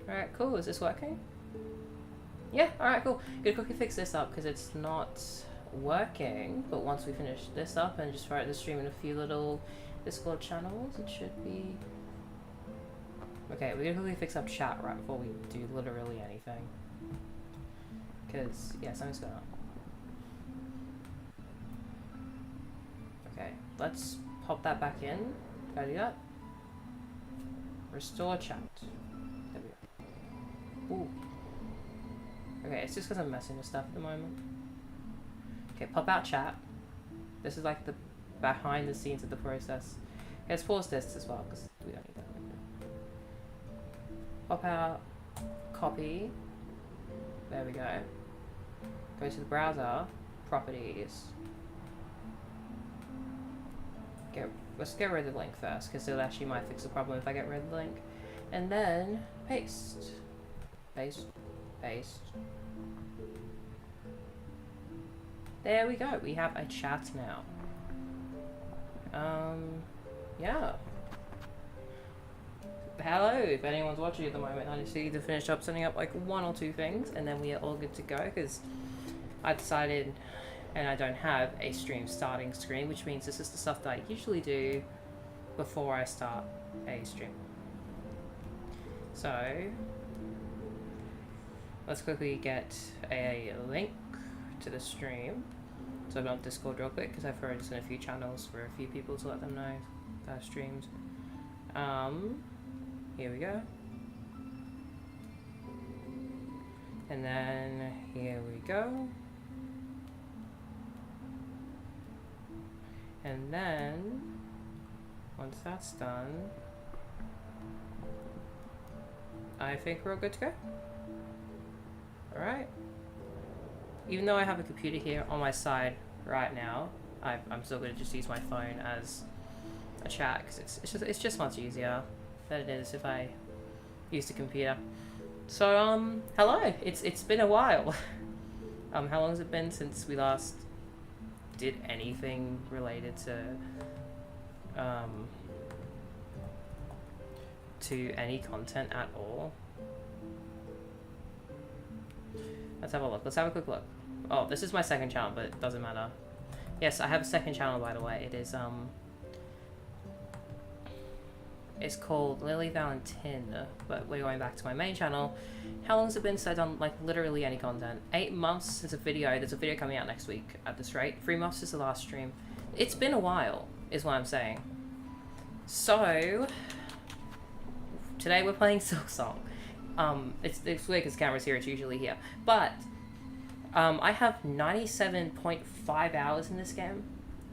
Alright, cool. Is this working? Yeah, alright, cool. Gonna quickly fix this up because it's not working. But once we finish this up and just write the stream in a few little Discord channels, it should be... Okay, we're gonna quickly fix up chat right before we do literally anything. Because, yeah, something's going on. Okay, let's pop that back in. Can I do that? Restore chat. There we go. Ooh. Okay, it's just because I'm messing with stuff at the moment. Okay, pop out chat. This is like the behind the scenes of the process. Okay, let's pause this as well because we don't need that. Pop out, copy. There we go. Go to the browser, properties. Let's get rid of the link first because it actually might fix the problem if I get rid of the link. And then paste. Paste. Paste. There we go. We have a chat now. Yeah. Hello, if anyone's watching at the moment. I just need to finish up setting up like one or two things and then we are all good to go because I decided, and I don't have a stream starting screen, which means this is the stuff that I usually do before I start a stream. So let's quickly get a link to the stream. So I'm on Discord real quick because I've heard it's in a few channels for a few people to let them know that I've streamed. Here we go. And then here we go. And then once that's done, I think we're all good to go. Alright. Even though I have a computer here on my side right now, I'm still going to just use my phone as a chat because it's just much easier than it is if I used a computer. So hello. It's been a while. How long has it been since we last did anything related to any content at all? Let's have a look. Let's have a quick look. Oh, this is my second channel, but it doesn't matter. Yes, I have a second channel, by the way. It is it's called Lily Valentin, but we're going back to my main channel. How long has it been since I've done like literally any content? 8 months since a video. There's a video coming out next week at this rate. 3 months since the last stream. It's been a while, is what I'm saying. So today we're playing Silksong. It's weird because camera's here, it's usually here. But I have 97.5 hours in this game.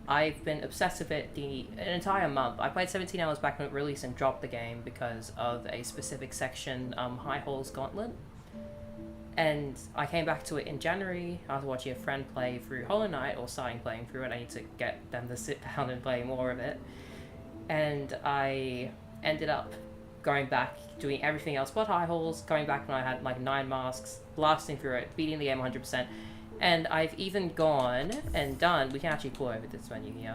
I've been obsessed with it an entire month. I played 17 hours back when it released and dropped the game because of a specific section, High Halls Gauntlet. And I came back to it in January after watching a friend play through Hollow Knight, or starting playing through it. I need to get them to sit down and play more of it. And I ended up going back, doing everything else but High Halls, going back when I had like 9 masks, blasting through it, beating the game 100%. And I've even gone and done, we can actually pull over this menu here.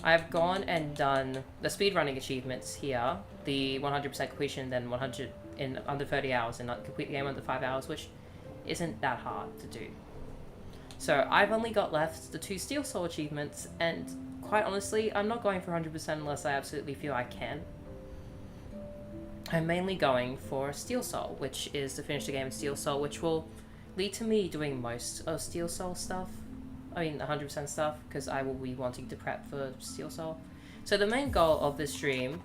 I've gone and done the speedrunning achievements here, the 100% completion, then 100 in under 30 hours, and complete the game under 5 hours, which isn't that hard to do. So I've only got left the 2 Steel Soul achievements, and quite honestly, I'm not going for 100% unless I absolutely feel I can. I'm mainly going for Steel Soul, which is to finish the game in Steel Soul, which will lead to me doing most of Steel Soul stuff. I mean 100% stuff, because I will be wanting to prep for Steel Soul. So the main goal of this stream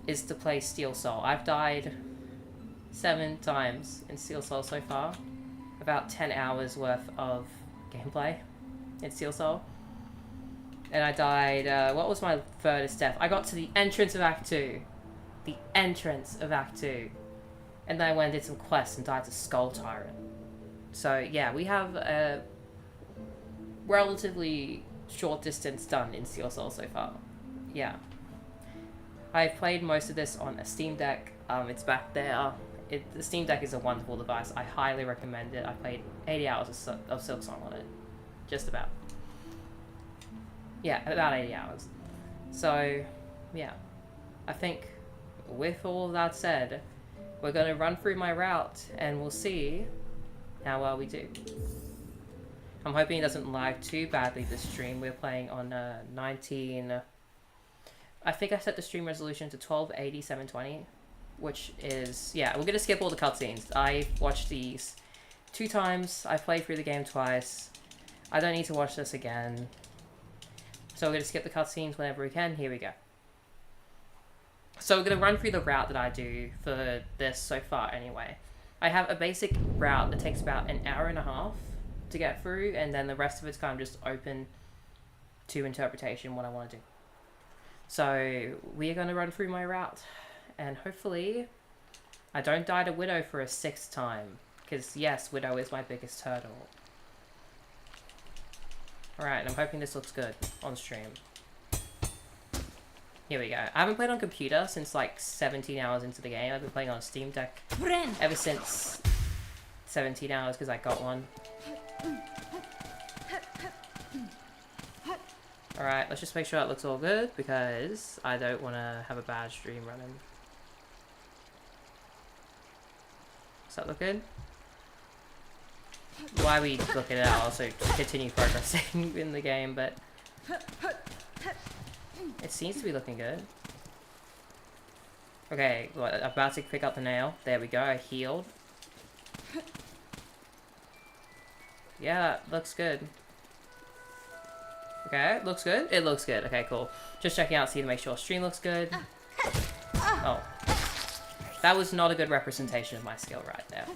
is to play Steel Soul. I've died 7 times in Steel Soul so far. About 10 hours worth of gameplay in Steel Soul. And I died, what was my furthest death? I got to the entrance of Act 2. The entrance of Act 2. And then I went and did some quests and died to Skull Tyrant. So yeah, we have a relatively short distance done in Steel Soul so far. Yeah. I've played most of this on a Steam Deck. It's back there. The Steam Deck is a wonderful device. I highly recommend it. I played 80 hours of Silksong on it. Just about. Yeah, about 80 hours. So, yeah. I think with all of that said, we're gonna run through my route and we'll see how well we do. I'm hoping it doesn't lag too badly this stream. We're playing on 19... I think I set the stream resolution to 1280 720, which is... Yeah, we're gonna skip all the cutscenes. I watched these 2 times. I played through the game twice. I don't need to watch this again. So we're gonna skip the cutscenes whenever we can. Here we go. So we're gonna run through the route that I do for this so far anyway. I have a basic route that takes about an hour and a half to get through, and then the rest of it's kind of just open to interpretation, what I want to do. So we are going to run through my route, and hopefully I don't die to Widow for a 6th time, because yes, Widow is my biggest hurdle. Alright, I'm hoping this looks good on stream. Here we go. I haven't played on computer since like 17 hours into the game. I've been playing on Steam Deck ever since 17 hours because I got one. Alright, let's just make sure it looks all good because I don't want to have a bad stream running. Does that look good? While we look at it, I'll also continue progressing in the game, but it seems to be looking good. Okay, well, I'm about to pick up the nail. There we go, I healed. Yeah, that looks good. Okay, looks good? It looks good. Okay, cool. Just checking out, see to make sure stream looks good. Oh. That was not a good representation of my skill right there.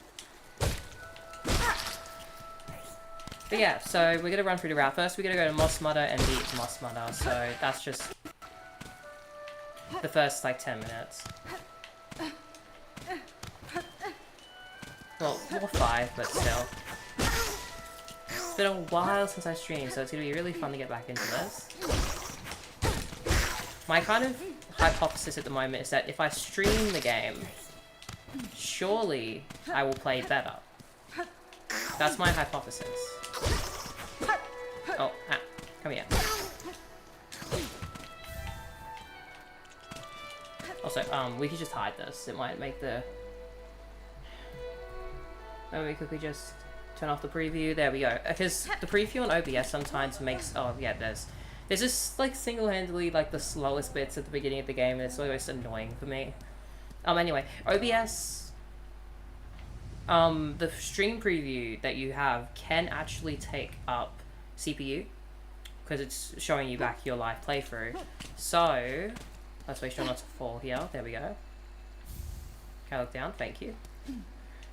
But yeah, so we're gonna run through the route. First, we're gonna go to Moss Mudder and beat Moss Mudder, so that's just the first, like, 10 minutes. Well, more 5, but still. It's been a while since I streamed, so it's gonna be really fun to get back into this. My kind of hypothesis at the moment is that if I stream the game, surely I will play better. That's my hypothesis. Oh, ah, come here. Also, we could just hide this. It might make the... Maybe we quickly just turn off the preview. There we go. Because the preview on OBS sometimes makes... Oh, yeah, there's just, like, single-handedly, like, the slowest bits at the beginning of the game, and it's always annoying for me. Anyway, OBS... the stream preview that you have can actually take up CPU, because it's showing you back your live playthrough. So, let's make sure not to fall here. There we go. Okay, look down. Thank you.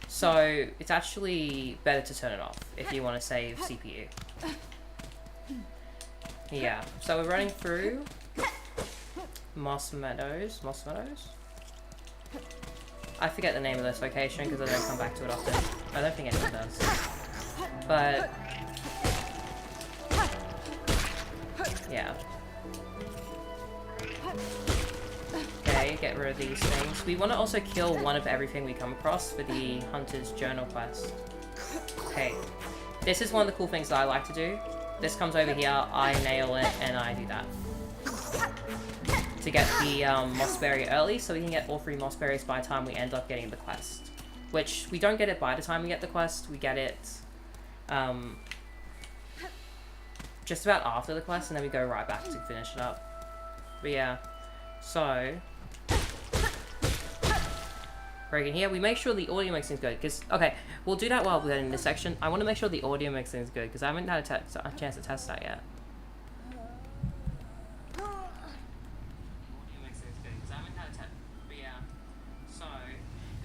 So, it's actually better to turn it off if you want to save CPU. Yeah, so we're running through Moss Meadows. Moss Meadows? I forget the name of this location because I don't come back to it often. I don't think anyone does. But... yeah. Okay, get rid of these things. We want to also kill one of everything we come across for the Hunter's Journal quest. Okay. This is one of the cool things that I like to do. This comes over here, I nail it, and I do that. To get the mossberry early, so we can get all 3 mossberries by the time we end up getting the quest. Which, we don't get it by the time we get the quest, we get it just about after the quest, and then we go right back to finish it up. But yeah, so... right in here, we make sure the audio mixing is good, because, okay, we'll do that while we're in this section. I want to make sure the audio mixing is good, because I haven't had a chance to test that yet.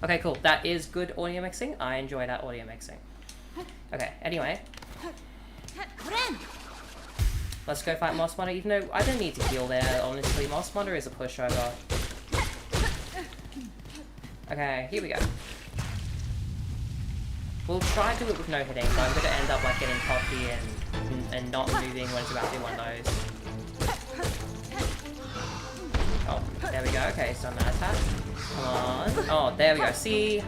Okay, cool. That is good audio mixing. I enjoy that audio mixing. Okay, anyway. Let's go fight Moss Mudder, even though I don't need to heal there, honestly. Moss Mudder is a pushover. Okay, here we go. We'll try to do it with no hitting, but I'm going to end up like getting cocky and not moving when it's about to do one of those. Oh, there we go. Okay, so on that attack. Come on. Oh, there we go. See?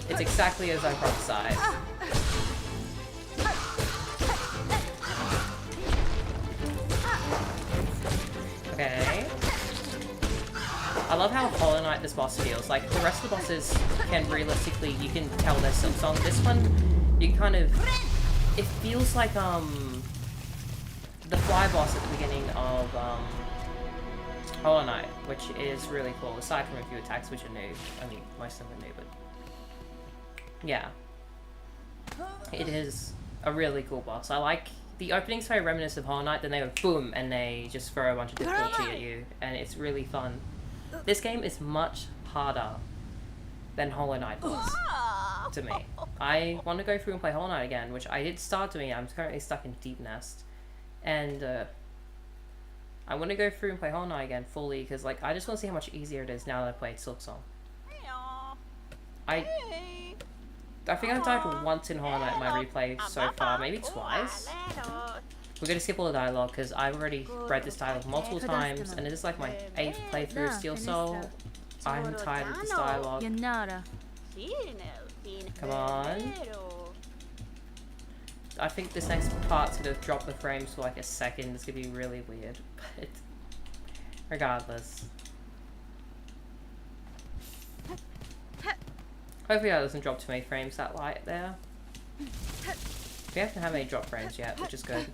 It's exactly as I prophesied. Okay. I love how Hollow Knight this boss feels. Like, the rest of the bosses can realistically, you can tell they're Silksong. This one, you kind of, it feels like, the fly boss at the beginning of, Hollow Knight, which is really cool, aside from a few attacks which are new. I mean, most of them are new, but yeah. It is a really cool boss. I like, the opening's very reminiscent of Hollow Knight, then they go boom, and they just throw a bunch of difficulty at you, and it's really fun. This game is much harder than Hollow Knight was, to me. I want to go through and play Hollow Knight again, which I did start doing. I'm currently stuck in Deep Nest, and I want to go through and play Hollow Knight again fully, because like I just want to see how much easier it is now that I played Silksong. I think I've died once in Hollow Knight in my replay so far, maybe twice. We're going to skip all the dialogue because I've already read this dialogue multiple times, and it is like my 8th playthrough of Steel Soul. I'm tired of this dialogue. Come on. I think this next part's going to drop the frames for like a second. It's going to be really weird, but regardless. Hopefully that doesn't drop too many frames, that light there. We haven't had any drop frames yet, which is good.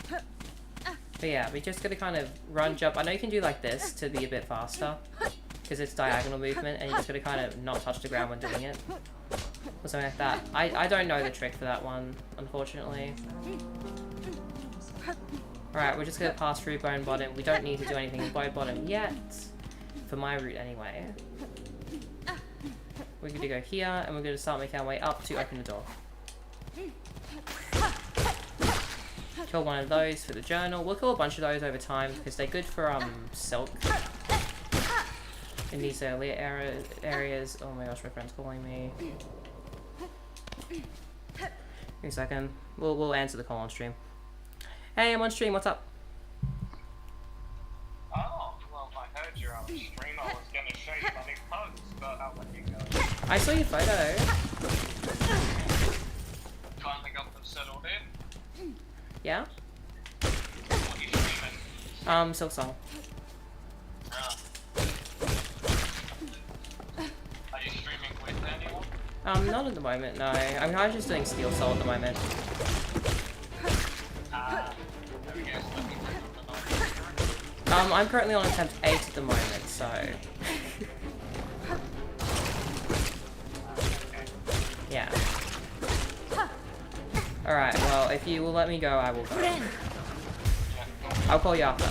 But yeah, we're just gonna kind of run, jump. I know you can do like this to be a bit faster, because it's diagonal movement, and you're just gonna kind of not touch the ground when doing it. Or something like that. I don't know the trick for that one, unfortunately. Alright, we're just gonna pass through Bone Bottom. We don't need to do anything in Bone Bottom yet, for my route anyway. We're gonna go here, and we're gonna start making our way up to open the door. Kill one of those for the journal. We'll kill a bunch of those over time because they're good for silk in these earlier areas. Oh my gosh, my friend's calling me. Give me a second. We'll answer the call on stream. Hey, I'm on stream. What's up? Oh, well, I heard you're on stream. I was gonna show you my new post, but I'll let you go. I saw your photo. Finally got them settled in. Yeah? What are you streaming? Silksong. Are you streaming with anyone? Not at the moment, no. I'm kind of just doing Steel Soul at the moment. I guess let me bring up the I'm currently on attempt 8 at the moment, so... yeah. Alright, well, if you will let me go, I will go. I'll call you after.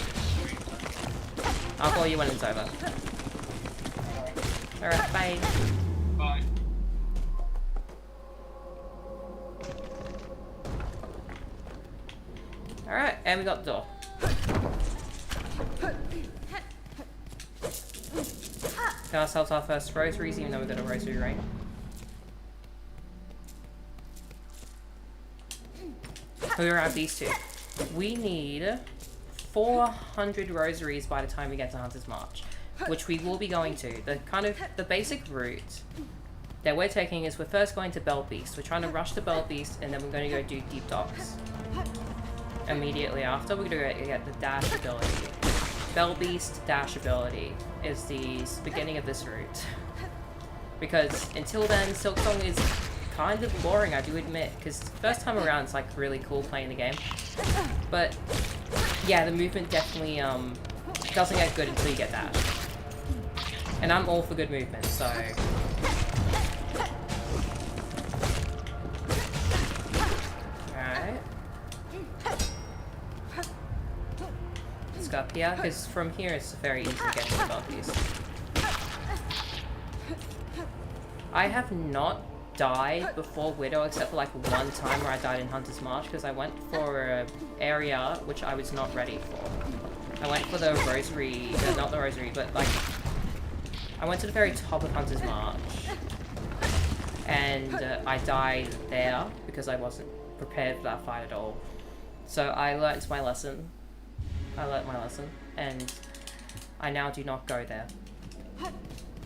I'll call you when it's over. Alright, bye. Bye. Alright, and we got the door. Got ourselves our first rosaries, even though we've got a rosary ring. We grab these two. We need 400 rosaries by the time we get to Hunter's March, which we will be going to. The basic route that we're taking is we're first going to Bell Beast. We're trying to rush to Bell Beast, and then we're going to go do Deep Docks. Immediately after, we're going to get the dash ability. Bell Beast dash ability is the beginning of this route. Because until then, Silksong is kind of boring, I do admit, because first time around it's like really cool playing the game, but yeah, the movement definitely doesn't get good until you get that, and I'm all for good movement, so alright, let's go up here, because from here it's very easy to get to the Balkis. I have not died before Widow except for like one time where I died in Hunter's March because I went for an area which I was not ready for. I went for the rosary, not the rosary, but like I went to the very top of Hunter's March and I died there because I wasn't prepared for that fight at all. So I learnt my lesson. And I now do not go there.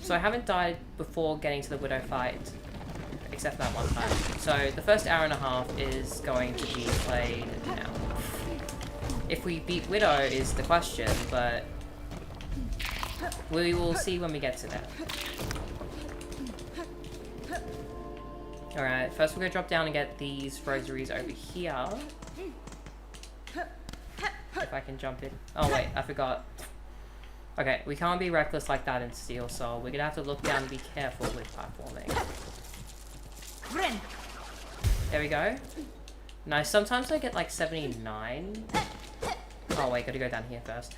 So I haven't died before getting to the Widow fight, except for that one time. So the first hour and a half is going to be played now. If we beat Widow is the question, but We will see when we get to that. Alright, first we're gonna drop down and get these rosaries over here. If I can jump in. Oh wait, I forgot. Okay, we can't be reckless like that in Steel Soul. We're gonna have to look down and be careful with platforming. There we go. Nice. Sometimes I get like 79. Oh wait, gotta go down here first.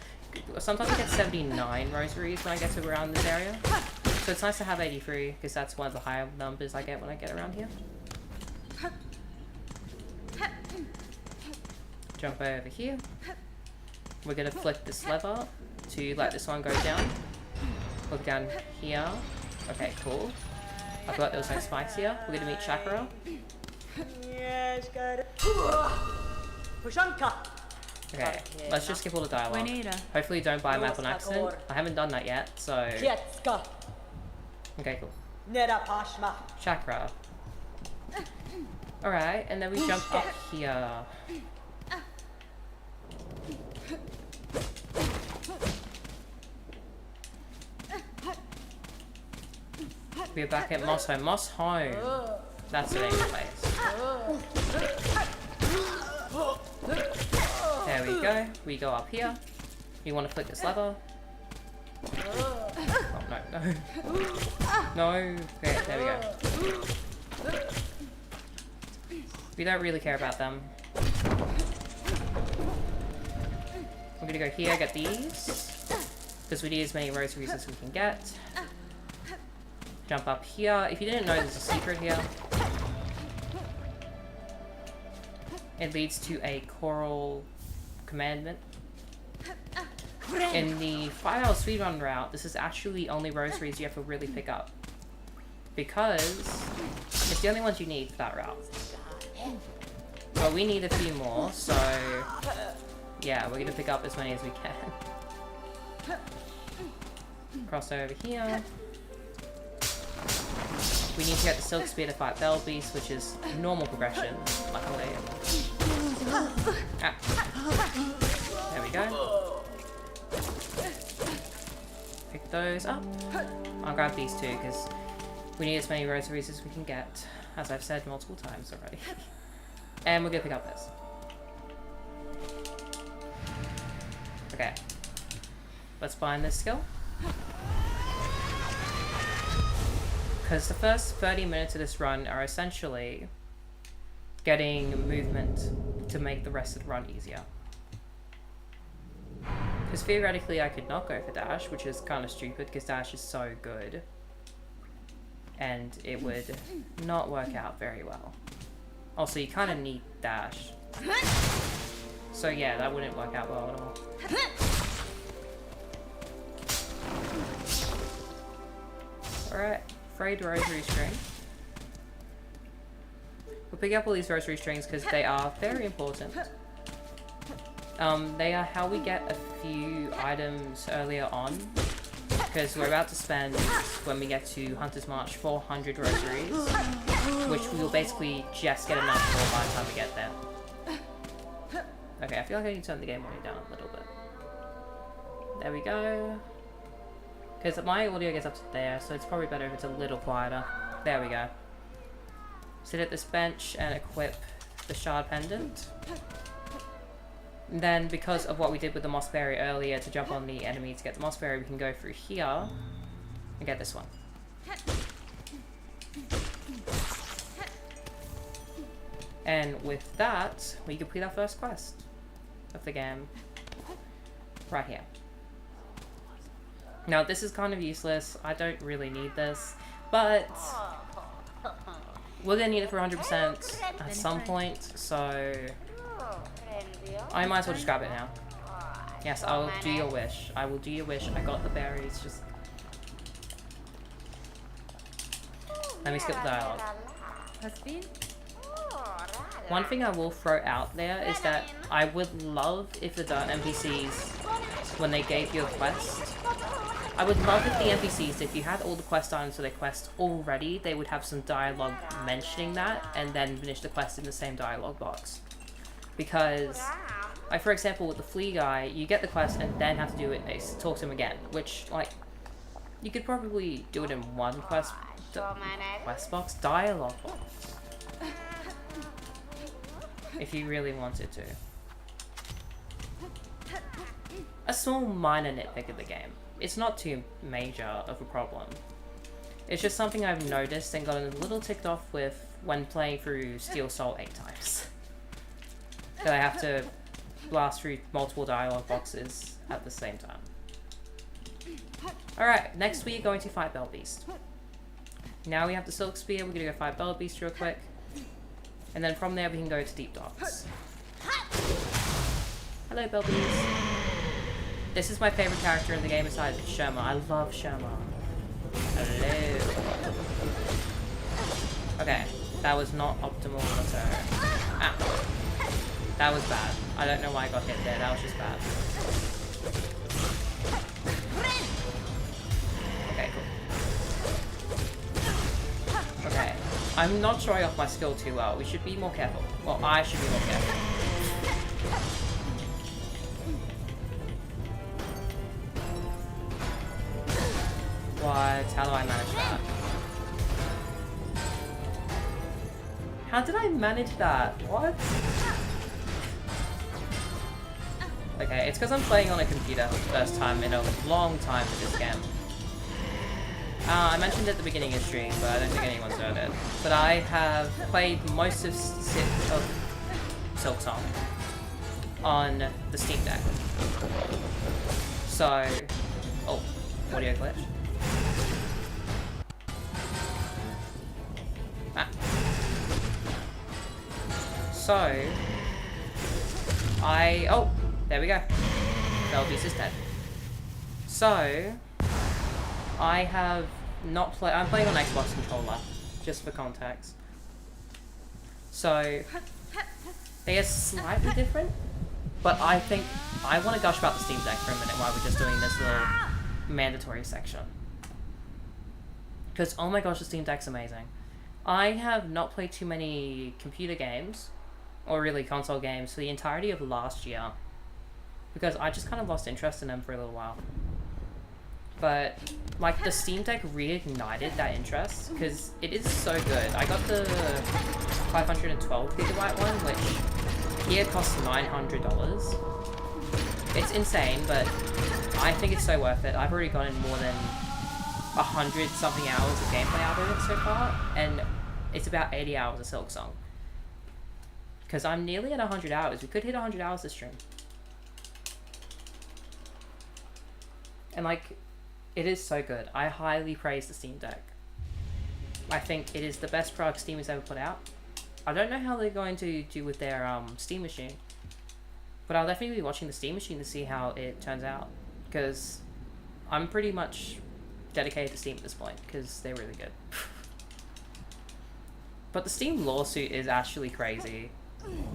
Sometimes I get 79 rosaries when I get to around this area. So it's nice to have 83, because that's one of the higher numbers I get when I get around here. Jump over here. We're gonna flick this lever to let this one go down. Look down here. Okay, cool. I thought there was no spikes here. We're gonna meet Chakra. Okay, let's just skip all the dialogue. Hopefully don't buy a map on accident. I haven't done that yet, so... Okay, cool. Chakra. Alright, and then we jump up here. We're back at Moss Home. Moss Home. That's the name of the place. There we go. We go up here. You want to flick this lever. Oh, no. No. Okay, there we go. We don't really care about them. We're gonna go here, get these. Because we need as many rosaries as we can get. Jump up here. If you didn't know, there's a secret here. It leads to a coral commandment. In the 5-hour speedrun route, this is actually only rosaries you have to really pick up. Because it's the only ones you need for that route. But we need a few more, so yeah, we're gonna pick up as many as we can. Cross over here. We need to get the Silk Spear to fight Bell Beast, which is normal progression, luckily. Ah. There we go. Pick those up. I'll grab these two, because we need as many rosaries as we can get, as I've said multiple times already. And we're gonna pick up this. Okay. Let's bind this skill. Because the first 30 minutes of this run are essentially getting movement to make the rest of the run easier. Because theoretically I could not go for dash, which is kind of stupid because dash is so good. And it would not work out very well. Also, you kind of need dash. So yeah, that wouldn't work out well at all. Alright. Frayed rosary string. We'll pick up all these rosary strings because they are very important. They are how we get a few items earlier on. Because we're about to spend, when we get to Hunter's March, 400 rosaries. Which we will basically just get enough for by the time we get there. Okay, I feel like I need to turn the game audio down a little bit. There we go. Because my audio gets up to there, so it's probably better if it's a little quieter. There we go. Sit at this bench and equip the shard pendant. And then, because of what we did with the moss berry earlier to jump on the enemy to get the moss berry, we can go through here and get this one. And with that, we complete our first quest of the game. Right here. Now, this is kind of useless. I don't really need this, but we're gonna need it for 100% at some point, so I might as well just grab it now. Yes, I'll do your wish. I will do your wish. I got the berries, just... Let me skip the dialogue. One thing I will throw out there is that I would love if the NPCs, when they gave you a quest, I would love if the NPCs, if you had all the quest items for their quest already, they would have some dialogue mentioning that, and then finish the quest in the same dialogue box. Because Like, for example, with the flea guy, you get the quest and then have to do it, talk to him again, which, like, you could probably do it in one quest box, dialogue box, if you really wanted to. A small minor nitpick of the game. It's not too major of a problem. It's just something I've noticed and gotten a little ticked off with when playing through Steel Soul 8 times. That I have to blast through multiple dialogue boxes at the same time. Alright, next we are going to fight Bell Beast. Now we have the Silk Spear, we're gonna go fight Bell Beast real quick. And then from there we can go to Deep Docks. Hello Bell Beast. This is my favourite character in the game besides Sherma. I love Sherma. Hello. Okay, that was not optimal for her. Ah. That was bad. I don't know why I got hit there, that was just bad. Okay, cool. Okay, I'm not showing off my skill too well. We should be more careful. Well, I should be more careful. What? How do I manage that? How did I manage that? What? Okay, it's because I'm playing on a computer for the first time in a long time for this game. I mentioned it at the beginning of the stream, but I don't think anyone's heard it. But I have played most of Silksong on the Steam Deck. So... Oh, audio glitch. Ah. So... Oh! There we go. Bell Beast is dead. So... I have not played... I'm playing on Xbox controller, just for context. So... They are slightly different, but I think... I want to gush about the Steam Deck for a minute while we're just doing this little mandatory section. Because, oh my gosh, the Steam Deck's amazing. I have not played too many computer games, or really console games, for the entirety of last year. Because I just kind of lost interest in them for a little while. But, like, the Steam Deck reignited that interest, because it is so good. I got the 512GB one, which here costs $900. It's insane, but I think it's so worth it. I've already gotten more than 100-something hours of gameplay out of it so far, and it's about 80 hours of Silksong. Because I'm nearly at 100 hours. We could hit 100 hours this stream. And, like, it is so good. I highly praise the Steam Deck. I think it is the best product Steam has ever put out. I don't know how they're going to do with their Steam Machine. But I'll definitely be watching the Steam Machine to see how it turns out. Because I'm pretty much dedicated to Steam at this point. Because they're really good. But the Steam lawsuit is actually crazy.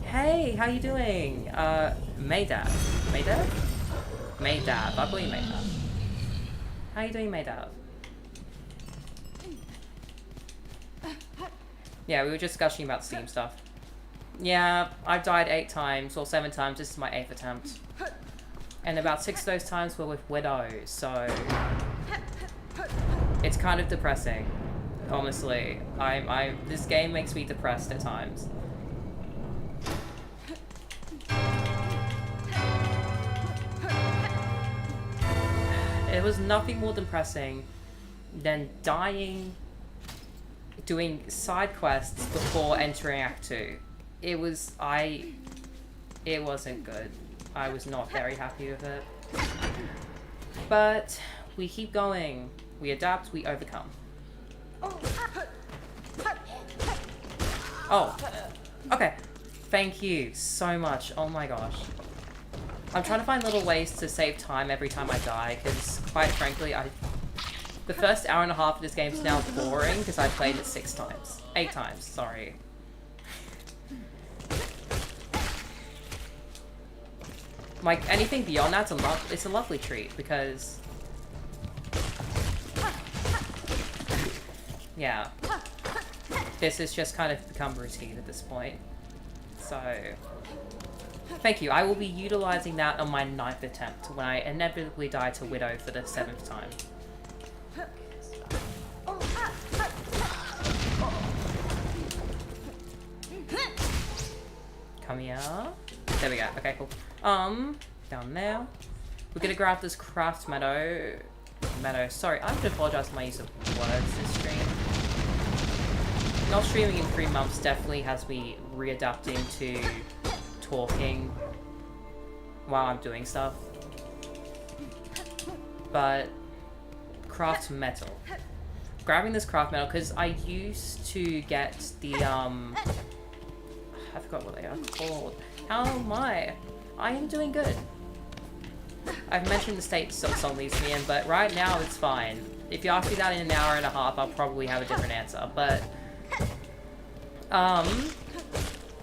Hey, how you doing? Maydab. Maydab? Maydab. I believe Maydab. How you doing, Maydab? Yeah, we were just gushing about Steam stuff. Yeah, I've died 8 times, or 7 times. This is my 8th attempt. And about 6 of those times were with Widows, so... It's kind of depressing, honestly. This game makes me depressed at times. It was nothing more depressing than dying doing side quests before entering Act 2. It wasn't good. I was not very happy with it. But we keep going. We adapt, we overcome. Oh. Okay. Thank you so much. Oh my gosh. I'm trying to find little ways to save time every time I die, because quite frankly, the first hour and a half of this game is now boring because I played it 6 times. 8 times, sorry. Like, anything beyond that's it's a lovely treat, because... Yeah. This has just kind of become routine at this point. So... Thank you. I will be utilizing that on my 9th attempt when I inevitably die to Widow for the 7th time. Come here. There we go. Okay, cool. Down there. We're gonna grab this craft meadow. Sorry, I have to apologize for my use of words this stream. Not streaming in 3 months definitely has me readapting to talking while I'm doing stuff. But craft metal. Grabbing this craft metal because I used to get the I forgot what they are called. How am I? I am doing good. I've mentioned the state Silksong leaves me in, but right now it's fine. If you ask me that in an hour and a half, I'll probably have a different answer. But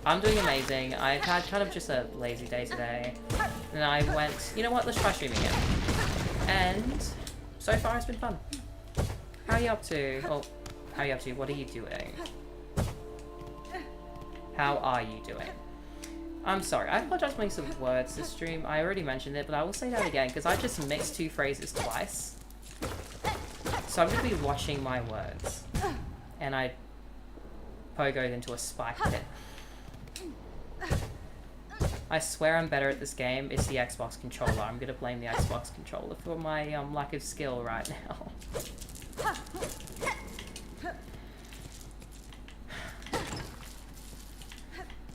I'm doing amazing. I've had kind of just a lazy day today. And I went, you know what, let's try streaming again. And so far it's been fun. How are you up to? Oh, how are you up to? What are you doing? How are you doing? I'm sorry, I apologize for making some words this stream. I already mentioned it, but I will say that again, because I just mixed 2 phrases twice. So I'm going to be watching my words. And I pogoed into a spike pit. I swear I'm better at this game. It's the Xbox controller. I'm going to blame the Xbox controller for my lack of skill right now.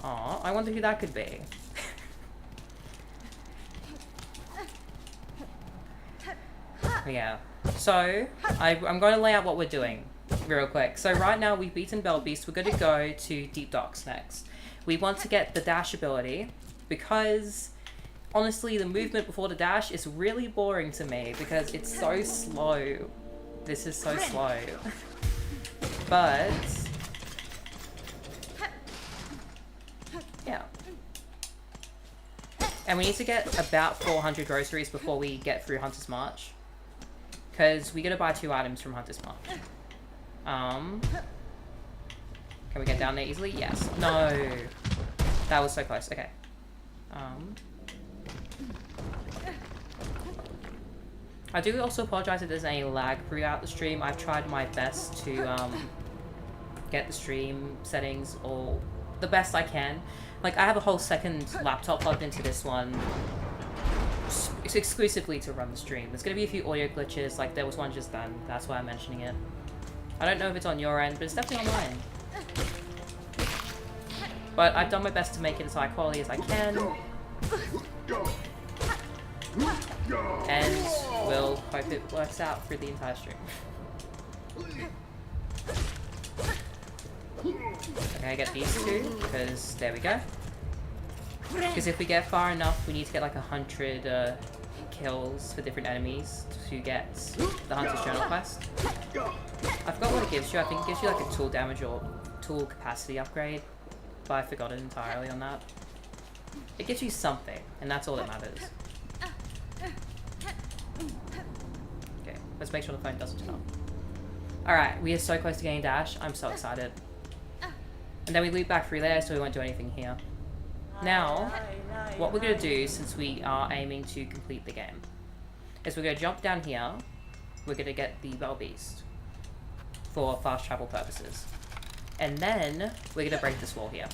Aw, I wonder who that could be. Yeah, so I'm going to lay out what we're doing real quick. So right now we've beaten Bell Beast. We're going to go to Deep Docks next. We want to get the dash ability because honestly the movement before the dash is really boring to me because it's so slow. This is so slow. But yeah. And we need to get about 400 groceries before we get through Hunter's March. Because we gotta buy 2 items from Hunter's March. Can we get down there easily? Yes. No. That was so close. Okay. I do also apologize if there's any lag throughout the stream. I've tried my best to get the stream settings all the best I can. Like, I have a whole second laptop plugged into this one exclusively to run the stream. There's going to be a few audio glitches, like there was one just then. That's why I'm mentioning it. I don't know if it's on your end, but it's definitely on mine. But I've done my best to make it as high quality as I can. And we'll hope it works out for the entire stream. Okay, I get these 2, because there we go. Because if we get far enough, we need to get like 100 kills for different enemies to get the Hunter's Journal quest. I forgot what it gives you. I think it gives you like a tool damage or tool capacity upgrade. But I forgot it entirely on that. It gives you something, and that's all that matters. Okay, let's make sure the phone doesn't turn off. Alright, we are so close to getting dash. I'm so excited. And then we loop back through there, so we won't do anything here. Now, what we're going to do, since we are aiming to complete the game, is we're going to jump down here. We're going to get the Bell Beast for fast travel purposes. And then, we're going to break this wall here.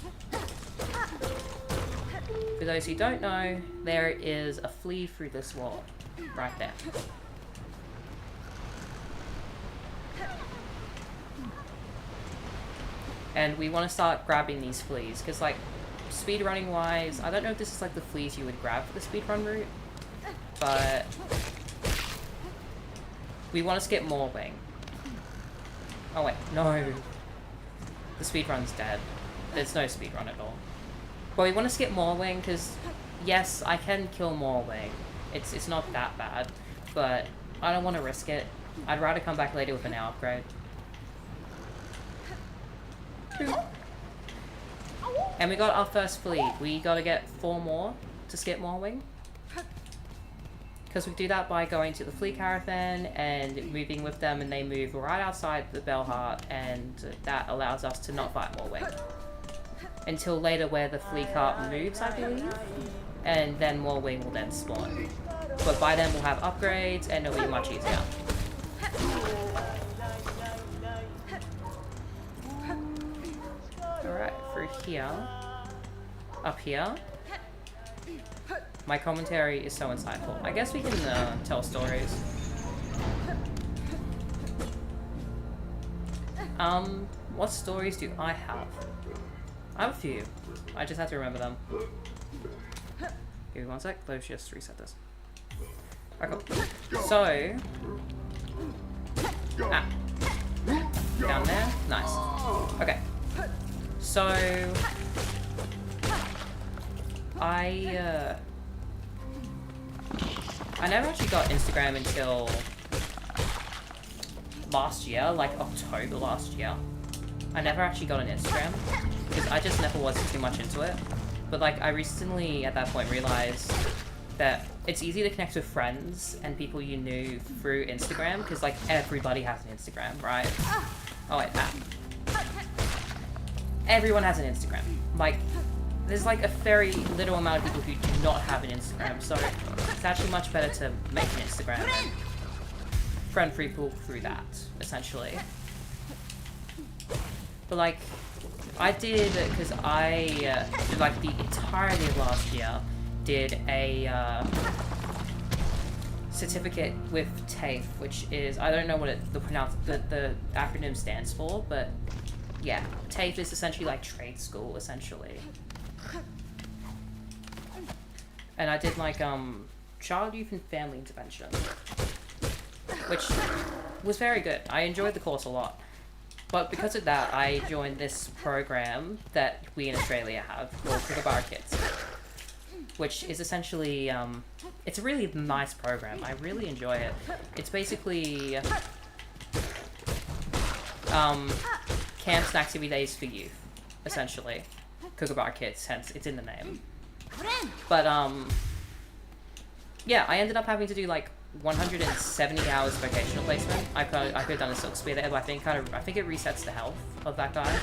For those who don't know, there is a flea through this wall. Right there. And we want to start grabbing these fleas, because like, speedrunning wise, I don't know if this is like the fleas you would grab for the speedrun route, but we want to skip more wing. Oh wait, no. The speedrun's dead. There's no speedrun at all. But we want to skip more wing, because yes, I can kill more wing. It's not that bad, but I don't want to risk it. I'd rather come back later with an hour upgrade. And we got our first flea. We gotta get 4 more to skip more wing. Because we do that by going to the flea caravan and moving with them, and they move right outside the bell heart, and that allows us to not fight more wing. until later where the flea cart moves, I believe, and then more wing will then spawn. But by then we'll have upgrades and it'll be much easier. Alright, through here, up here. My commentary is so insightful. I guess we can tell stories. What stories do I have? I have a few. I just have to remember them. Give me one sec. Let's just reset this. Okay. So... Ah. Down there? Nice. Okay. So... I never actually got Instagram until last year, like October last year. I never actually got an Instagram because I just never was too much into it. But like I recently at that point realized that it's easy to connect with friends and people you knew through Instagram because like everybody has an Instagram, right? Oh wait, everyone has an Instagram. Like there's like a very little amount of people who do not have an Instagram, so it's actually much better to make an Instagram and friend people through that, essentially. But like, I did, because I, did like the entirety of last year, did a certificate with TAFE, which is, I don't know what the acronym stands for, but yeah, TAFE is essentially like trade school, essentially. And I did like, child, youth and family intervention, which was very good. I enjoyed the course a lot. But because of that, I joined this program that we in Australia have called Kookaburra Kids, which is essentially, it's a really nice program. I really enjoy it. It's basically camps and activity days for youth, essentially. Kookaburra Kids, hence it's in the name. But yeah, I ended up having to do like 170 hours vocational placement. I could have done a silk spear there, but I think it resets the health of that guy.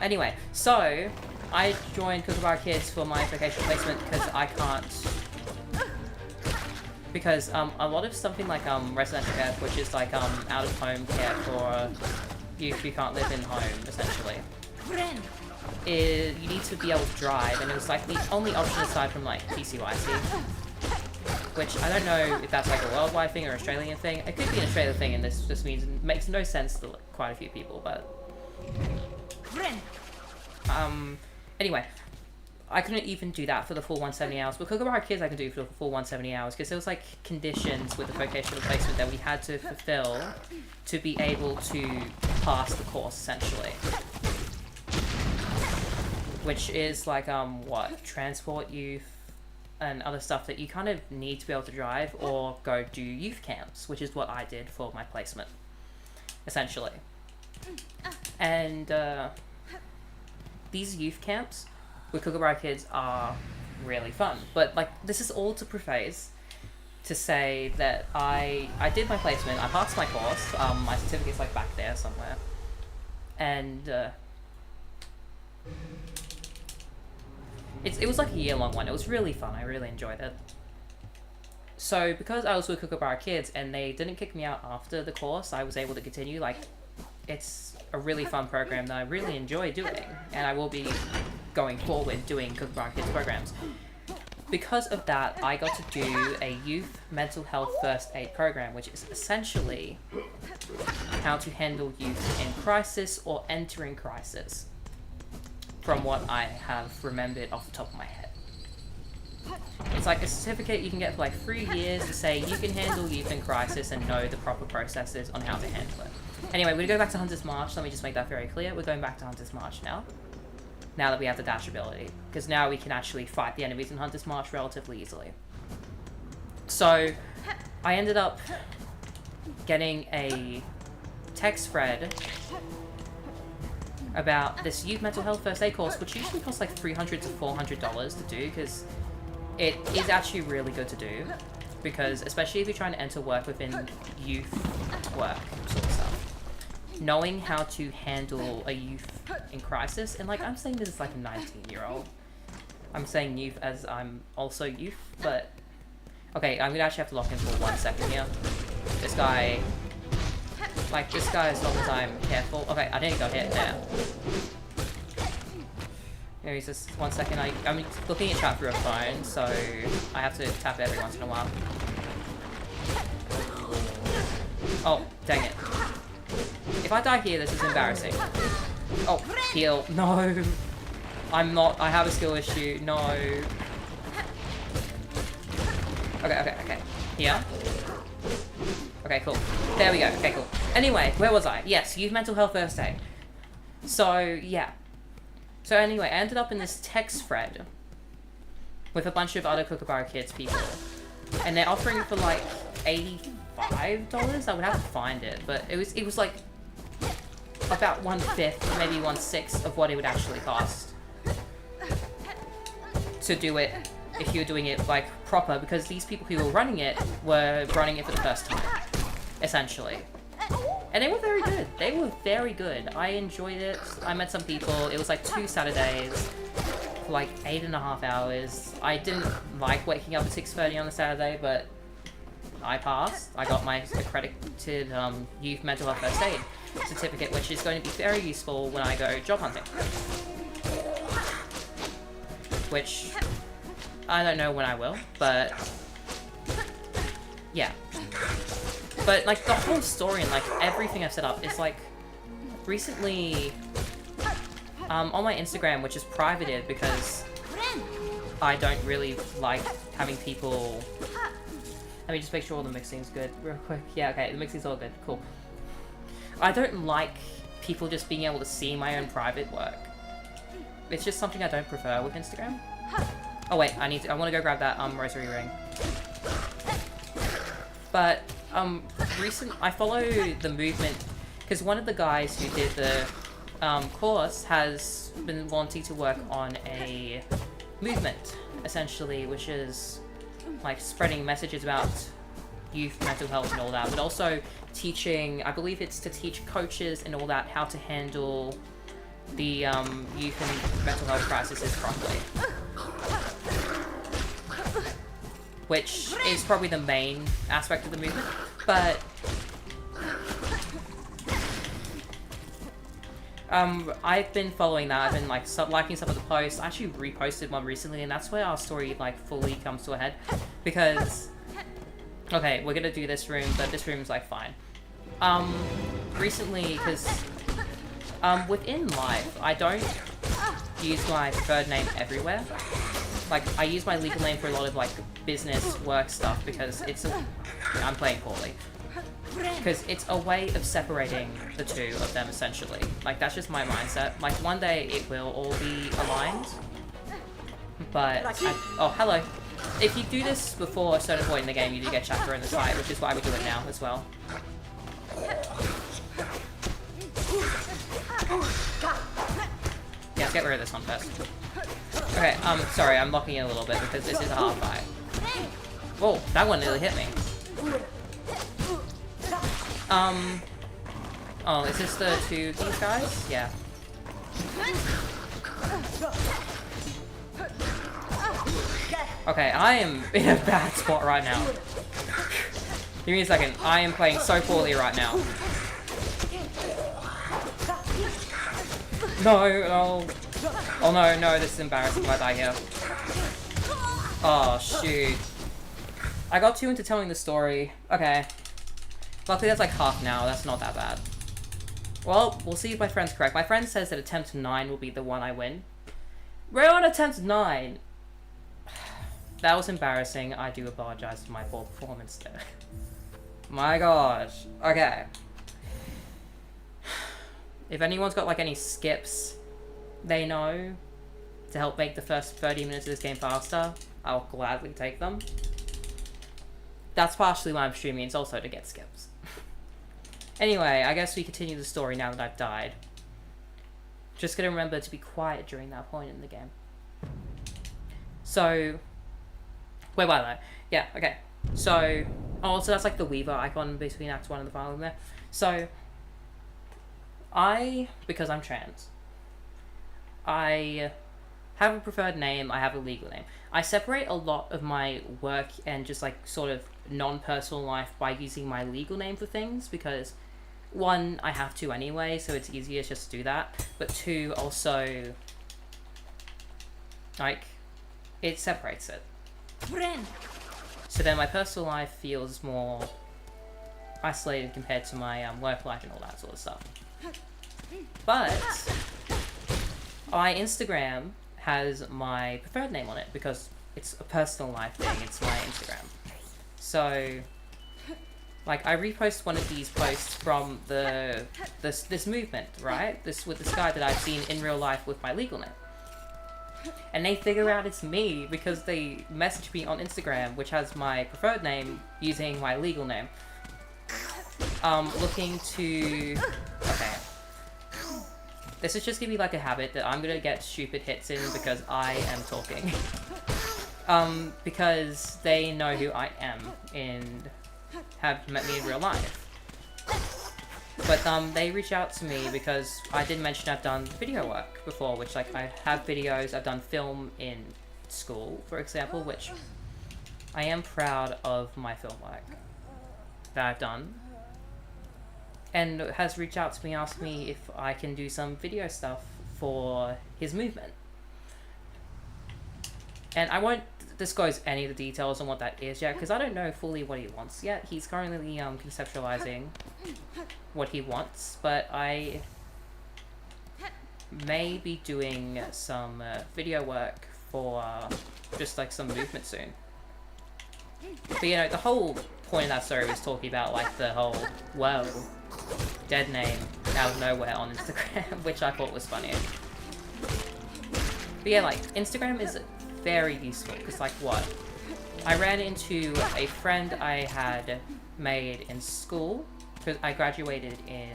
Anyway, so I joined Kookaburra Kids for my vocational placement because I can't. Because a lot of something like residential care, which is like out of home care for youth who can't live in home, essentially. You need to be able to drive, and it was like the only option aside from like PCYC, which I don't know if that's like a worldwide thing or Australian thing. It could be an Australian thing, and this just means it makes no sense to quite a few people. But anyway, I couldn't even do that for the full 170 hours. But Kookaburra Kids I can do for the full 170 hours because there was like conditions with the vocational placement that we had to fulfill to be able to pass the course, essentially. Which is like, transport youth and other stuff that you kind of need to be able to drive or go do youth camps, which is what I did for my placement, essentially. And these youth camps with Kookaburra Kids are really fun. But like, this is all to preface to say that I did my placement, I passed my course, my certificate's like back there somewhere. And it was like a year-long one. It was really fun. I really enjoyed it. So because I was with Kookaburra Kids and they didn't kick me out after the course, I was able to continue. Like, it's a really fun program that I really enjoy doing, and I will be going forward doing Kookaburra Kids programs. Because of that, I got to do a youth mental health first aid program, which is essentially how to handle youth in crisis or entering crisis, from what I have remembered off the top of my head. It's like a certificate you can get for like 3 years to say you can handle youth in crisis and know the proper processes on how to handle it. Anyway, we're going to go back to Hunter's March. Let me just make that very clear. We're going back to Hunter's March now. Now that we have the dash ability. Because now we can actually fight the enemies in Hunter's March relatively easily. So, I ended up getting a text thread about this youth mental health first aid course, which usually costs like $300 to $400 to do, because it is actually really good to do, because especially if you're trying to enter work within youth work sort of stuff, knowing how to handle a youth in crisis, and like I'm saying this is like a 19-year-old. I'm saying youth as I'm also youth, but okay, I'm gonna actually have to lock in for 1 second here. This guy, as long as I'm careful. Okay, I didn't go hit there. Anyways, just 1 second. I'm looking at chat through a phone, so I have to tap every once in a while. Oh, dang it. If I die here, this is embarrassing. Oh, heal. No. I'm not. I have a skill issue. No. Okay. Here. Okay, cool. There we go. Okay, cool. Anyway, where was I? Yes, youth mental health first aid. So, yeah. So anyway, I ended up in this text thread with a bunch of other Kookaburra Kids people. And they're offering for like $85? I would have to find it, but it was like about 1/5, maybe 1/6 of what it would actually cost to do it if you were doing it like proper, because these people who were running it for the first time, essentially. And they were very good. They were very good. I enjoyed it. I met some people. It was like 2 Saturdays for like 8.5 hours. I didn't like waking up at 6:30 on a Saturday, but I passed. I got my accredited youth mental health first aid certificate, which is going to be very useful when I go job hunting. Which I don't know when I will, but yeah. But like the whole story and like everything I've set up is like recently on my Instagram, which is privated because I don't really like having people. Let me just make sure all the mixing's good real quick. Yeah, okay, the mixing's all good. Cool. I don't like people just being able to see my own private work. It's just something I don't prefer with Instagram. Oh wait, I want to go grab that rosary ring. But I follow the movement because one of the guys who did the course has been wanting to work on a movement, essentially, which is like spreading messages about youth mental health and all that, but also teaching, I believe it's to teach coaches and all that how to handle the youth and mental health crises properly. Which is probably the main aspect of the movement, but I've been following that. I've been like liking some of the posts. I actually reposted one recently, and that's where our story like fully comes to a head. Because okay, we're gonna do this room, but this room's like fine. Recently, because within life, I don't use my preferred name everywhere. Like I use my legal name for a lot of like business work stuff because I'm playing poorly. Because it's a way of separating the two of them, essentially. Like, that's just my mindset. Like, one day it will all be aligned. But, oh, hello. If you do this before a certain point in the game, you do get chakra in the fight, which is why we do it now as well. Yeah, let's get rid of this one first. Okay, sorry, I'm locking in a little bit because this is a hard fight. Whoa, that one nearly hit me. Oh, is this the two of these guys? Yeah. Okay, I am in a bad spot right now. Give me a second. I am playing so poorly right now. No, no. Oh no, this is embarrassing if I die here. Oh, shoot. I got too into telling the story. Okay. Luckily that's like half an hour, that's not that bad. Well, we'll see if my friend's correct. My friend says that attempt 9 will be the one I win. We're on attempt 9! That was embarrassing. I do apologize for my poor performance there. My gosh. Okay. If anyone's got like any skips they know to help make the first 30 minutes of this game faster, I'll gladly take them. That's partially why I'm streaming, it's also to get skips. Anyway, I guess we continue the story now that I've died. Just gonna remember to be quiet during that point in the game. So, where was I? Yeah, okay. So, oh, so that's like the Weaver icon between Act 1 and the final room there. So, because I'm trans, I have a preferred name, I have a legal name. I separate a lot of my work and just like sort of non-personal life by using my legal name for things because one, I have to anyway, so it's easier just to do that. But two, also, like, it separates it. Friend. So then my personal life feels more isolated compared to my work life and all that sort of stuff. But my Instagram has my preferred name on it because it's a personal life thing. It's my Instagram. So, like, I repost one of these posts from this movement, right? This guy that I've seen in real life with my legal name. And they figure out it's me because they message me on Instagram, which has my preferred name, using my legal name. Looking to... Okay. This is just gonna be like a habit that I'm gonna get stupid hits in because I am talking. Because they know who I am and have met me in real life. But they reach out to me because I did mention I've done video work before, which like I have videos, I've done film in school, for example, which I am proud of my film work that I've done. And has reached out to me, asked me if I can do some video stuff for his movement. And I won't disclose any of the details on what that is yet, because I don't know fully what he wants yet. He's currently conceptualizing what he wants, but I may be doing some video work for just like some movement soon. But you know, the whole point of that story was talking about like the whole, whoa, dead name out of nowhere on Instagram, which I thought was funny. But yeah, like, Instagram is very useful, because like what? I ran into a friend I had made in school, because I graduated in...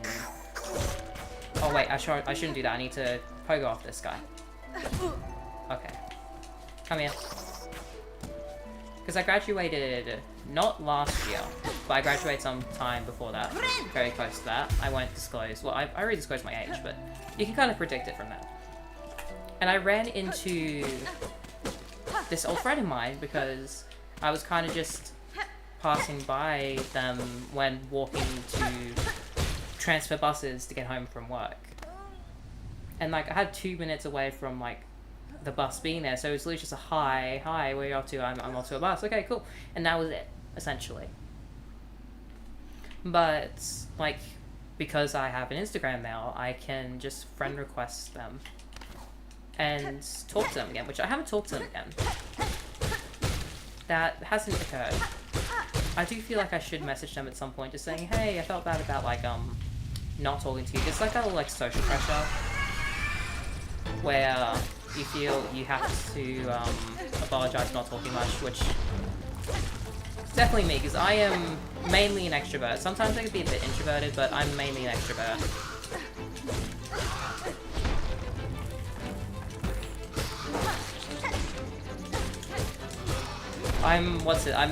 Oh wait, I shouldn't do that, I need to pogo off this guy. Okay. Come here. Because I graduated, not last year, but I graduated some time before that. Very close to that. I won't disclose, well, I already disclosed my age, but you can kind of predict it from that. And I ran into this old friend of mine because I was kind of just passing by them when walking to transfer buses to get home from work. And like, I had 2 minutes away from like the bus being there, so it was literally just a hi, where are you off to? I'm off to a bus. Okay, cool. And that was it, essentially. But like, because I have an Instagram now, I can just friend request them and talk to them again, which I haven't talked to them again. That hasn't occurred. I do feel like I should message them at some point, just saying, hey, I felt bad about like not talking to you. It's like a little like social pressure where you feel you have to apologize for not talking much, which is definitely me, because I am mainly an extrovert. Sometimes I can be a bit introverted, but I'm mainly an extrovert. I'm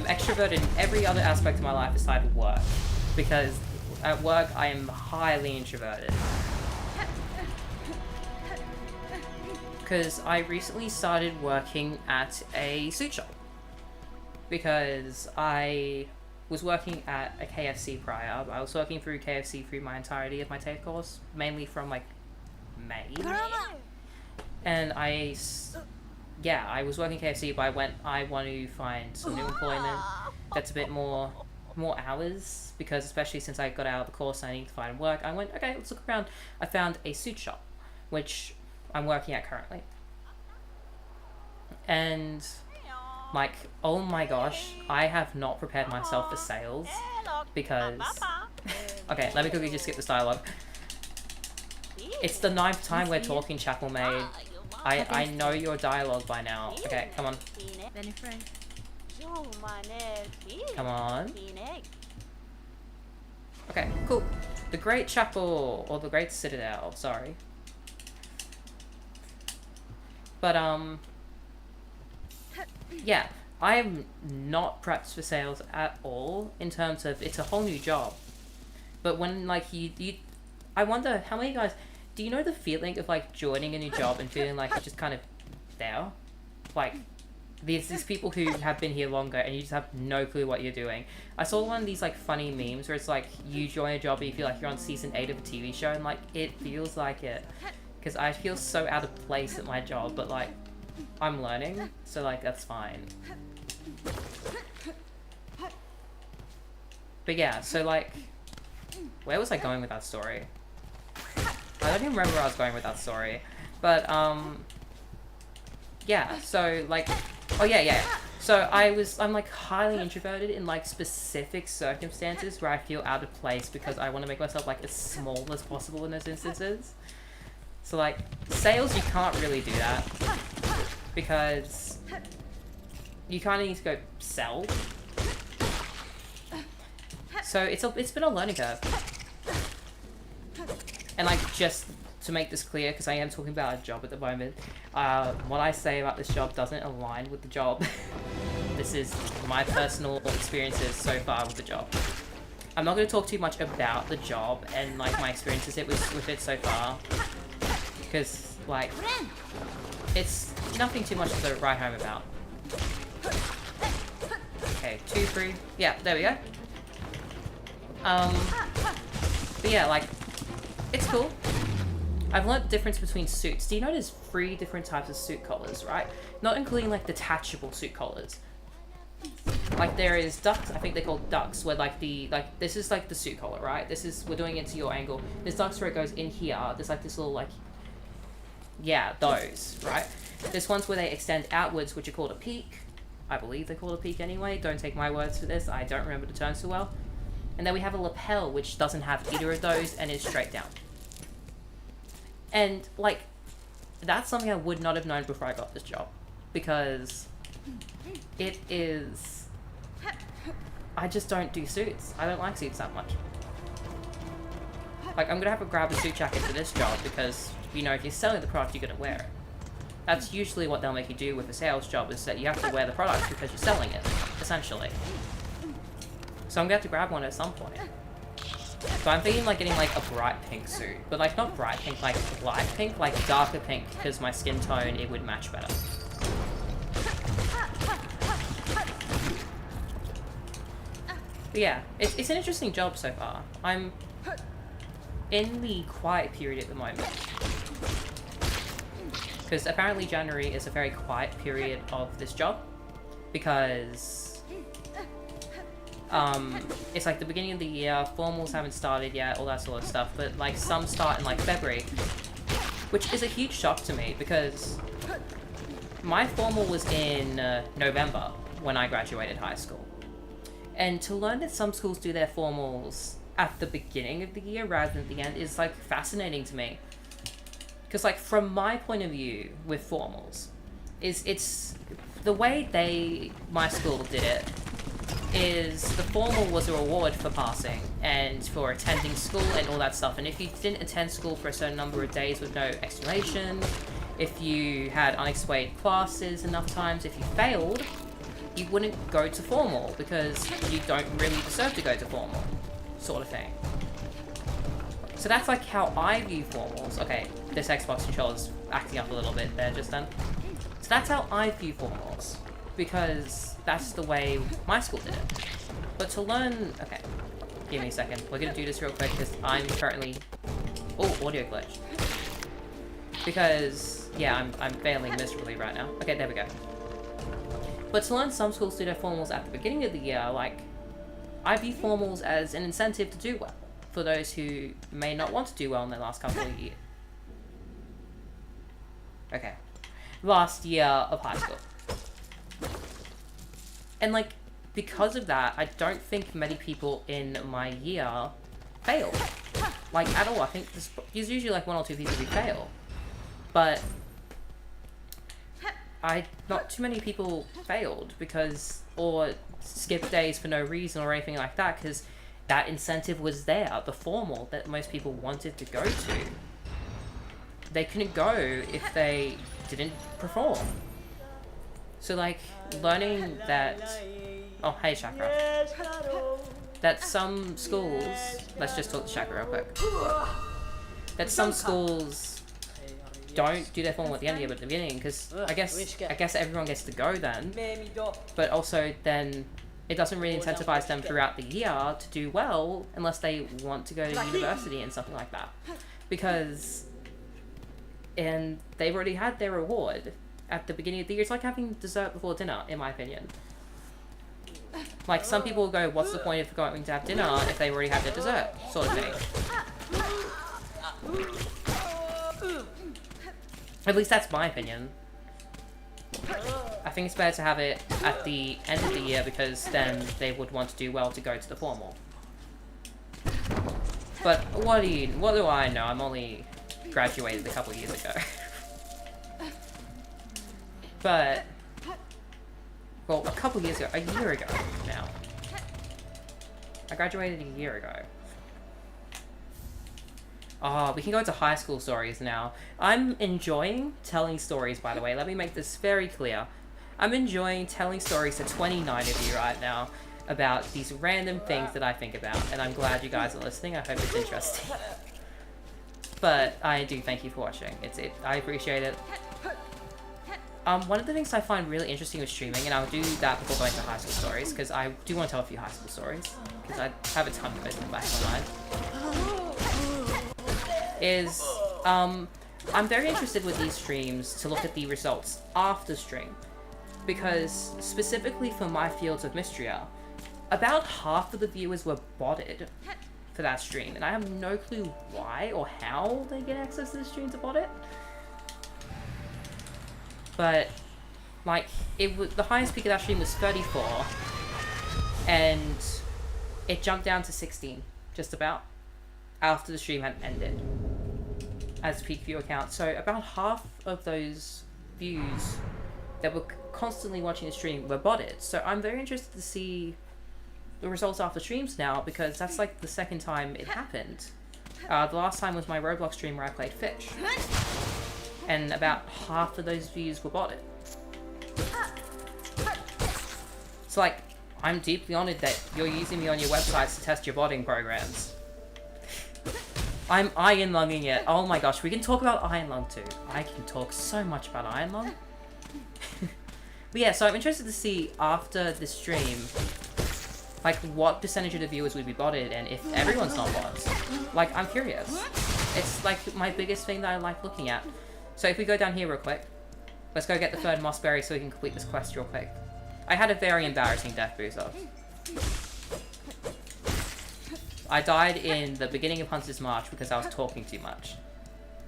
extroverted in every other aspect of my life aside of work, because at work I am highly introverted. Because I recently started working at a suit shop, because I was working at a KFC prior. I was working through KFC through my entirety of my TAFE course, mainly from like May. And I was working KFC, but I want to find some new employment that's a bit more hours, because especially since I got out of the course and I need to find work, I went, okay, let's look around. I found a suit shop, which I'm working at currently. And like, oh my gosh, I have not prepared myself for sales, because okay, let me quickly just skip this dialogue. It's the 9th time we're talking, Chapel Maid. I know your dialogue by now. Okay, come on. Come on. Okay, cool. The Great Chapel, or the Great Citadel, sorry. But, yeah, I am not prepped for sales at all, in terms of, it's a whole new job. But when, like, I wonder how many guys, do you know the feeling of like joining a new job and feeling like you're just kind of there? Like, there's these people who have been here longer and you just have no clue what you're doing. I saw one of these like funny memes where it's like you join a job and you feel like you're on season 8 of a TV show, and like it feels like it. Because I feel so out of place at my job, but like I'm learning, so like that's fine. But yeah, so like, where was I going with that story? I don't even remember where I was going with that story. But yeah, so like, oh yeah. So I'm like highly introverted in like specific circumstances where I feel out of place because I want to make myself like as small as possible in those instances. So like, sales, you can't really do that because you kind of need to go sell. So it's been a learning curve. And like, just to make this clear, because I am talking about a job at the moment, what I say about this job doesn't align with the job. This is my personal experiences so far with the job. I'm not going to talk too much about the job and like my experiences with it so far, because like, it's nothing too much to write home about. Okay, 2, 3, yeah, there we go. But yeah, like, it's cool. I've learnt the difference between suits. Do you know there's 3 different types of suit collars, right? Not including like detachable suit collars. Like there is ducks, I think they're called ducks, where like this is like the suit collar, right? We're doing it to your angle. There's ducks where it goes in here. There's like this little like, yeah, those, right? There's ones where they extend outwards, which are called a peak. I believe they're called a peak anyway. Don't take my words for this. I don't remember the term so well. And then we have a lapel, which doesn't have either of those and is straight down. And, like, that's something I would not have known before I got this job. Because it is... I just don't do suits. I don't like suits that much. Like, I'm gonna have to grab a suit jacket for this job because, you know, if you're selling the product, you're gonna wear it. That's usually what they'll make you do with a sales job, is that you have to wear the product because you're selling it, essentially. So I'm gonna have to grab one at some point. So I'm thinking like getting like a bright pink suit, but like not bright pink, like light pink, like darker pink, because my skin tone, it would match better. But yeah, it's an interesting job so far. I'm in the quiet period at the moment. Because apparently January is a very quiet period of this job. Because it's like the beginning of the year, formals haven't started yet, all that sort of stuff, but like some start in like February, which is a huge shock to me because my formal was in November when I graduated high school. And to learn that some schools do their formals at the beginning of the year rather than the end is like fascinating to me. Because like from my point of view with formals, it's the way my school did it is the formal was a reward for passing and for attending school and all that stuff. And if you didn't attend school for a certain number of days with no explanation, if you had unexplained classes enough times, if you failed, you wouldn't go to formal because you don't really deserve to go to formal, sort of thing. So that's like how I view formals. Okay, this Xbox controller's acting up a little bit there just then. So that's how I view formals, because that's the way my school did it. But to learn... Okay, give me a second. We're gonna do this real quick because I'm currently... Oh, audio glitch. Because, yeah, I'm failing miserably right now. Okay, there we go. But to learn some schools do their formals at the beginning of the year, like, I view formals as an incentive to do well for those who may not want to do well in their last couple of years. Okay. Last year of high school. And, like, because of that, I don't think many people in my year fail. Like, at all. I think there's usually, like, 1 or 2 people who fail. But not too many people failed because, or skipped days for no reason or anything like that, because that incentive was there, the formal that most people wanted to go to. They couldn't go if they didn't perform. So, like, learning that... Oh, hey, Chakra. That some schools... Let's just talk to Chakra real quick. that some schools don't do their formal at the end of the year, but at the beginning, because I guess everyone gets to go then, but also then it doesn't really incentivize them throughout the year to do well unless they want to go to university and something like that, because they've already had their reward at the beginning of the year. It's like having dessert before dinner, in my opinion. Like, some people will go, what's the point of going to have dinner if they already had their dessert, sort of thing. At least that's my opinion. I think it's better to have it at the end of the year, because then they would want to do well to go to the formal. But what do I know? I'm only graduated a couple years ago. But, well, a couple years ago, a year ago now. I graduated a year ago. Oh, we can go into high school stories now. I'm enjoying telling stories, by the way. Let me make this very clear. I'm enjoying telling stories to 29 of you right now about these random things that I think about, and I'm glad you guys are listening. I hope it's interesting. But I do thank you for watching. I appreciate it. One of the things I find really interesting with streaming, and I'll do that before going to high school stories, because I do want to tell a few high school stories, because I have a ton of those in the back of my mind, is, I'm very interested with these streams to look at the results after stream, because specifically for my fields of Mystria, about half of the viewers were botted for that stream, and I have no clue why or how they get access to the stream to bot it. But, like, the highest peak of that stream was 34, and it jumped down to 16, just about, after the stream had ended, as peak viewer count. So about half of those views that were constantly watching the stream were botted. So I'm very interested to see the results after streams now, because that's like the second time it happened. The last time was my Roblox stream where I played Fish, and about half of those views were botted. So, like, I'm deeply honored that you're using me on your websites to test your botting programs. I'm iron lunging it. Oh my gosh, we can talk about iron lung too. I can talk so much about iron lung. But yeah, so I'm interested to see after the stream, like, what percentage of the viewers would be botted, and if everyone's not bots. Like, I'm curious. It's like my biggest thing that I like looking at. So if we go down here real quick, let's go get the third mossberry so we can complete this quest real quick. I had a very embarrassing death boozer. I died in the beginning of Hunter's March because I was talking too much.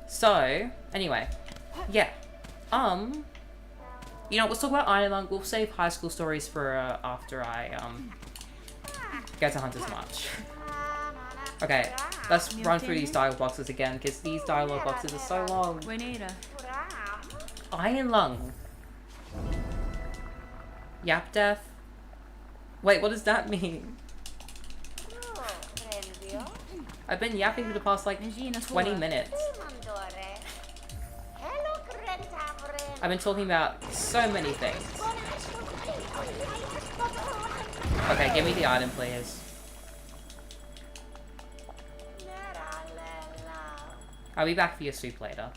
So, anyway, yeah. You know, let's talk about Iron Lung. We'll save high school stories for after I get to Hunter's March. Okay, let's run through these dialogue boxes again, because these dialogue boxes are so long. Iron Lung. Yap death. Wait, what does that mean? I've been yapping for the past like 20 minutes. I've been talking about so many things. Okay, give me the item, please. I'll be back for your soup later.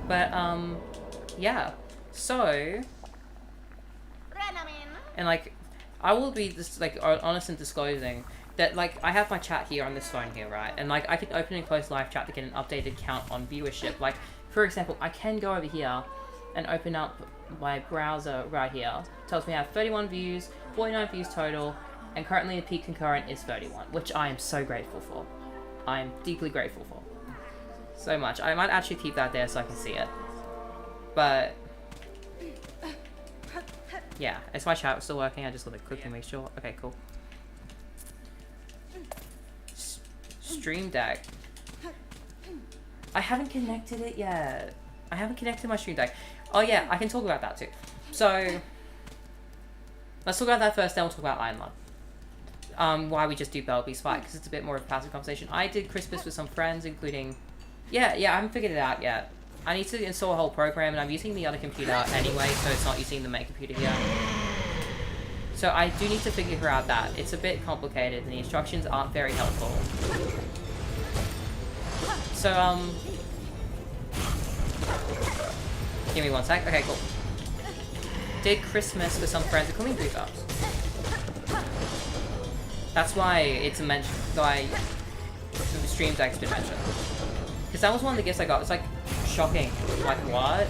But, yeah. So, and like, I will be just like honest and disclosing that, like, I have my chat here on this phone here, right? And like, I can open and close live chat to get an updated count on viewership. Like, for example, I can go over here and open up my browser right here. It tells me I have 31 views, 49 views total, and currently the peak concurrent is 31, which I am so grateful for. I am deeply grateful for. So much. I might actually keep that there so I can see it. But yeah, is my chat still working? I just want to quickly make sure. Okay, cool. Stream Deck. I haven't connected it yet. I haven't connected my Stream Deck. Oh yeah, I can talk about that too. So let's talk about that first, then we'll talk about Iron Lung. Why we just do Bellby's fight, because it's a bit more of a passive conversation. I did Crispus with some friends, including... Yeah, I haven't figured it out yet. I need to install a whole program, and I'm using the other computer anyway, so it's not using the main computer here. So I do need to figure out that. It's a bit complicated and the instructions aren't very helpful. So, give me one sec. Okay, cool. Did Christmas with some friends, including 3 stars. That's why it's a mention, why the stream deck's been mentioned. Because that was one of the gifts I got. It's like shocking. Like, what?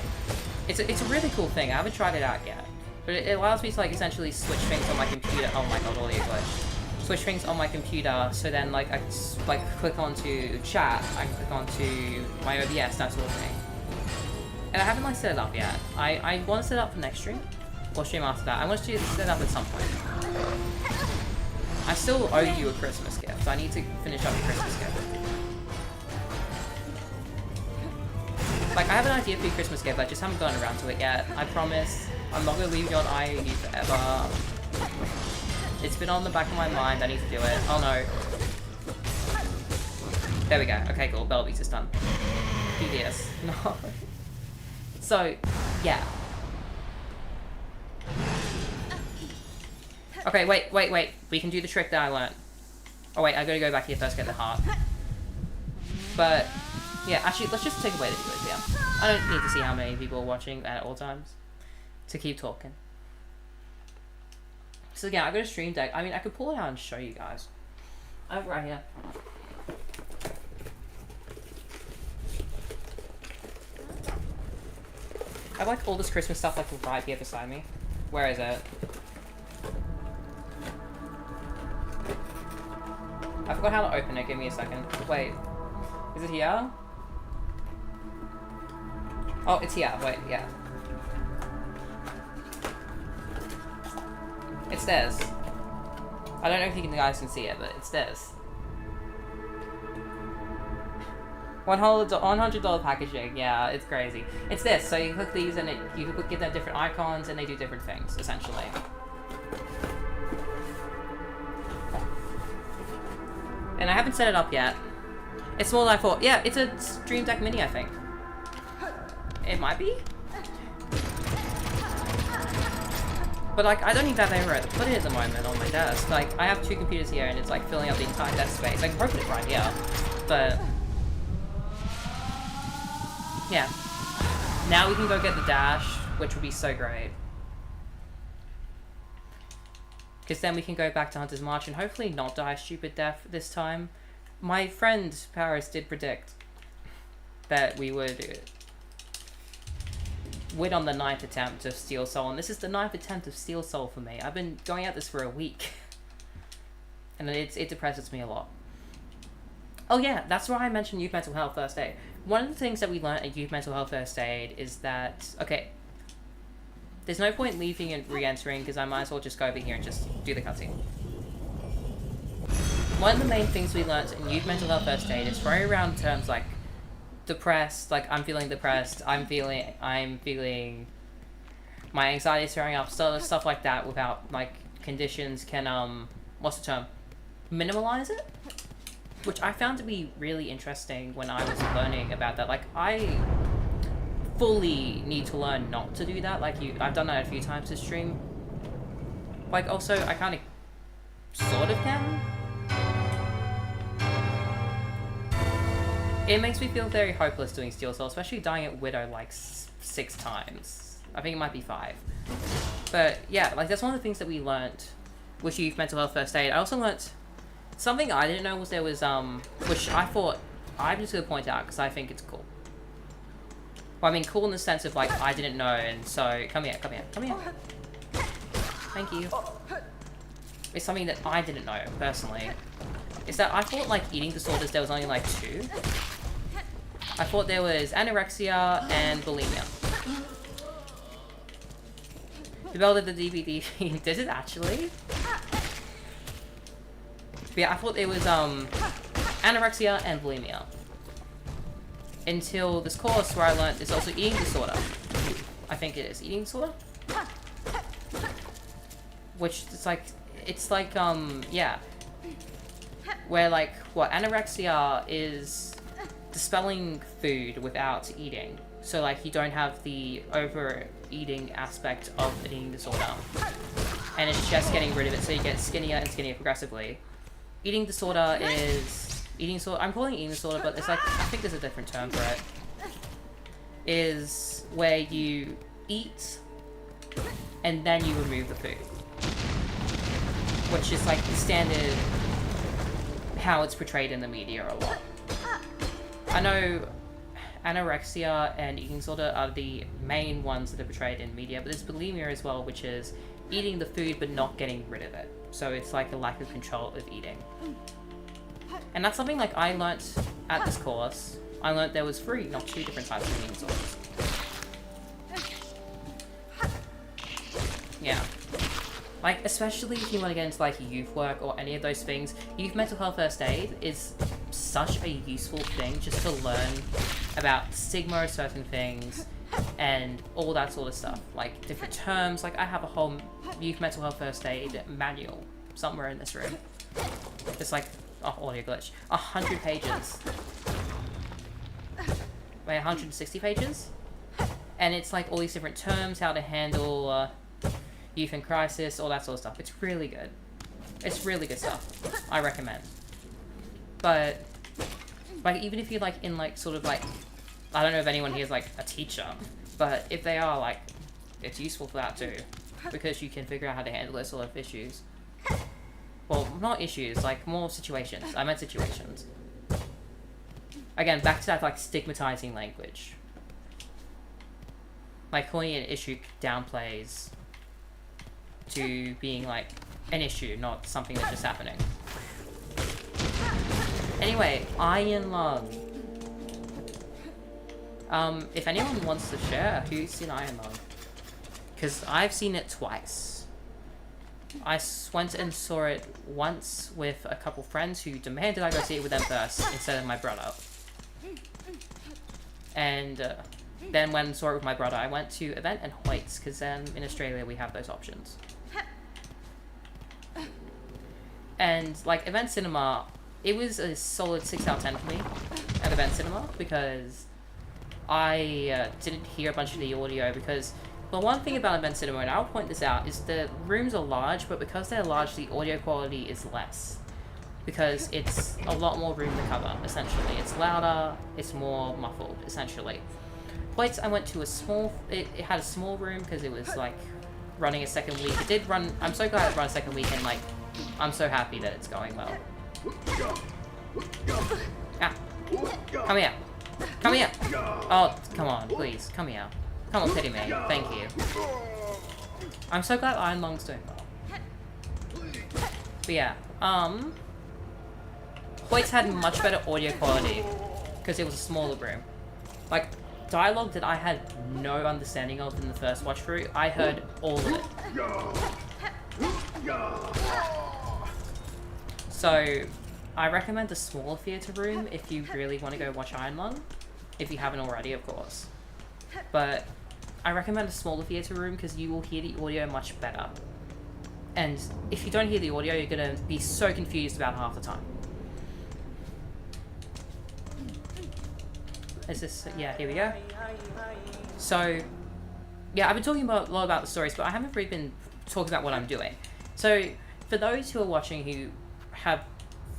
It's a really cool thing. I haven't tried it out yet. But it allows me to like essentially switch things on my computer. Oh my god, audio glitch. Switch things on my computer, so then like I can like click onto chat, I can click onto my OBS, that sort of thing. And I haven't like set it up yet. I want to set it up for next stream, or stream after that. I want to set it up at some point. I still owe you a Christmas gift. I need to finish up your Christmas gift. Like, I have an idea for your Christmas gift, I just haven't gotten around to it yet. I promise. I'm not gonna leave you on IOU forever. It's been on the back of my mind, I need to do it. Oh no. There we go. Okay, cool. Bell Beats is done. PDS. No. So, yeah. Okay, wait. We can do the trick that I learned. Oh wait, I gotta go back here first, get the heart. But, yeah, actually, let's just take away the viewers, yeah. I don't need to see how many people are watching at all times to keep talking. So yeah, I got a stream deck. I mean, I could pull it out and show you guys. I have it right here. I have like all this Christmas stuff like right here beside me. Where is it? I forgot how to open it. Give me a second. Wait. Is it here? Oh, it's here. Wait, yeah. It's theirs. I don't know if you guys can see it, but it's theirs. $100 packaging. Yeah, it's crazy. It's this. So you click these and you give them different icons and they do different things, essentially. And I haven't set it up yet. It's smaller than I thought. Yeah, it's a Stream Deck Mini, I think. It might be? But like, I don't even have anywhere to put it at the moment on my desk. Like, I have 2 computers here and it's like filling up the entire desk space. I can probably put it right here, but... yeah. Now we can go get the dash, which would be so great. Because then we can go back to Hunter's March and hopefully not die a stupid death this time. My friend Paris did predict that we would win on the 9th attempt of Steel Soul, and this is the 9th attempt of Steel Soul for me. I've been going at this for a week, and it depresses me a lot. Oh yeah, that's why I mentioned Youth Mental Health First Aid. One of the things that we learned at Youth Mental Health First Aid is that, okay, there's no point leaving and re-entering because I might as well just go over here and just do the cutscene. One of the main things we learned in Youth Mental Health First Aid is throwing around terms like depressed, like I'm feeling depressed, I'm feeling my anxiety is throwing up, stuff like that without like conditions can what's the term? Minimalize it? Which I found to be really interesting when I was learning about that. Like, I fully need to learn not to do that. Like, I've done that a few times this stream. Like, also, I kind of sort of can. It makes me feel very hopeless doing Steel Soul, especially dying at Widow like 6 times. I think it might be 5. But yeah, like that's one of the things that we learnt with Youth Mental Health First Aid. I also learnt something I didn't know was there was, which I thought, I'm just going to point out because I think it's cool. Well, I mean, cool in the sense of, like, I didn't know, and so, come here. Thank you. It's something that I didn't know, personally. Is that I thought, like, eating disorders, there was only, like, 2. I thought there was anorexia and bulimia. Developed the DVD. Does it actually? But yeah, I thought it was anorexia and bulimia. Until this course where I learned there's also eating disorder. I think it is eating disorder. Which it's like yeah. Where like what anorexia is dispelling food without eating. So like you don't have the overeating aspect of an eating disorder. and it's just getting rid of it, so you get skinnier and skinnier progressively. Eating disorder is... Eating disorder... I'm calling it eating disorder, but it's like... I think there's a different term for it. Is where you eat, and then you remove the food. Which is like the standard... how it's portrayed in the media a lot. I know anorexia and eating disorder are the main ones that are portrayed in media, but there's bulimia as well, which is eating the food but not getting rid of it. So it's like a lack of control of eating. And that's something like I learnt at this course. I learnt there was 3, not 2 different types of eating disorders. Yeah. Like, especially if you want to get into like youth work or any of those things, youth mental health first aid is such a useful thing just to learn about stigma of certain things and all that sort of stuff. Like different terms, like I have a whole youth mental health first aid manual somewhere in this room. It's like, oh, audio glitch, 100 pages. Wait, 160 pages? And it's like all these different terms, how to handle youth in crisis, all that sort of stuff. It's really good. It's really good stuff. I recommend. But, like, even if you're, like, in, like, sort of, like, I don't know if anyone here is, like, a teacher, but if they are, like, it's useful for that, too. Because you can figure out how to handle those sort of issues. Well, not issues, like, more situations. I meant situations. Again, back to that, like, stigmatizing language. Like, calling it an issue downplays to being like an issue, not something that's just happening. Anyway, Iron Lung. If anyone wants to share, who's seen Iron Lung? Because I've seen it twice. I went and saw it once with a couple friends who demanded I go see it with them first instead of my brother. And then when I saw it with my brother, I went to Event and Hoyts, because then in Australia we have those options. And, like, Event Cinema, it was a solid 6 out of 10 for me at Event Cinema, because I didn't hear a bunch of the audio, because the one thing about Event Cinema, and I'll point this out, is the rooms are large, but because they're large, the audio quality is less. Because it's a lot more room to cover, essentially. It's louder, it's more muffled, essentially. Hoyts, I went to a small, it had a small room, because it was, like, running a second week. It did run, I'm so glad it ran a second week, and, like, I'm so happy that it's going well. Ah. Come here. Come here. Oh, come on, please. Come here. Come on, pity me. Thank you. I'm so glad Iron Lung's doing well. But yeah, Hoyts had much better audio quality because it was a smaller room. Like, dialogue that I had no understanding of in the first watch through, I heard all of it. So, I recommend the smaller theatre room if you really want to go watch Iron Lung. If you haven't already, of course. But I recommend a smaller theatre room because you will hear the audio much better. And if you don't hear the audio, you're going to be so confused about half the time. Is this... yeah, here we go. So, yeah, I've been talking a lot about the stories, but I haven't really been talking about what I'm doing. So, for those who are watching who have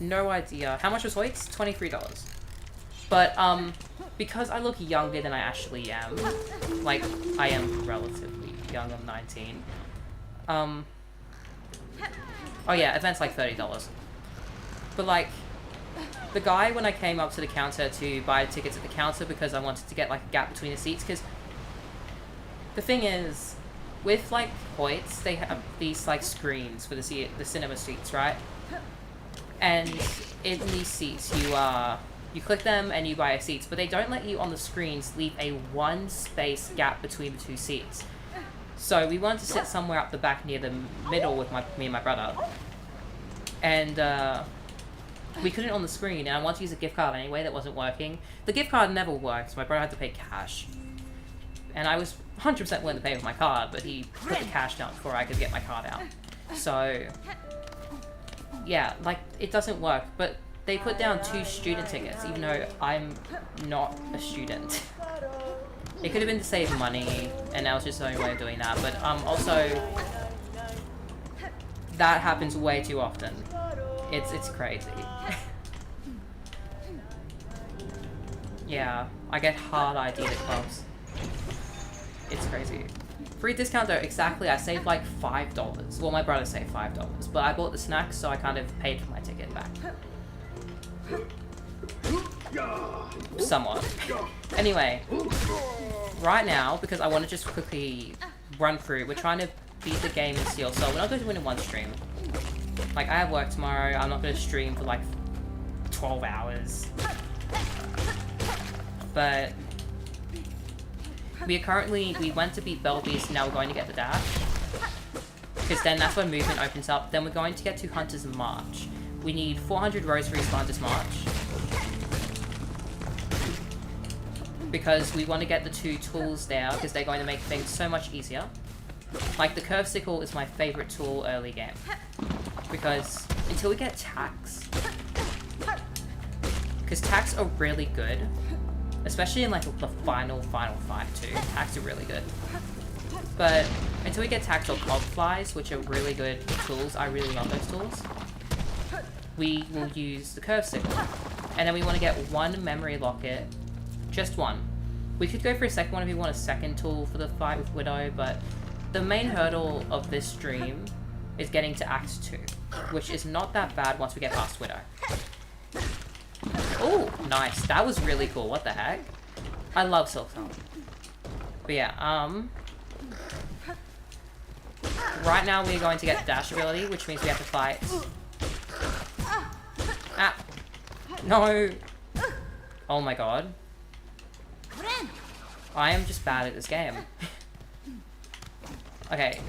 no idea... How much was Hoyts? $23. But, because I look younger than I actually am, like, I am relatively young, I'm 19, oh yeah, event's like $30. But, like, the guy, when I came up to the counter to buy tickets at the counter because I wanted to get, like, a gap between the seats, because the thing is, with, like, Hoyts, they have these, like, screens for the cinema seats, right? And in these seats, you click them and you buy a seat, but they don't let you on the screens leave a one space gap between the two seats. So we wanted to sit somewhere up the back near the middle with me and my brother. And we couldn't on the screen, and I wanted to use a gift card anyway that wasn't working. The gift card never worked, so my brother had to pay cash. And I was 100% willing to pay with my card, but he put the cash down before I could get my card out. So, yeah, like, it doesn't work, but they put down 2 student tickets, even though I'm not a student. It could have been to save money, and that was just the only way of doing that, but also, that happens way too often. It's crazy. Yeah, I get hard ID at clubs. It's crazy. Free discount though, exactly, I saved like $5. Well, my brother saved $5, but I bought the snacks, so I kind of paid for my ticket back. Somewhat. Anyway, right now, because I want to just quickly run through, we're trying to beat the game in Steel Soul. We're not going to win in one stream. Like, I have work tomorrow, I'm not going to stream for like 12 hours. But we went to beat Bell Beast, now we're going to get the dash. Because then that's when movement opens up. Then we're going to get to Hunter's March. We need 400 rosaries for Hunter's March. Because we want to get the 2 tools there, because they're going to make things so much easier. Like, the curve sickle is my favorite tool early game. Because until we get tacks, because tacks are really good, especially in like the final fight too. Tacks are really good. But until we get tacks or cob flies, which are really good tools, I really love those tools, we will use the curve sickle. And then we want to get 1 memory locket, just 1. We could go for a second one if we want a second tool for the fight with Widow, but the main hurdle of this stream is getting to Act 2, which is not that bad once we get past Widow. Oh, nice. That was really cool. What the heck? I love Silksong. But yeah, right now we're going to get dash ability, which means we have to fight. Ah. No. Oh my god. I am just bad at this game. Okay.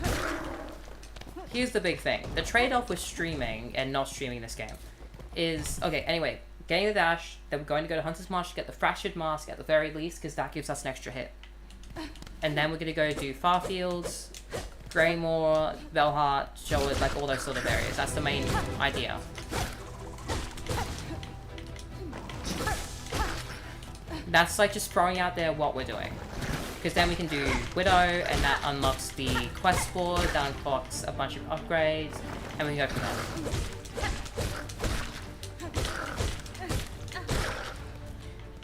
Here's the big thing. The trade-off with streaming and not streaming this game is... Okay, anyway. Getting the dash, then we're going to go to Hunter's March to get the Fractured Mask at the very least, because that gives us an extra hit. And then we're going to go do Farfields, Greymore, Velhart, Showard, like all those sort of areas. That's the main idea. That's like just throwing out there what we're doing. Because then we can do Widow, and that unlocks the quest board, that unlocks a bunch of upgrades, and we can go from there.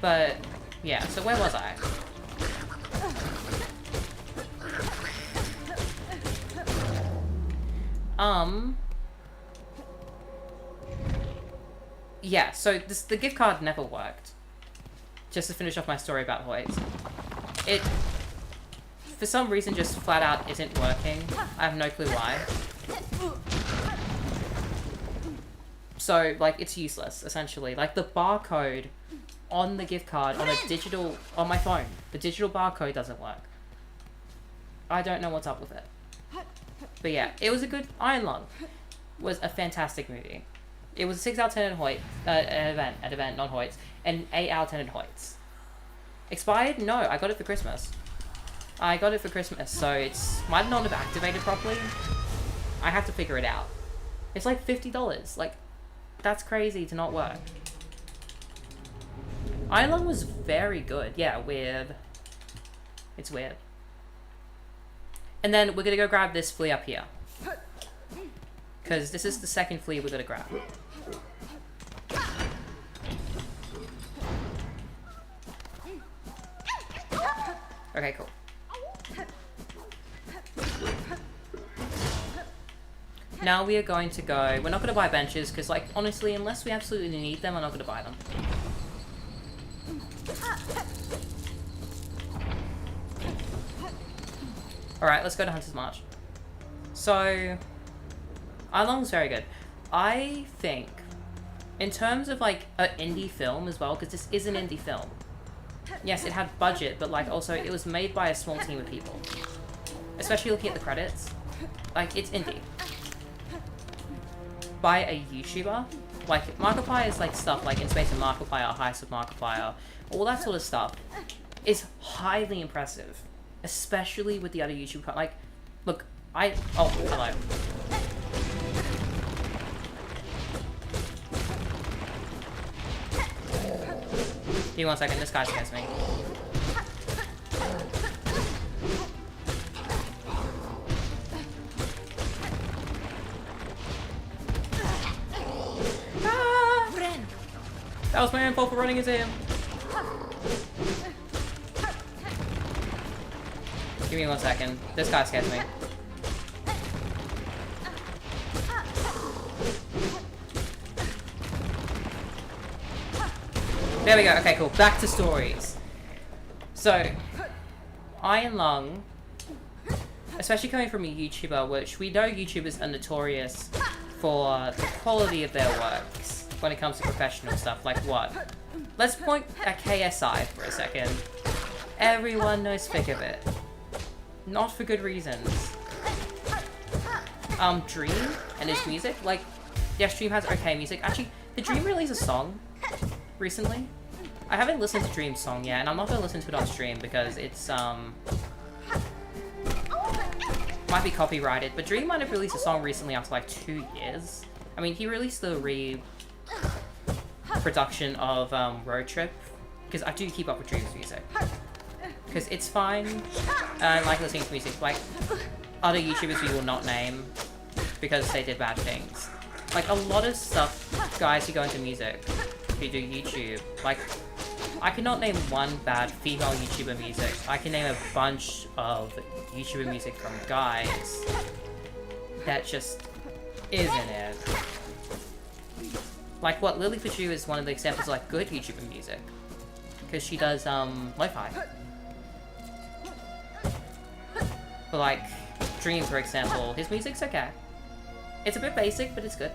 But, yeah, so where was I? Yeah, so the gift card never worked. Just to finish off my story about Hoyt. It, for some reason, just flat out isn't working. I have no clue why. So, like, it's useless, essentially. Like, the barcode on the gift card on my phone, the digital barcode doesn't work. I don't know what's up with it. But yeah, it was a good... Iron Lung was a fantastic movie. It was a 6 out of 10 at Hoyt, an event, not Hoyt's, and 8 out of 10 at Hoyt's. Expired? No, I got it for Christmas. So it's might not have activated properly. I have to figure it out. It's like $50. Like, that's crazy to not work. Iron Lung was very good. Yeah, weird. It's weird. And then we're gonna go grab this flea up here. Because this is the second flea we're gonna grab. Okay, cool. Now we are going to go... We're not going to buy benches, because, like, honestly, unless we absolutely need them, I'm not going to buy them. Alright, let's go to Hunter's March. So... Arlong's very good. I think, in terms of, like, an indie film as well, because this is an indie film. Yes, it had budget, but, like, also, it was made by a small team of people. Especially looking at the credits. Like, it's indie. By a YouTuber. Like, Markiplier is, like, stuff like In Space and Markiplier, Heist of Markiplier, all that sort of stuff is highly impressive. Especially with the other YouTube... Like, look, oh, hello. Give me 1 second, this guy scares me. That was my own fault for running into him. Give me 1 second. This guy scares me. There we go. Okay, cool. Back to stories. So, Iron Lung, especially coming from a YouTuber, which we know YouTubers are notorious for the quality of their works when it comes to professional stuff. Like what? Let's point at KSI for a second. Everyone knows Thick of It. Not for good reasons. Dream and his music, like, yes, Dream has okay music. Actually, did Dream release a song recently? I haven't listened to Dream's song yet, and I'm not gonna listen to it on stream because it's, might be copyrighted, but Dream might have released a song recently after like 2 years. I mean, he released the production of, Road Trip, because I do keep up with Dream's music. Because it's fine, I like listening to music, like, other YouTubers we will not name, because they did bad things. Like, a lot of stuff, guys who go into music, who do YouTube, like, I cannot name one bad female YouTuber music. I can name a bunch of YouTuber music from guys that just isn't it. Like what, Lily Paju is one of the examples of like good YouTuber music. Because she does lo-fi. But like, Dream for example, his music's okay. It's a bit basic, but it's good.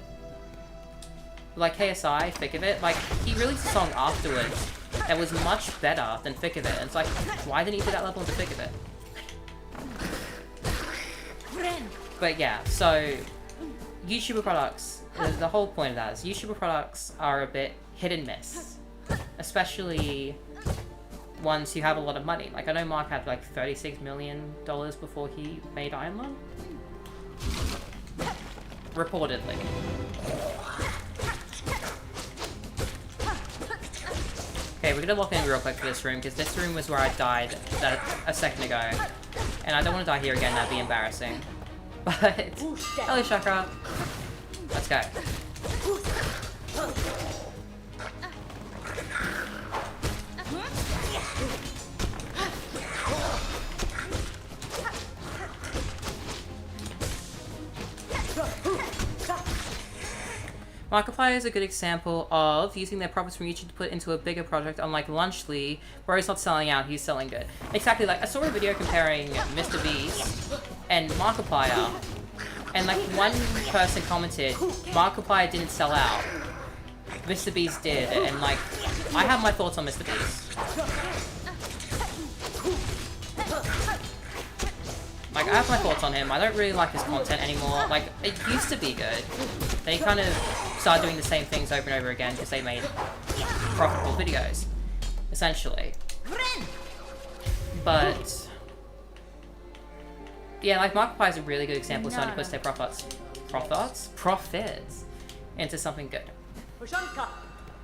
Like KSI, Thick of It, like, he released a song afterwards that was much better than Thick of It, and it's like, why didn't he do that level into Thick of It? But yeah, so, YouTuber products, the whole point of that is YouTuber products are a bit hit and miss. Especially ones who have a lot of money. Like, I know Mark had like $36 million before he made Iron Lung. Reportedly. Okay, we're gonna lock in real quick for this room, because this room was where I died a second ago. And I don't want to die here again, that'd be embarrassing. But, hello Chakra. Let's go. Markiplier is a good example of using their profits from YouTube to put into a bigger project, unlike Lunchly, where he's not selling out, he's selling good. Exactly, like, I saw a video comparing Mr. Beast and Markiplier, and like, one person commented, Markiplier didn't sell out, Mr. Beast did, and like, I have my thoughts on Mr. Beast. Like, I have my thoughts on him. I don't really like his content anymore. Like, it used to be good. They kind of started doing the same things over and over again because they made profitable videos, essentially. But yeah, like Markiplier is a really good example of someone who puts their profits into something good.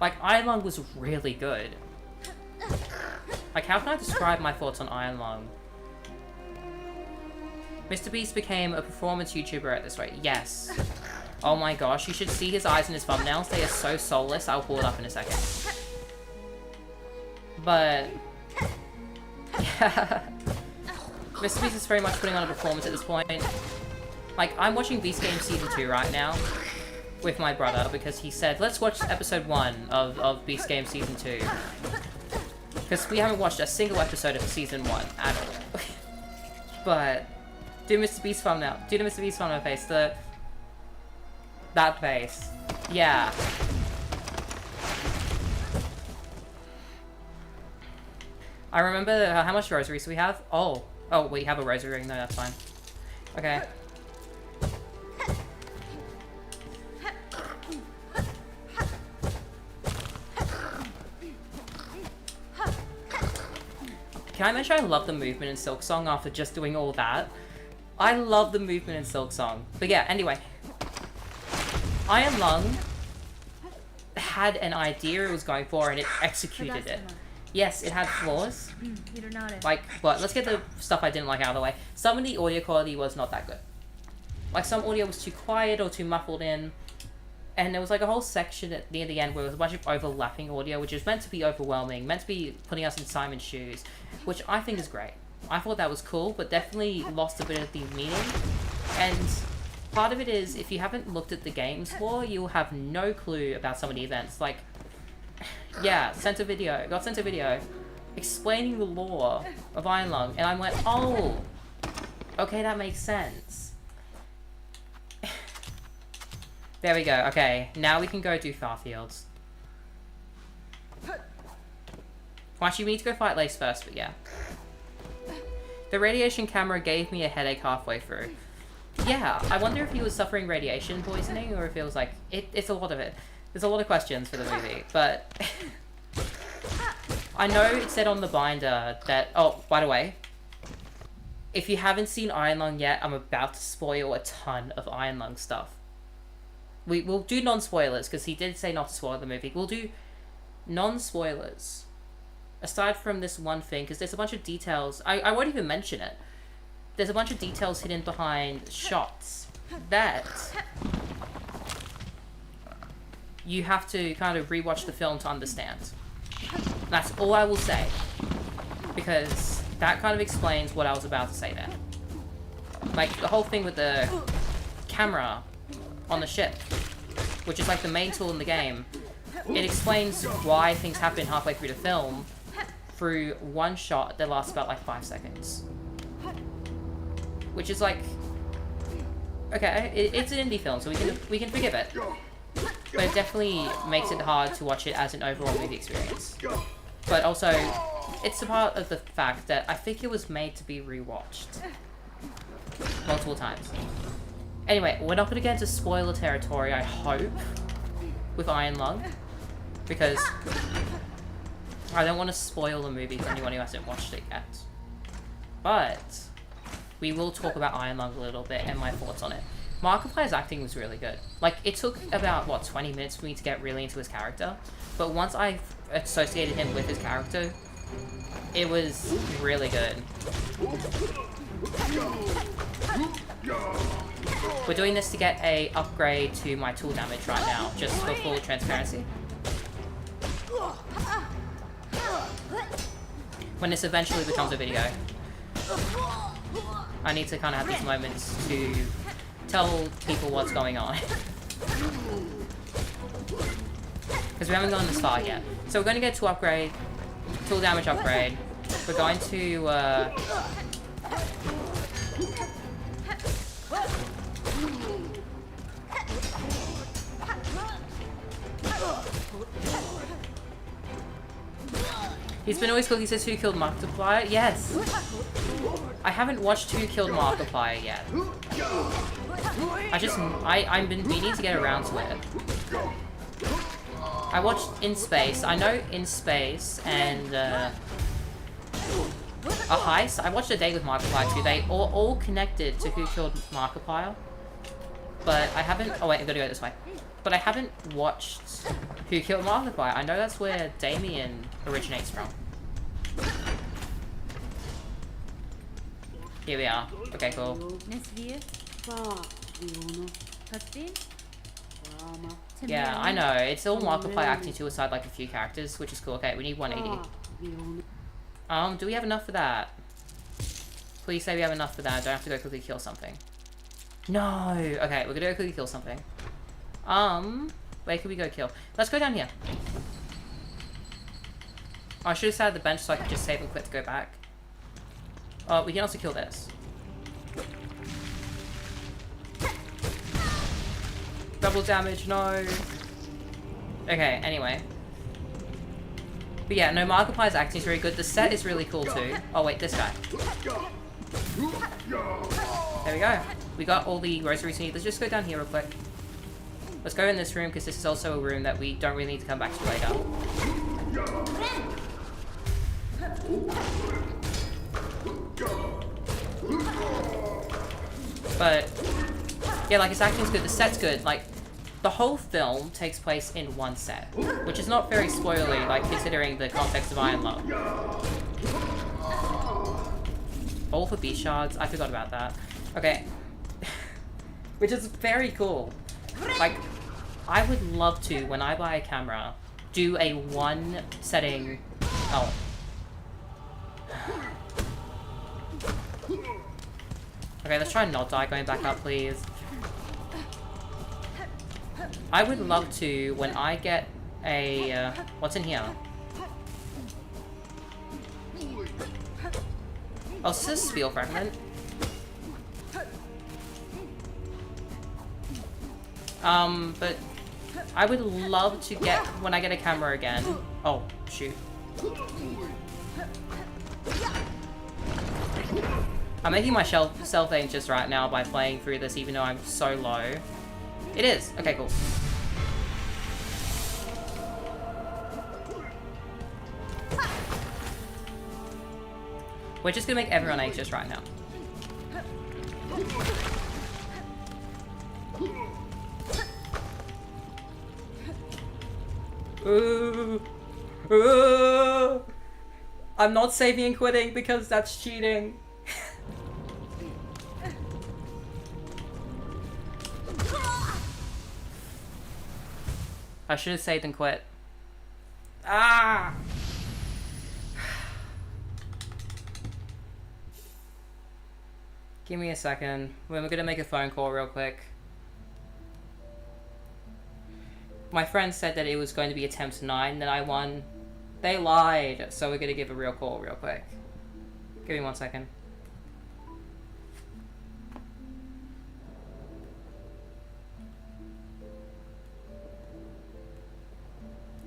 Like, Iron Lung was really good. Like, how can I describe my thoughts on Iron Lung? Mr. Beast became a performance YouTuber at this rate. Yes. Oh my gosh, you should see his eyes in his thumbnails. They are so soulless. I'll pull it up in a second. But yeah. Mr. Beast is very much putting on a performance at this point. Like, I'm watching Beast Game Season 2 right now with my brother because he said, let's watch episode 1 of Beast Game Season 2. Because we haven't watched a single episode of Season 1 at all. But do Mr. Beast thumbnail. Do the Mr. Beast thumbnail face. That face. Yeah. I remember how much rosaries we have. Oh, we have a rosary ring. No, that's fine. Okay. Can I mention I love the movement in Silksong after just doing all that? I love the movement in Silksong. But yeah, anyway. Iron Lung had an idea it was going for and it executed it. Yes, it had flaws. Like, but let's get the stuff I didn't like out of the way. Some of the audio quality was not that good. Like, some audio was too quiet or too muffled in. And there was like a whole section near the end where there was a bunch of overlapping audio, which is meant to be overwhelming, meant to be putting us in Simon's shoes, which I think is great. I thought that was cool, but definitely lost a bit of the meaning. And part of it is, if you haven't looked at the game's lore, you'll have no clue about some of the events. Like, yeah, got sent a video explaining the lore of Iron Lung, and I went, oh, okay, that makes sense. There we go, okay, now we can go do Farfields. Well, actually, we need to go fight Lace first, but yeah. The radiation camera gave me a headache halfway through. Yeah, I wonder if he was suffering radiation poisoning, or if it was like, it's a lot of it. There's a lot of questions for the movie, but... I know it said on the binder that, oh, by the way, if you haven't seen Iron Lung yet, I'm about to spoil a ton of Iron Lung stuff. We'll do non-spoilers, because he did say not to spoil the movie. We'll do non-spoilers. Aside from this one thing, because there's a bunch of details, I won't even mention it. There's a bunch of details hidden behind shots that you have to kind of rewatch the film to understand. That's all I will say, because that kind of explains what I was about to say there. Like, the whole thing with the camera on the ship, which is like the main tool in the game, it explains why things happen halfway through the film through one shot that lasts about like 5 seconds. Which is like, okay, it's an indie film, so we can forgive it. But it definitely makes it hard to watch it as an overall movie experience. But also, it's a part of the fact that I think it was made to be rewatched multiple times. Anyway, we're not going to get into spoiler territory, I hope, with Iron Lung, because I don't want to spoil the movie for anyone who hasn't watched it yet. But we will talk about Iron Lung a little bit and my thoughts on it. Markiplier's acting was really good. Like, it took about, what, 20 minutes for me to get really into his character, but once I associated him with his character, it was really good. We're doing this to get a upgrade to my tool damage right now, just for full transparency. When this eventually becomes a video, I need to kind of have these moments to tell people what's going on. Because we haven't gone this far yet. So we're going to get tool damage upgrade. We're going to, He's been always cool. He says, who killed Markiplier? Yes! I haven't watched Who Killed Markiplier yet. I've been meaning to get around to it. I watched In Space. I know In Space and, A Heist. I watched A Day with Markiplier too. They all connected to Who Killed Markiplier. But I haven't... Oh wait, I've got to go this way. But I haven't watched Who Killed Markiplier. I know that's where Damien originates from. Here we are. Okay, cool. Yeah, I know. It's all Markiplier acting to aside like a few characters, which is cool. Okay, we need 180. Do we have enough for that? Please say we have enough for that. I don't have to go quickly kill something. No! Okay, we're gonna go quickly kill something. Where can we go kill? Let's go down here. Oh, I should have sat at the bench so I could just save and quit to go back. Oh, we can also kill this. Double damage, no. Okay, anyway. But yeah, no, Markiplier's acting is very good. The set is really cool too. Oh wait, this guy. There we go. We got all the rosaries we need. Let's just go down here real quick. Let's go in this room, because this is also a room that we don't really need to come back to later. But, yeah, like, his acting's good, the set's good, like, the whole film takes place in one set, which is not very spoilery, like, considering the context of Iron Lung. All for beast shards, I forgot about that. Okay. Which is very cool. Like, I would love to, when I buy a camera, do a one setting... Oh. Okay, let's try and not die going back up, please. I would love to, when I get a... what's in here? Oh, this is a steel fragment. But I would love to get, when I get a camera again... Oh, shoot. I'm making my self aim just right now by playing through this, even though I'm so low. It is! Okay, cool. We're just gonna make everyone anxious right now. Ooh. Ooh. I'm not saving and quitting because that's cheating. I should have saved and quit. Ah! Give me a second. We're gonna make a phone call real quick. My friend said that it was going to be attempt 9 that I won. They lied, so we're gonna give a real call real quick. Give me 1 second.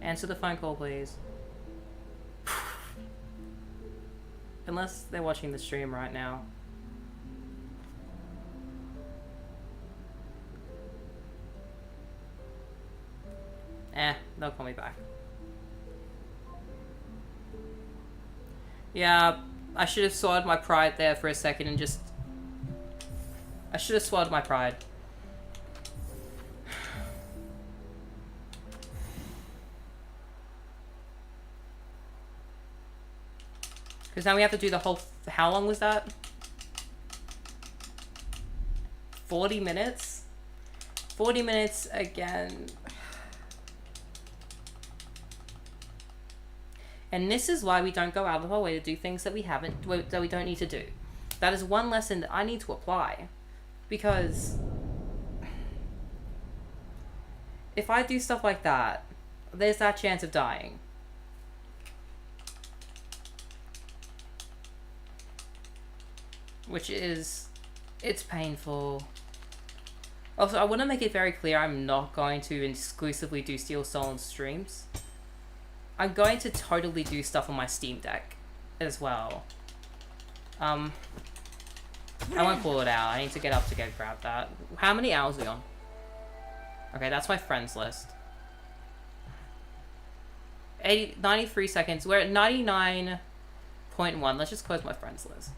Answer the phone call, please. Unless they're watching the stream right now. They'll call me back. Yeah, I should have swallowed my pride there for a second and just... I should have swallowed my pride. Because now we have to do the whole... How long was that? 40 minutes? 40 minutes again. And this is why we don't go out of our way to do things that we don't need to do. That is one lesson that I need to apply. Because if I do stuff like that, there's that chance of dying. Which is, it's painful. Also, I want to make it very clear I'm not going to exclusively do Steel Soul on streams. I'm going to totally do stuff on my Steam Deck as well. I won't pull it out. I need to get up to grab that. How many hours are we on? Okay, that's my friends list. 93 seconds. We're at 99.1. Let's just close my friends list.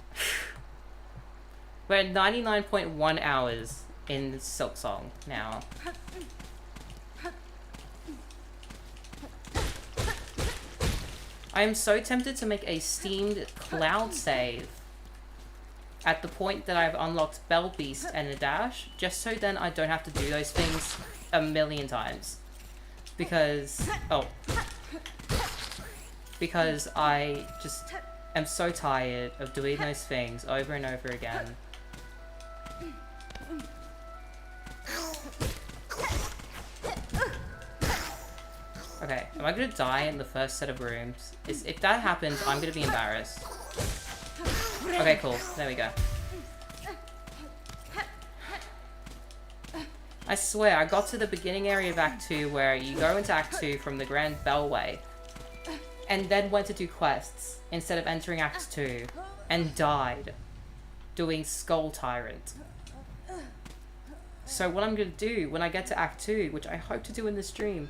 We're at 99.1 hours in Silksong now. I am so tempted to make a steamed cloud save at the point that I've unlocked Bell Beast and a dash, just so then I don't have to do those things a million times. Because, because I just am so tired of doing those things over and over again. Okay, am I gonna die in the first set of rooms? If that happens, I'm gonna be embarrassed. Okay, cool. There we go. I swear, I got to the beginning area of Act 2 where you go into Act 2 from the Grand Bellway and then went to do quests instead of entering Act 2 and died doing Skull Tyrant. So what I'm gonna do when I get to Act 2, which I hope to do in this stream,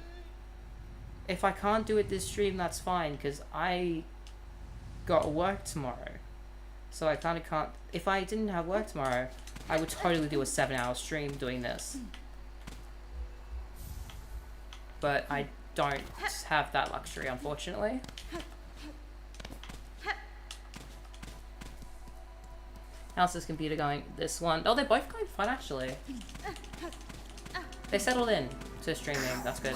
if I can't do it this stream, that's fine, because I got work tomorrow. So I kind of can't... If I didn't have work tomorrow, I would totally do a 7-hour stream doing this. But I don't have that luxury, unfortunately. How's this computer going? This one... Oh, they're both going fine, actually. They settled in to streaming. That's good.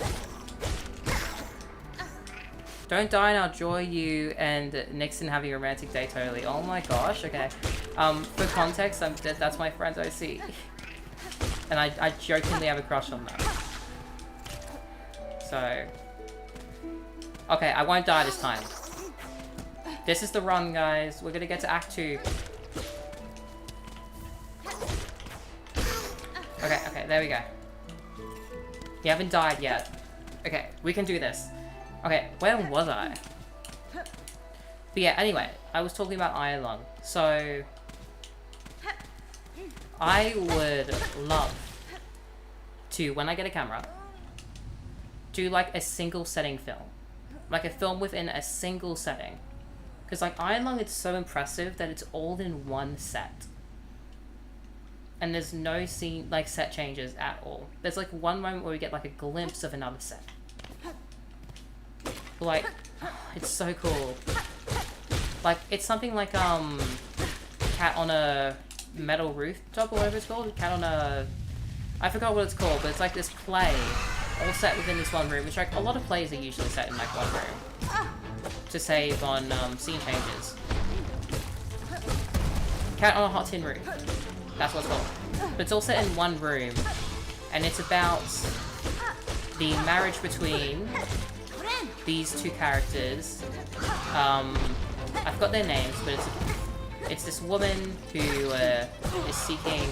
Don't die and I'll joy you and Nixon having a romantic day totally. Oh my gosh, okay. For context, that's my friend OC. And I jokingly have a crush on them. So... Okay, I won't die this time. This is the run, guys. We're gonna get to Act 2. Okay, there we go. You haven't died yet. Okay, we can do this. Okay, where was I? But yeah, anyway, I was talking about Iron. So, I would love to, when I get a camera, do like a single setting film. Like a film within a single setting. Because like Iron Lung, it's so impressive that it's all in one set. And there's no scene, like set changes at all. There's like one moment where we get like a glimpse of another set. Like, it's so cool. Like, it's something like, Cat on a Metal Rooftop, or whatever it's called. Cat on a... I forgot what it's called, but it's like this play, all set within this one room, which like, a lot of plays are usually set in like one room. To save on, scene changes. Cat on a Hot Tin Roof. That's what it's called. But it's all set in one room, and it's about the marriage between these two characters. I forgot their names, but it's this woman who is seeking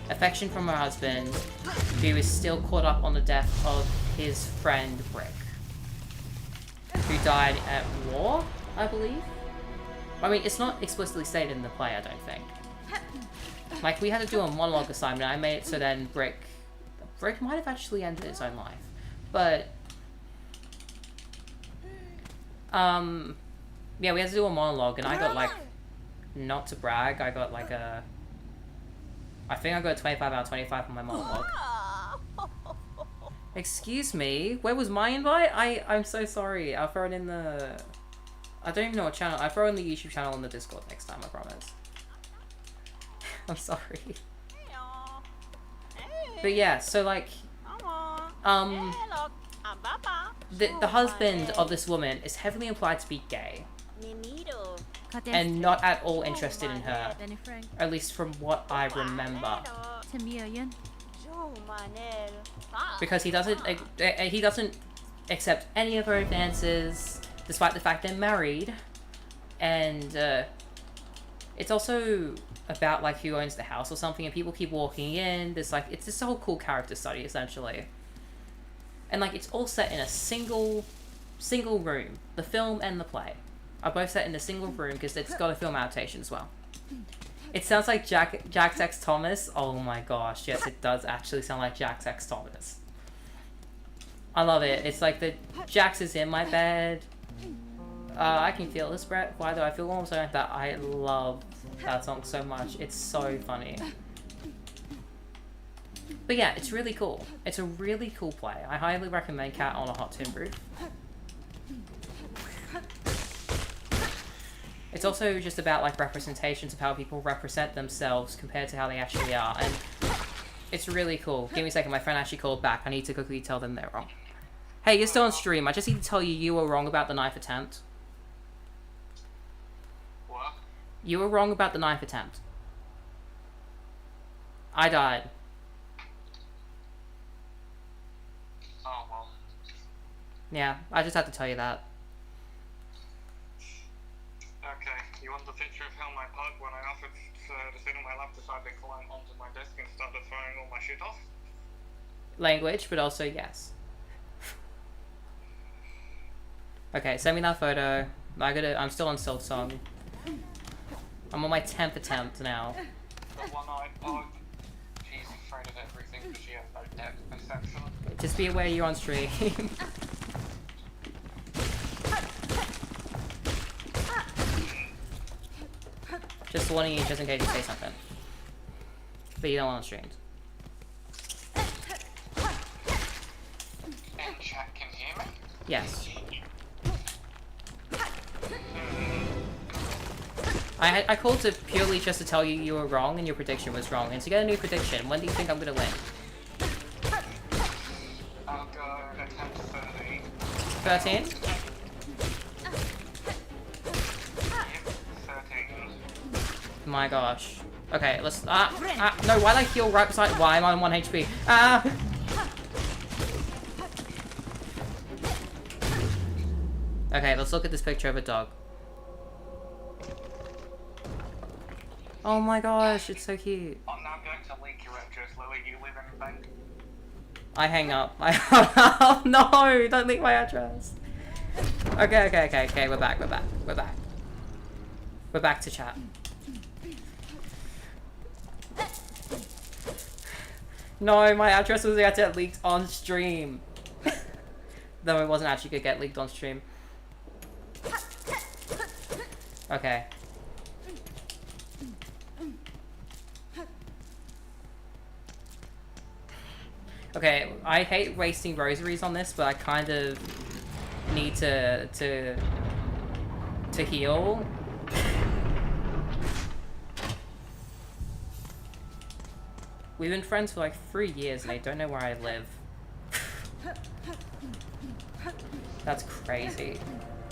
affection from her husband, who is still caught up on the death of his friend Brick, who died at war, I believe. I mean, it's not explicitly stated in the play, I don't think. Like, we had to do a monologue assignment, and I made it so then Brick might have actually ended his own life. But, yeah, we had to do a monologue, and I got, like, not to brag, I got, like, I think I got a 25 out of 25 on my monologue. Excuse me? Where was my invite? I'm so sorry. I'll throw it in the... I don't even know what channel. I'll throw it in the YouTube channel and the Discord next time, I promise. I'm sorry. But yeah, so like... The husband of this woman is heavily implied to be gay. And not at all interested in her. At least from what I remember. Because he doesn't accept any of her advances, despite the fact they're married. And it's also about like who owns the house or something, and people keep walking in. There's like, it's this whole cool character study essentially. And like, it's all set in a single room. The film and the play are both set in a single room because it's got a film adaptation as well. It sounds like Jack's X Thomas. Oh my gosh, yes, it does actually sound like Jack's X Thomas. I love it. It's like the Jax is in my bed. I can feel this, Brett. Why do I feel almost like that? I love that song so much. It's so funny. But yeah, it's really cool. It's a really cool play. I highly recommend Cat on a Hot Tin Roof. It's also just about like representations of how people represent themselves compared to how they actually are, and it's really cool. Give me a second, my friend actually called back. I need to quickly tell them they're wrong. Hey, you're still on stream. I just need to tell you you were wrong about the knife attempt. What? You were wrong about the knife attempt. I died. Oh, well. Yeah, I just had to tell you that. Okay, you want the picture of how my pug, when I offered to sit on my lap, decided to climb onto my desk and started throwing all my shit off? Language, but also yes. Okay, send me that photo. I'm still on Silksong. I'm on my 10th attempt now. The one-eyed pug. She's afraid of everything because she has no depth perception. Just be aware you're on stream. Just warning you, just in case you say something. But you don't want to stream. And chat can hear me? Yes. I called to purely just to tell you you were wrong and your prediction was wrong. And to get a new prediction, when do you think I'm gonna win? 13? Yep, 13. My gosh. Okay, let's... no, why'd I heal right beside... Why am I on 1 HP? Ah! Okay, let's look at this picture of a dog. Oh my gosh, it's so cute. I'm now going to leak your address, Lily. You live in Bank. I hang up. Oh no! Don't leak my address. Okay, we're back. We're back to chat. No, my address was going to get leaked on stream. Though it wasn't actually going to get leaked on stream. Okay. Okay, I hate wasting rosaries on this, but I kind of need to heal. We've been friends for like 3 years and they don't know where I live. That's crazy.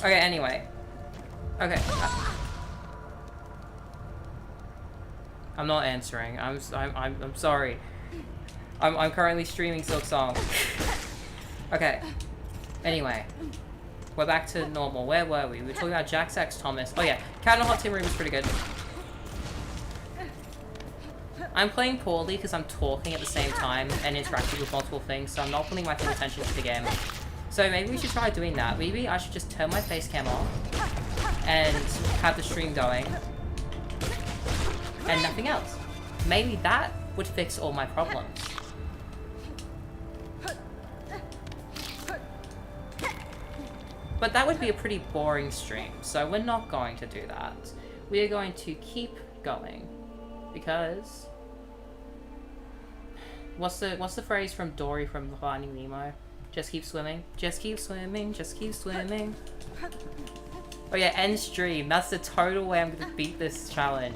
Okay, anyway. Okay. I'm not answering. I'm sorry. I'm currently streaming Silksong. Okay. Anyway. We're back to normal. Where were we? We were talking about Jack's ex Thomas. Oh yeah. Cat in a Hot Tin Room is pretty good. I'm playing poorly because I'm talking at the same time and interacting with multiple things, so I'm not putting my full attention to the game. So maybe we should try doing that. Maybe I should just turn my face cam off and have the stream going and nothing else. Maybe that would fix all my problems. But that would be a pretty boring stream, so we're not going to do that. We are going to keep going because what's the phrase from Dory from Finding Nemo? Just keep swimming. Just keep swimming. Just keep swimming. Oh yeah, end stream. That's the total way I'm gonna beat this challenge.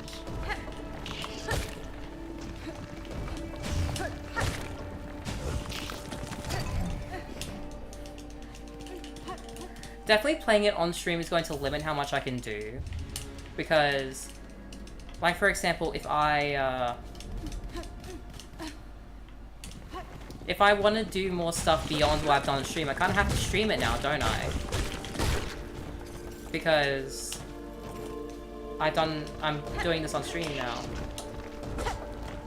Definitely playing it on stream is going to limit how much I can do. Because, like for example, if I want to do more stuff beyond what I've done on stream, I kind of have to stream it now, don't I? Because I'm doing this on stream now.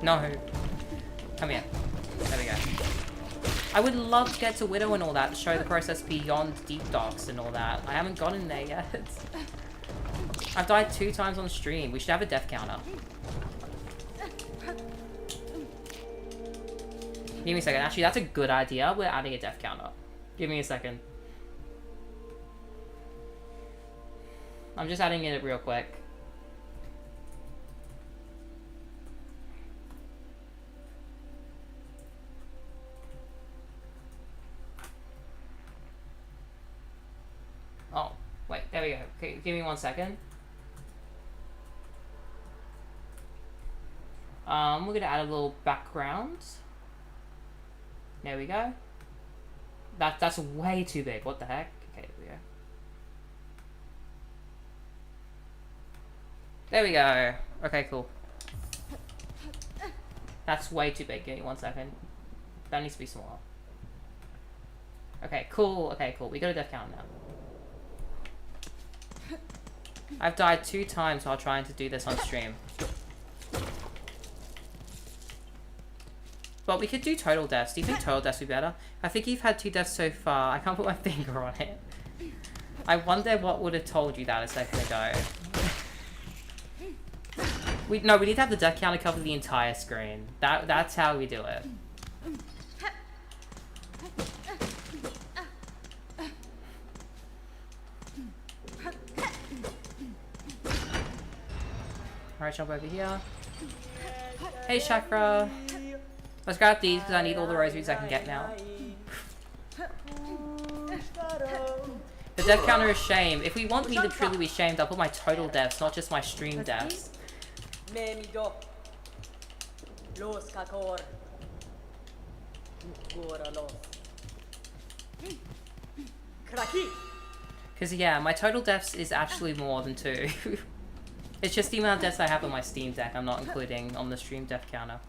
No. Come here. There we go. I would love to get to Widow and all that, to show the process beyond Deep Docks and all that. I haven't gotten there yet. I've died 2 times on stream. We should have a death counter. Give me a second. Actually, that's a good idea. We're adding a death counter. Give me a second. I'm just adding it real quick. Oh, wait. There we go. Okay, give me 1 second. We're gonna add a little background. There we go. That's way too big. What the heck? Okay, there we go. There we go. Okay, cool. That's way too big. Give me 1 second. That needs to be smaller. Okay, cool. Okay, cool. We got a death count now. I've died 2 times while trying to do this on stream. But we could do total deaths. Do you think total deaths would be better? I think you've had 2 deaths so far. I can't put my finger on it. I wonder what would have told you that a second ago. We need to have the death counter cover the entire screen. That's how we do it. Alright, jump over here. Hey, Chakra. Let's grab these because I need all the rosaries I can get now. The death counter is shame. If we want me to truly be shamed, I'll put my total deaths, not just my stream deaths. Because, yeah, my total deaths is actually more than 2. It's just the amount of deaths I have on my Steam Deck. I'm not including on the stream death counter.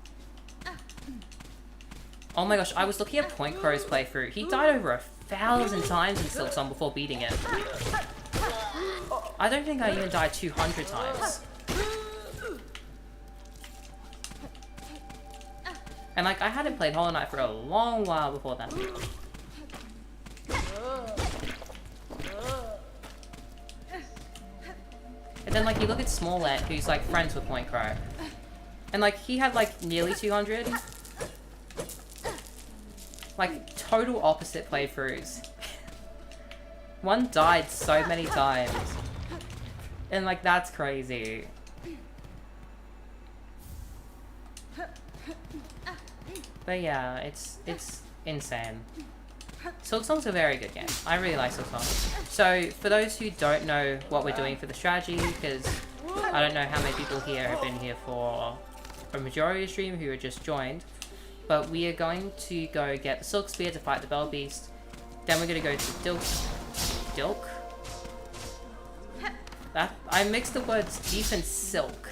Oh my gosh, I was looking at Point Crow's playthrough. He died over 1,000 times in Silksong before beating it. I don't think I even died 200 times. And like, I hadn't played Hollow Knight for a long while before that. And then like, you look at Smollett, who's like friends with Point Crow. And like, he had like nearly 200. Like, total opposite playthroughs. One died so many times. And like, that's crazy. But yeah, it's insane. Silksong's a very good game. I really like Silksong. So, for those who don't know what we're doing for the strategy, because I don't know how many people here have been here for a majority of the stream who have just joined, but we are going to go get the Silk Spear to fight the Bell Beast. Then we're going to go to Dilk? I mixed the words deep and silk.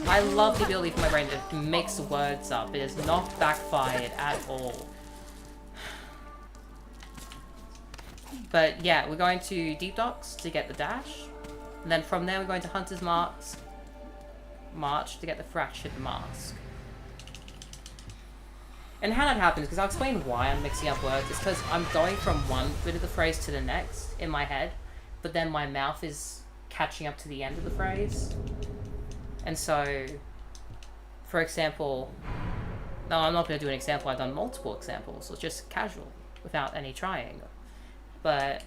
I love the ability for my brain to mix words up. It has not backfired at all. But yeah, we're going to Deep Docks to get the dash. And then from there we're going to Hunter's March to get the Fractured Mask. And how that happens, because I'll explain why I'm mixing up words, is because I'm going from one bit of the phrase to the next in my head, but then my mouth is catching up to the end of the phrase. And so, for example, no, I'm not going to do an example, I've done multiple examples, so it's just casual, without any trying. But,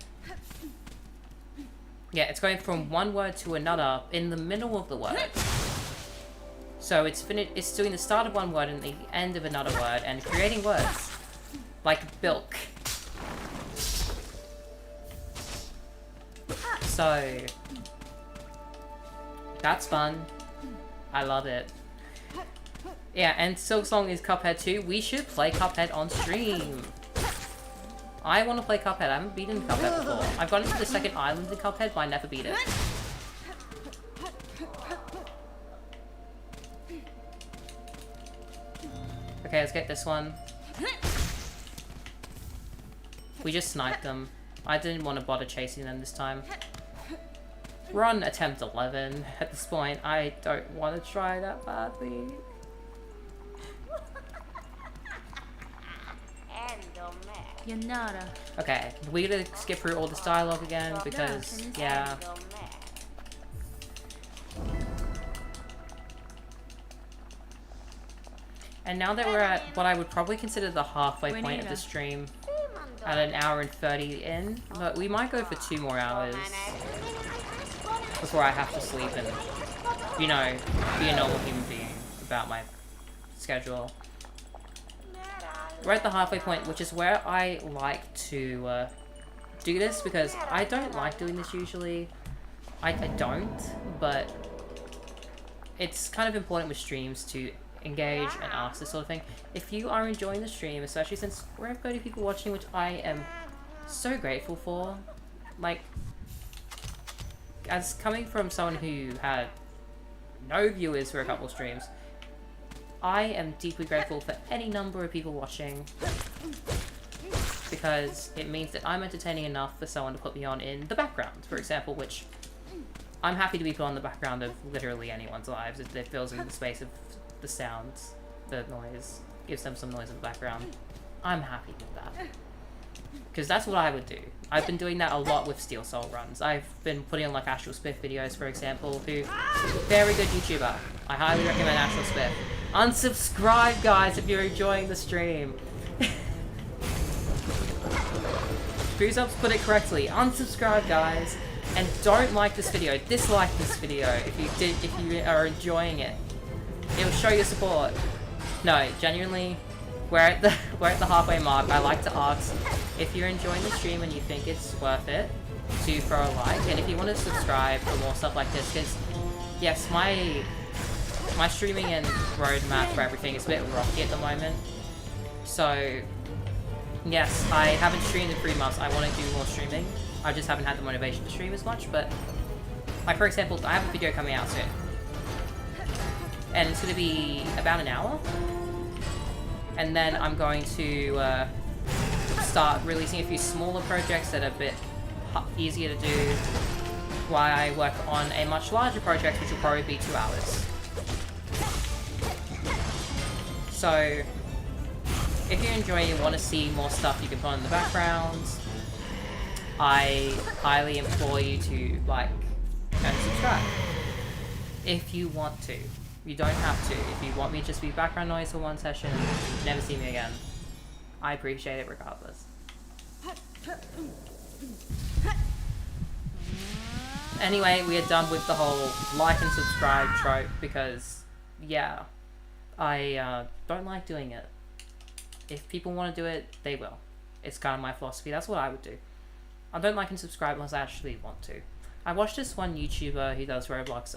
yeah, it's going from one word to another in the middle of the word. So it's doing the start of one word and the end of another word, and creating words. Like bilk. So, that's fun. I love it. Yeah, and Silksong is Cuphead too. We should play Cuphead on stream. I want to play Cuphead. I haven't beaten Cuphead before. I've gone into the second island in Cuphead, but I never beat it. Okay, let's get this one. We just sniped them. I didn't want to bother chasing them this time. We're on attempt 11 at this point. I don't want to try that badly. Okay, we're gonna skip through all this dialogue again because, yeah. And now that we're at what I would probably consider the halfway point of the stream, at an hour and 30 in, but we might go for 2 more hours before I have to sleep and, you know, be a normal human being about my schedule. We're at the halfway point, which is where I like to do this, because I don't like doing this usually. I don't, but it's kind of important with streams to engage and ask this sort of thing. If you are enjoying the stream, especially since we're at 30 people watching, which I am so grateful for, like, as coming from someone who had no viewers for a couple of streams, I am deeply grateful for any number of people watching, because it means that I'm entertaining enough for someone to put me on in the background, for example, which I'm happy to be put on the background of literally anyone's lives if it fills in the space of the sounds, the noise, gives them some noise in the background. I'm happy with that. Because that's what I would do. I've been doing that a lot with Steel Soul runs. I've been putting on like Astral Spiff videos, for example, who, very good YouTuber. I highly recommend Astral Spiff. Unsubscribe, guys, if you're enjoying the stream. Boozup's put it correctly. Unsubscribe, guys. And don't like this video. Dislike this video if you are enjoying it. It will show your support. No, genuinely, we're at the halfway mark. I like to ask if you're enjoying the stream and you think it's worth it to throw a like, and if you want to subscribe for more stuff like this, because yes, my streaming and roadmap for everything is a bit rocky at the moment. So Yes, I haven't streamed in 3 months. I want to do more streaming. I just haven't had the motivation to stream as much, but... Like, for example, I have a video coming out soon. And it's going to be about an hour. And then I'm going to start releasing a few smaller projects that are a bit easier to do, while I work on a much larger project, which will probably be 2 hours. So, if you're enjoying it and want to see more stuff you can put in the background, I highly implore you to like and subscribe. If you want to. You don't have to. If you want me to just be background noise for one session, never see me again, I appreciate it regardless. Anyway, we are done with the whole like and subscribe trope because, yeah, I don't like doing it. If people want to do it, they will. It's kind of my philosophy. That's what I would do. I don't like and subscribe unless I actually want to. I watched this one YouTuber who does Roblox,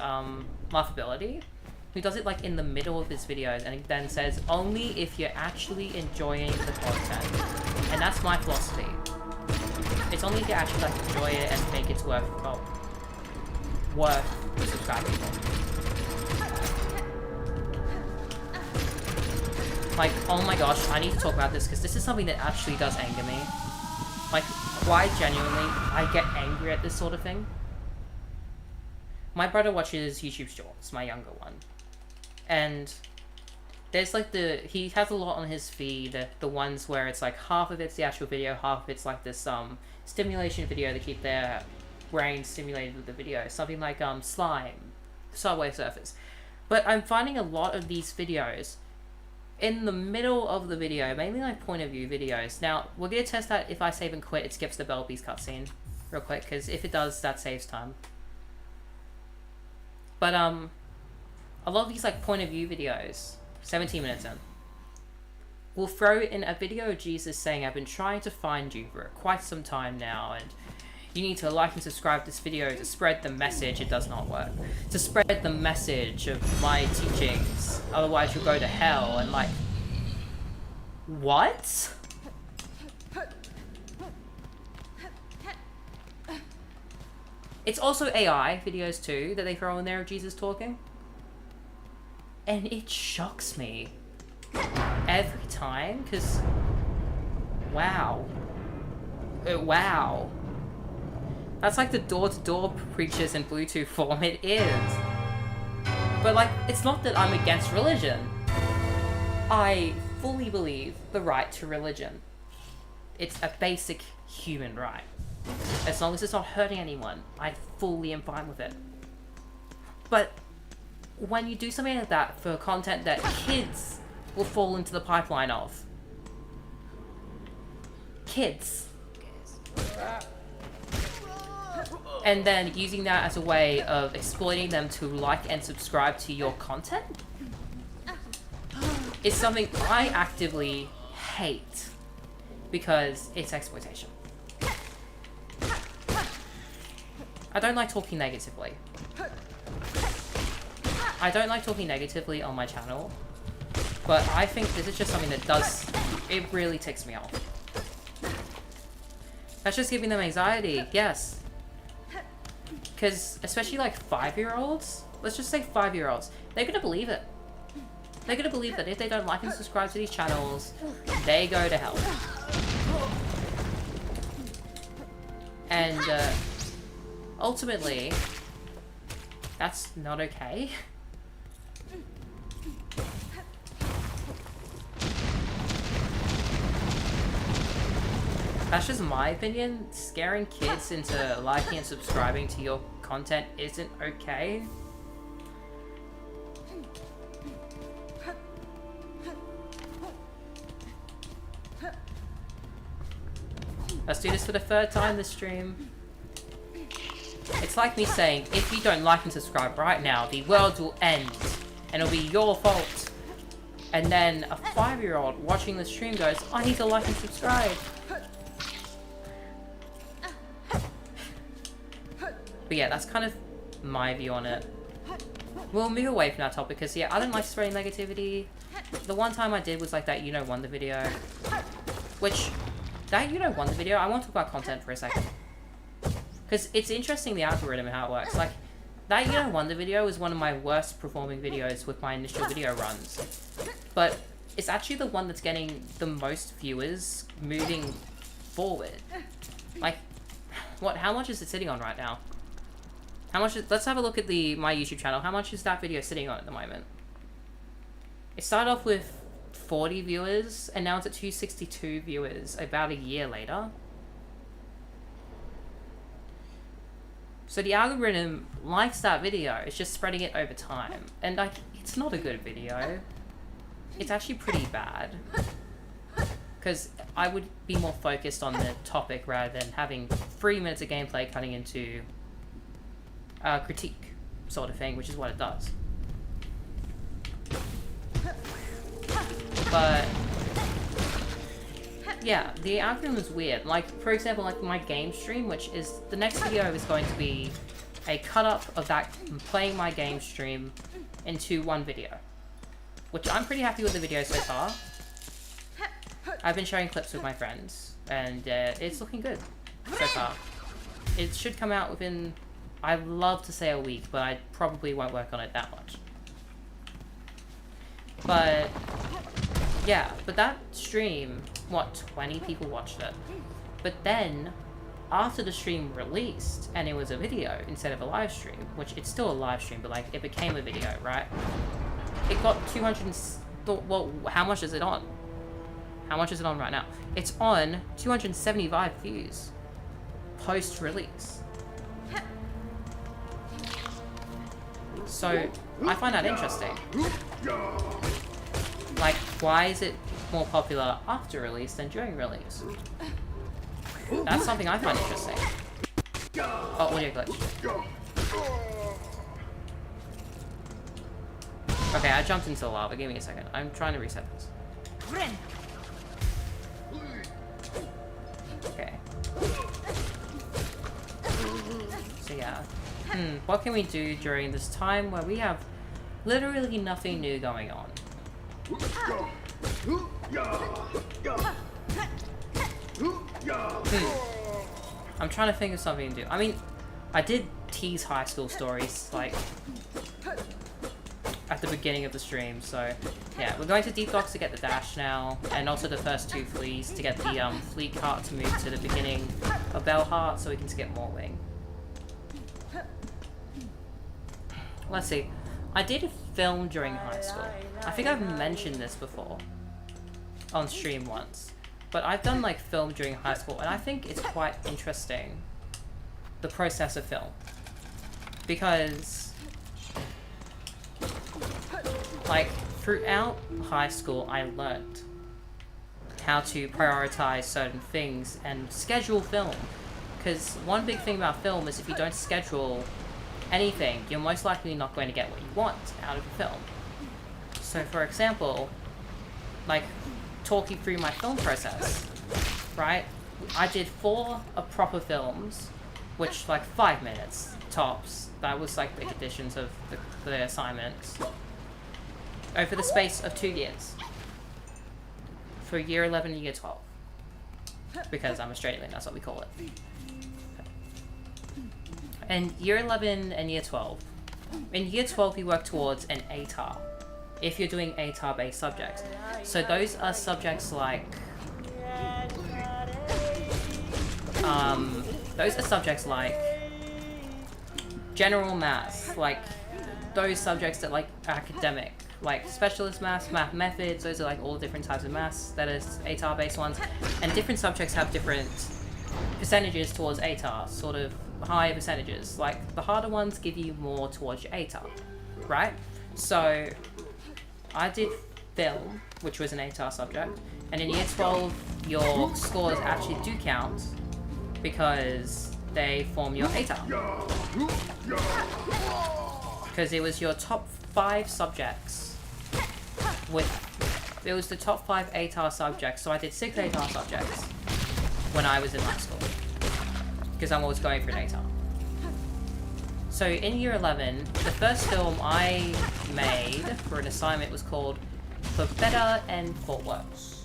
Laughability, who does it like in the middle of his videos and then says, only if you're actually enjoying the content. And that's my philosophy. It's only if you actually like enjoy it and think it's worth subscribing for. Like, oh my gosh, I need to talk about this because this is something that actually does anger me. Like, quite genuinely, I get angry at this sort of thing. My brother watches YouTube Shorts, my younger one. And there's like he has a lot on his feed, the ones where it's like half of it's the actual video, half of it's like this stimulation video to keep their brain stimulated with the video. Something like slime, Subway Surfers. But I'm finding a lot of these videos in the middle of the video, mainly like point of view videos. Now, we're going to test that if I save and quit, it skips the Bellbees cutscene real quick, because if it does, that saves time. But a lot of these like point of view videos, 17 minutes in, will throw in a video of Jesus saying, I've been trying to find you for quite some time now, and you need to like and subscribe to this video to spread the message. It does not work. To spread the message of my teachings, otherwise you'll go to hell. And like, what? It's also AI videos too that they throw in there of Jesus talking. And it shocks me every time, because wow. Wow. That's like the door-to-door preachers in Bluetooth form. It is. But like, it's not that I'm against religion. I fully believe the right to religion. It's a basic human right. As long as it's not hurting anyone, I fully am fine with it. But when you do something like that for content that kids will fall into the pipeline of. Kids. And then using that as a way of exploiting them to like and subscribe to your content is something I actively hate because it's exploitation. I don't like talking negatively. I don't like talking negatively on my channel, but I think this is just something that it really ticks me off. That's just giving them anxiety, yes. Because, especially like 5-year-olds, let's just say 5-year-olds, they're gonna believe it. They're gonna believe that if they don't like and subscribe to these channels, they go to hell. And, ultimately, that's not okay. That's just my opinion. Scaring kids into liking and subscribing to your content isn't okay. Let's do this for the 3rd time this stream. It's like me saying, if you don't like and subscribe right now, the world will end. And it'll be your fault. And then a 5-year-old watching the stream goes, I need to like and subscribe. But yeah, that's kind of my view on it. We'll move away from that topic because, yeah, I don't like spreading negativity. The one time I did was like that You Know Wonder video. Which, that you don't want the video, I want to talk about content for a second. Because it's interesting, the algorithm and how it works. Like, that you don't want the video is one of my worst performing videos with my initial video runs. But it's actually the one that's getting the most viewers moving forward. Like, how much is it sitting on right now? Let's have a look at my YouTube channel. How much is that video sitting on at the moment? It started off with 40 viewers, and now it's at 262 viewers about a year later. So the algorithm likes that video, it's just spreading it over time. And like, it's not a good video. It's actually pretty bad. Because I would be more focused on the topic rather than having 3 minutes of gameplay cutting into critique sort of thing, which is what it does. But yeah, the algorithm is weird. Like, for example, like my game stream, which is the next video is going to be a cut up of that playing my game stream into one video, which I'm pretty happy with the video so far. I've been sharing clips with my friends, and it's looking good so far. It should come out within, I'd love to say a week, but I probably won't work on it that much. But yeah, but that stream, what, 20 people watched it. But then, after the stream released, and it was a video instead of a live stream, which it's still a live stream, but like, it became a video, right? It got 200, well, how much is it on? How much is it on right now? It's on 275 views, post-release. So, I find that interesting. Like, why is it more popular after release than during release? That's something I find interesting. Oh, audio glitch. Okay, I jumped into the lava. Give me a second. I'm trying to reset this. Okay. So yeah. What can we do during this time where we have literally nothing new going on? I'm trying to think of something to do. I mean, I did tease high school stories, like, at the beginning of the stream, so yeah. We're going to Deep Docks to get the dash now, and also the first 2 fleas to get the fleet cart to move to the beginning of Bellheart so we can skip more wing. Let's see. I did a film during high school. I think I've mentioned this before on stream once, but I've done like film during high school, and I think it's quite interesting, the process of film, because like throughout high school I learned how to prioritize certain things and schedule film, because one big thing about film is if you don't schedule anything, you're most likely not going to get what you want out of a film. So for example, like talking through my film process, right? I did 4 proper films, which like 5 minutes tops. That was like the conditions of the assignments. Over the space of 2 years. For year 11 and year 12. Because I'm Australian, that's what we call it. And year 11 and year 12. In year 12, you work towards an ATAR, if you're doing ATAR-based subjects. So those are subjects like... general maths, like those subjects that like academic, like specialist maths, math methods, those are like all different types of maths that is ATAR-based ones. And different subjects have different percentages towards ATAR, sort of higher percentages. Like the harder ones give you more towards your ATAR, right? So I did film, which was an ATAR subject, and in year 12 your scores actually do count because they form your ATAR. Because it was your top 5 subjects it was the top 5 ATAR subjects, so I did 6 ATAR subjects when I was in high school, because I'm always going for an ATAR. So in year 11, the first film I made for an assignment was called For Better and For Worse.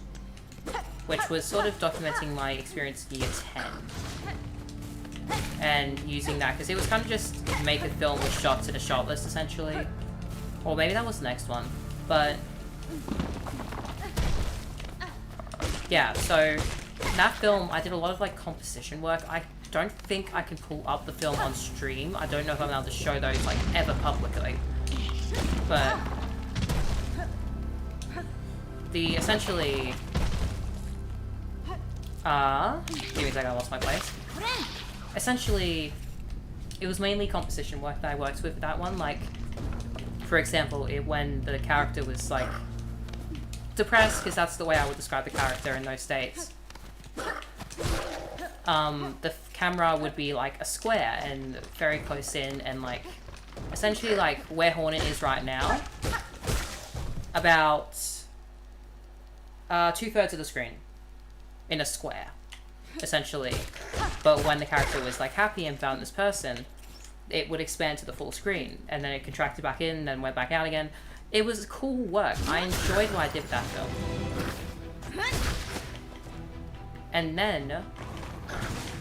which was sort of documenting my experience in year 10. And using that, because it was kind of just make a film with shots in a shot list, essentially. Or maybe that was the next one. But yeah, so that film, I did a lot of like composition work. I don't think I can pull up the film on stream. I don't know if I'm allowed to show those like ever publicly. But the essentially give me a second, I lost my place. Essentially, it was mainly composition work that I worked with that one. Like, for example, when the character was like depressed, because that's the way I would describe the character in those states. The camera would be like a square and very close in, and like essentially like where Hornet is right now, about 2/3 of the screen in a square, essentially. But when the character was like happy and found this person, it would expand to the full screen, and then it contracted back in, then went back out again. It was cool work. I enjoyed what I did with that film. And then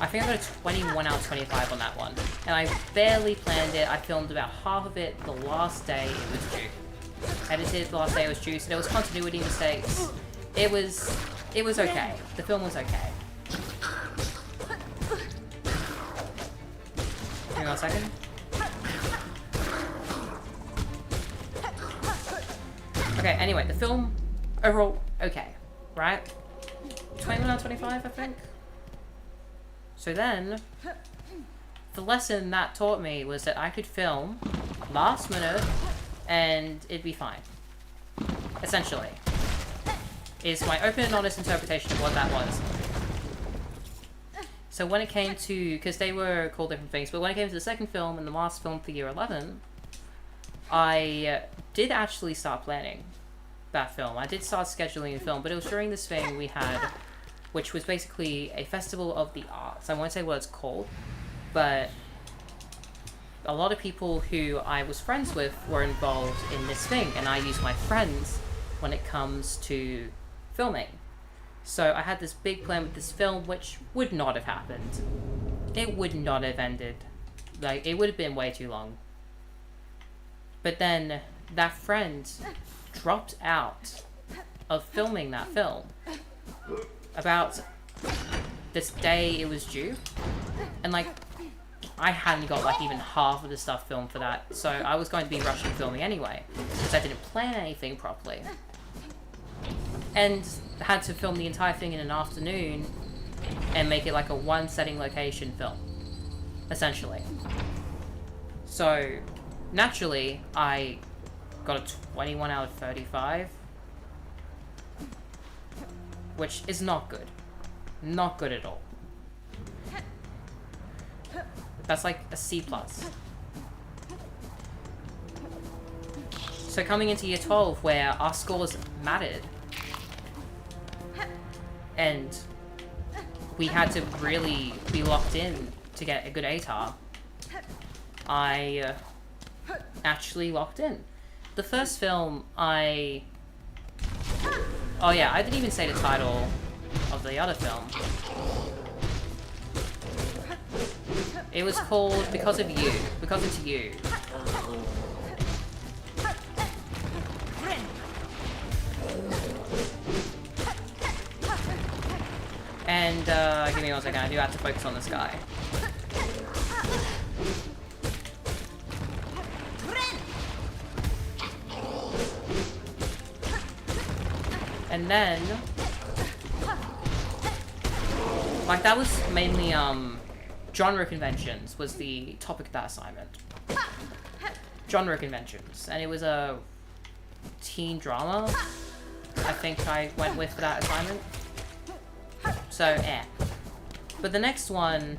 I think I got a 21 out of 25 on that one. And I barely planned it. I filmed about half of it the last day it was due. Edited the last day it was due, so there was continuity mistakes. It was okay. The film was okay. Give me 1 second. Okay, anyway, the film, overall, okay, right? 21 out of 25, I think? So then, the lesson that taught me was that I could film last minute and it'd be fine. Essentially. Is my open and honest interpretation of what that was. So when it came to, because they were called different things, but when it came to the second film and the last film for year 11, I did actually start planning that film. I did start scheduling the film, but it was during this thing we had, which was basically a festival of the arts. I won't say what it's called, but a lot of people who I was friends with were involved in this thing, and I use my friends when it comes to filming. So I had this big plan with this film, which would not have happened. It would not have ended. Like, it would have been way too long. But then that friend dropped out of filming that film about this day it was due, and like I hadn't got like even half of the stuff filmed for that, so I was going to be rushing filming anyway because I didn't plan anything properly, and had to film the entire thing in an afternoon and make it like a one setting location film, essentially. So naturally I got a 21 out of 35, which is not good. Not good at all. That's like a C+. So coming into year 12, where our scores mattered, and we had to really be locked in to get a good ATAR, I actually locked in. The first film, oh yeah, I didn't even say the title of the other film. It was called Because of You. Because It's You. And, give me 1 second, I do have to focus on this guy. And then, like, that was mainly, genre conventions was the topic of that assignment. Genre conventions. And it was a teen drama, I think I went with for that assignment. So, But the next one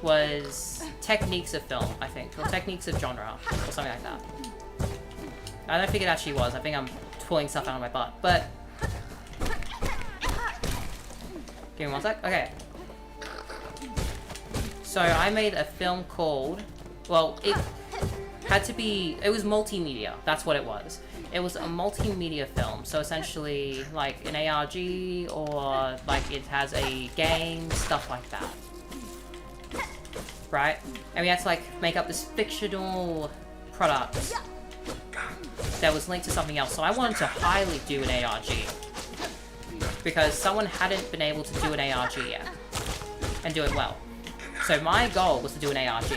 was techniques of film, I think, or techniques of genre, or something like that. I don't think it actually was. I think I'm pulling stuff out of my butt, but give me 1 sec. Okay. So I made a film called, well, it had to be, it was multimedia. That's what it was. it was a multimedia film, so essentially like an ARG or like it has a game, stuff like that. Right? And we had to like make up this fictional product that was linked to something else. So I wanted to highly do an ARG because someone hadn't been able to do an ARG yet and do it well. So my goal was to do an ARG.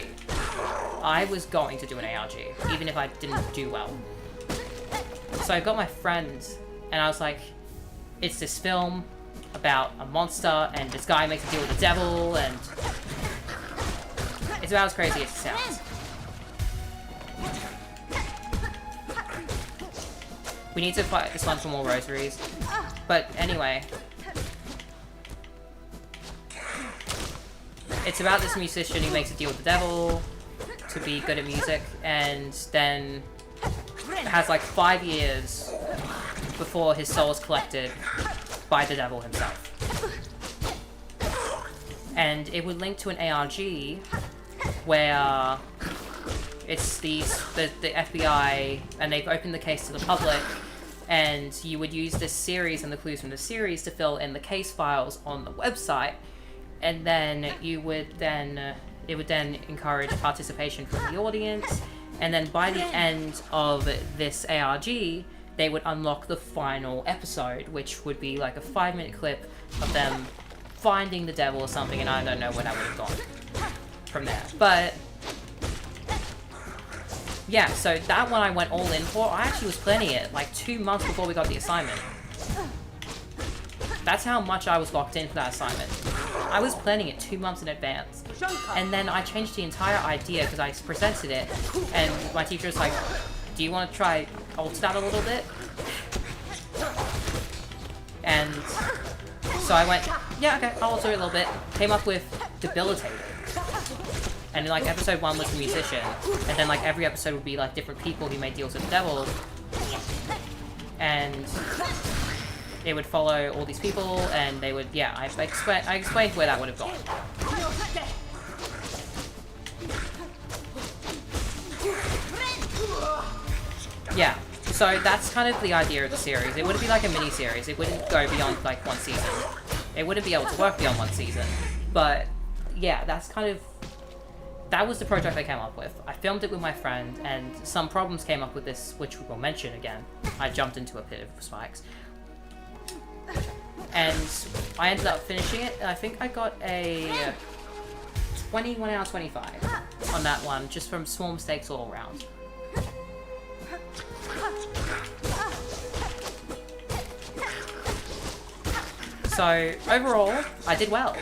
I was going to do an ARG, even if I didn't do well. So I got my friend, and I was like, it's this film about a monster, and this guy makes a deal with the devil, and it's about as crazy as it sounds. We need to fight this one for more rosaries. But anyway, it's about this musician who makes a deal with the devil to be good at music, and then has like 5 years before his soul is collected by the devil himself. And it would link to an ARG where it's the FBI, and they've opened the case to the public, and you would use this series and the clues from the series to fill in the case files on the website, and then it would then encourage participation from the audience, and then by the end of this ARG, they would unlock the final episode, which would be like a 5-minute clip of them finding the devil or something, and I don't know where that would have gone from there. But yeah, so that one I went all in for. I actually was planning it like 2 months before we got the assignment. That's how much I was locked in for that assignment. I was planning it 2 months in advance. And then I changed the entire idea because I presented it, and my teacher was like, do you want to try alter that a little bit? And so I went, yeah, okay, I'll alter it a little bit. Came up with debilitating. And like episode 1 was the musician, and then like every episode would be like different people who made deals with the devil, and it would follow all these people, and they would, yeah, I explained where that would have gone. Yeah, so that's kind of the idea of the series. It wouldn't be like a mini-series. It wouldn't go beyond like 1 season. It wouldn't be able to work beyond 1 season. But yeah, that was the project I came up with. I filmed it with my friend, and some problems came up with this, which we will mention again. I jumped into a pit of spikes. And I ended up finishing it, and I think I got a 21 out of 25 on that one, just from small mistakes all around. So, overall, I did well.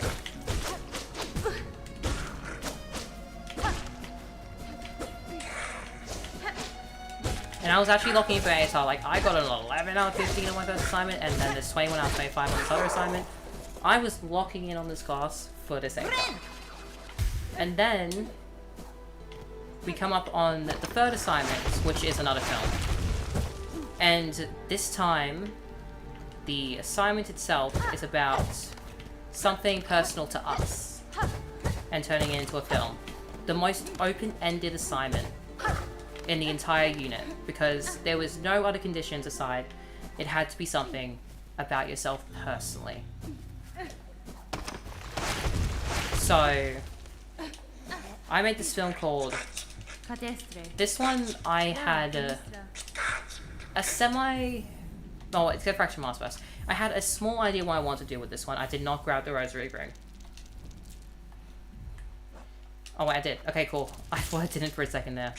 And I was actually looking for ASR, like, I got an 11 out of 15 on my first assignment, and then there's 21 out of 25 on this other assignment. I was locking in on this class for this ASR. And then, we come up on the third assignment, which is another film. And this time, the assignment itself is about something personal to us, and turning it into a film. The most open-ended assignment in the entire unit, because there was no other conditions aside. It had to be something about yourself personally. So, I made this film called... This one, I had a semi... Oh, it's a fraction mask first. I had a small idea what I wanted to do with this one. I did not grab the rosary ring. Oh, wait, I did. Okay, cool. I thought I didn't for a second there.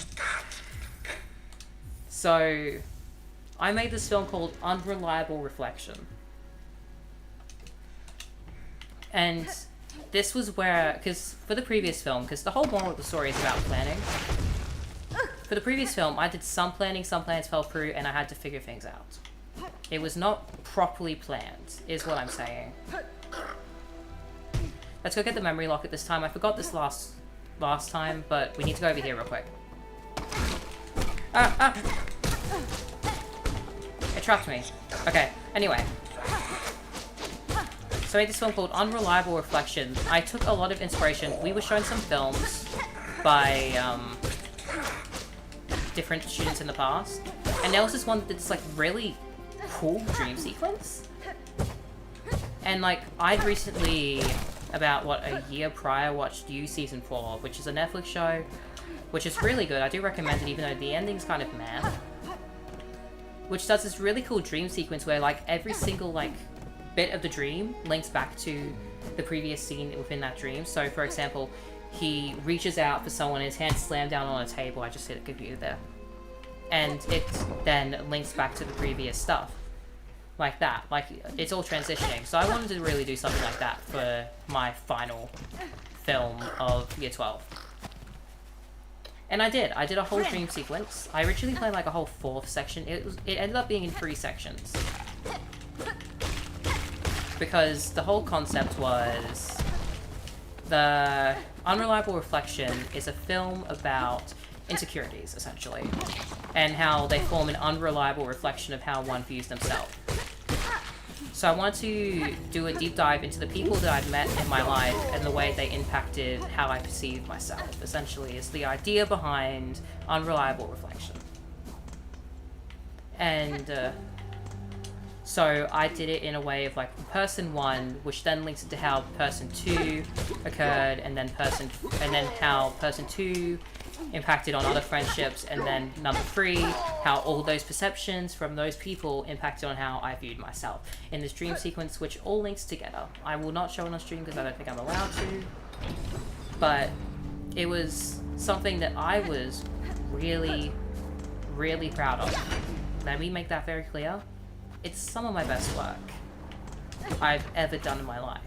So, I made this film called Unreliable Reflection. And this was where, because for the previous film, because the whole moral of the story is about planning. For the previous film, I did some planning, some plans fell through, and I had to figure things out. It was not properly planned, is what I'm saying. Let's go get the memory locket this time. I forgot this last time, but we need to go over here real quick. It trapped me. Okay, anyway. So I made this film called Unreliable Reflection. I took a lot of inspiration. We were shown some films by different students in the past. And there was this one that's like really cool dream sequence. And like, I'd recently, about what, a year prior, watched You Season 4, which is a Netflix show, which is really good. I do recommend it, even though the ending's kind of meh. Which does this really cool dream sequence where like every single like bit of the dream links back to the previous scene within that dream. So for example, he reaches out for someone, his hand slammed down on a table. I just hit a computer there. And it then links back to the previous stuff. Like that. Like, it's all transitioning. So I wanted to really do something like that for my final film of Year 12. And I did. I did a whole dream sequence. I originally planned like a whole 4th section. It ended up being in 3 sections. Because the whole concept was... The Unreliable Reflection is a film about insecurities, essentially. And how they form an unreliable reflection of how one views themselves. So I want to do a deep dive into the people that I've met in my life and the way they impacted how I perceive myself, essentially, is the idea behind Unreliable Reflection. And so I did it in a way of like person 1, which then links into how person 2 occurred, and then how person 2 impacted on other friendships, and then number 3, how all those perceptions from those people impacted on how I viewed myself in this dream sequence, which all links together. I will not show it on stream because I don't think I'm allowed to, but it was something that I was really, really proud of. Let me make that very clear. It's some of my best work I've ever done in my life.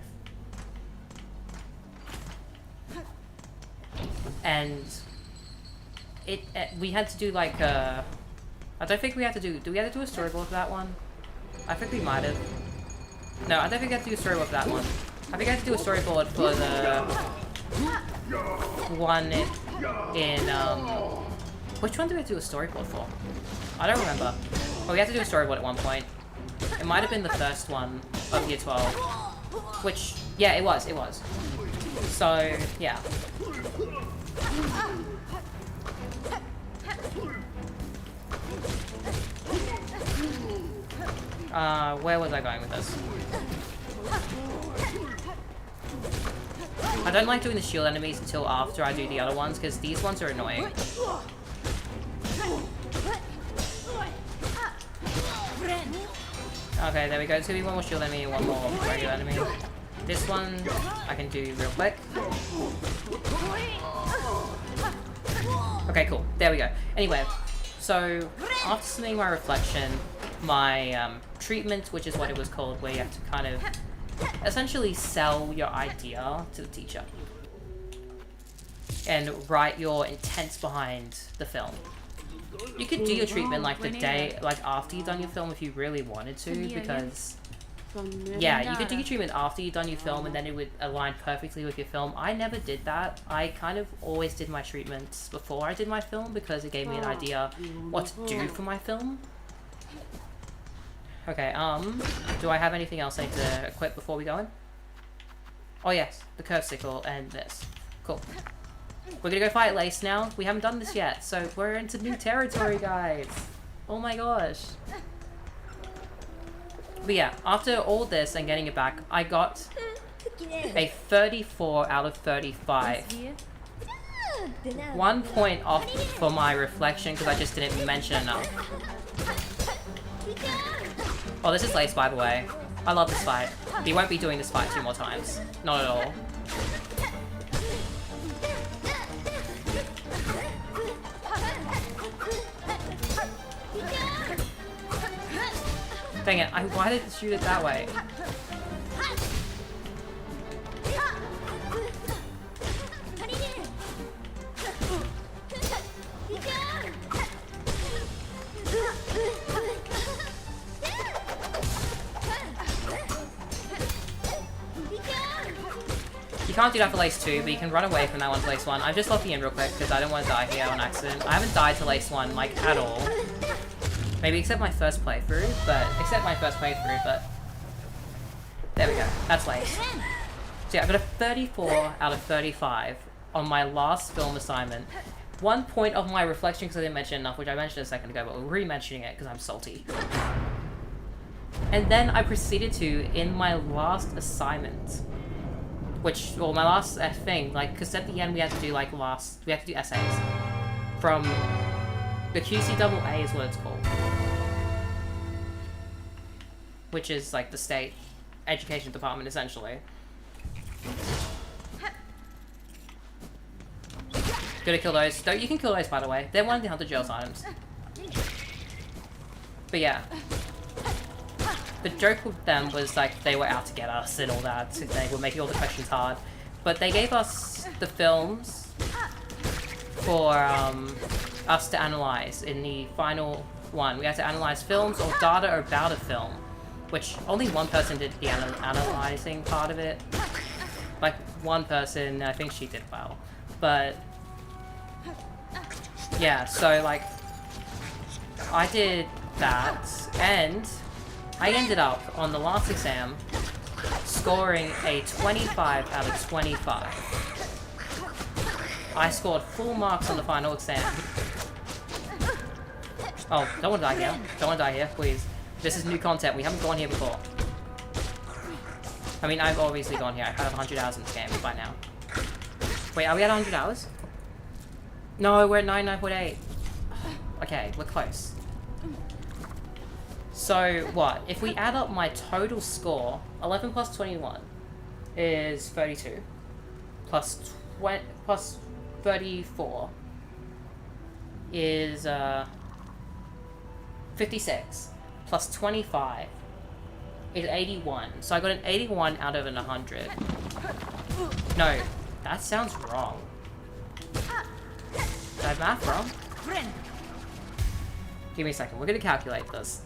And we had to do like a... I don't think we had to do... Do we have to do a storyboard for that one? I think we might have. No, I don't think we have to do a storyboard for that one. I think I have to do a storyboard for the... one in which one do we have to do a storyboard for? I don't remember. But we had to do a storyboard at one point. It might have been the first one of Year 12. Which... Yeah, it was. So, yeah. Where was I going with this? I don't like doing the shield enemies until after I do the other ones, because these ones are annoying. Okay, there we go. It's gonna be one more shield enemy and one more regular enemy. This one I can do real quick. Okay, cool. There we go. Anyway, so after submitting my reflection, my treatment, which is what it was called, where you have to kind of essentially sell your idea to the teacher and write your intents behind the film. You could do your treatment like the day, like after you've done your film if you really wanted to, because yeah, you could do your treatment after you've done your film and then it would align perfectly with your film. I never did that. I kind of always did my treatments before I did my film because it gave me an idea what to do for my film. Okay, do I have anything else I need to equip before we go in? Oh yes, the curve sickle and this. Cool. We're gonna go fight Lace now. We haven't done this yet, so we're into new territory, guys. Oh my gosh. But yeah, after all this and getting it back, I got a 34 out of 35. 1 point off for my reflection because I just didn't mention enough. Oh, this is Lace, by the way. I love this fight. We won't be doing this fight 2 more times. Not at all. Dang it, why did it shoot it that way? You can't do that for Lace 2, but you can run away from that one to Lace 1. I'm just locking in real quick because I don't want to die here on accident. I haven't died to Lace 1, like, at all. Maybe except my first playthrough, but... There we go. That's Lace. So yeah, I got a 34 out of 35 on my last film assignment. one point of my reflection, because I didn't mention enough, which I mentioned a second ago, but we're re-mentioning it because I'm salty. And then I proceeded to, in my last assignment, which, well, my last thing, like, because at the end we had to do, like, we had to do essays from the QCAA is what it's called, which is, like, the state education department, essentially. Gonna kill those. You can kill those, by the way. They're one of the Hunter Jails items. But yeah. The joke with them was, like, they were out to get us and all that. So they were making all the questions hard. But they gave us the films for us to analyze in the final one. We had to analyze films or data about a film, which only one person did the analyzing part of it. Like, one person, I think she did well. But yeah, so, like, I did that, and I ended up, on the last exam, scoring a 25 out of 25. I scored full marks on the final exam. Oh, don't want to die here. Don't want to die here, please. This is new content. We haven't gone here before. I mean, I've obviously gone here. I've had 100 hours in this game by now. Wait, are we at 100 hours? No, we're at 99.8. Okay, we're close. So, what? If we add up my total score, 11 plus 21 is 32. Plus 34 is 56. Plus 25 is 81. So I got an 81 out of an 100. No, that sounds wrong. Did I have math wrong? Give me a second. We're going to calculate this.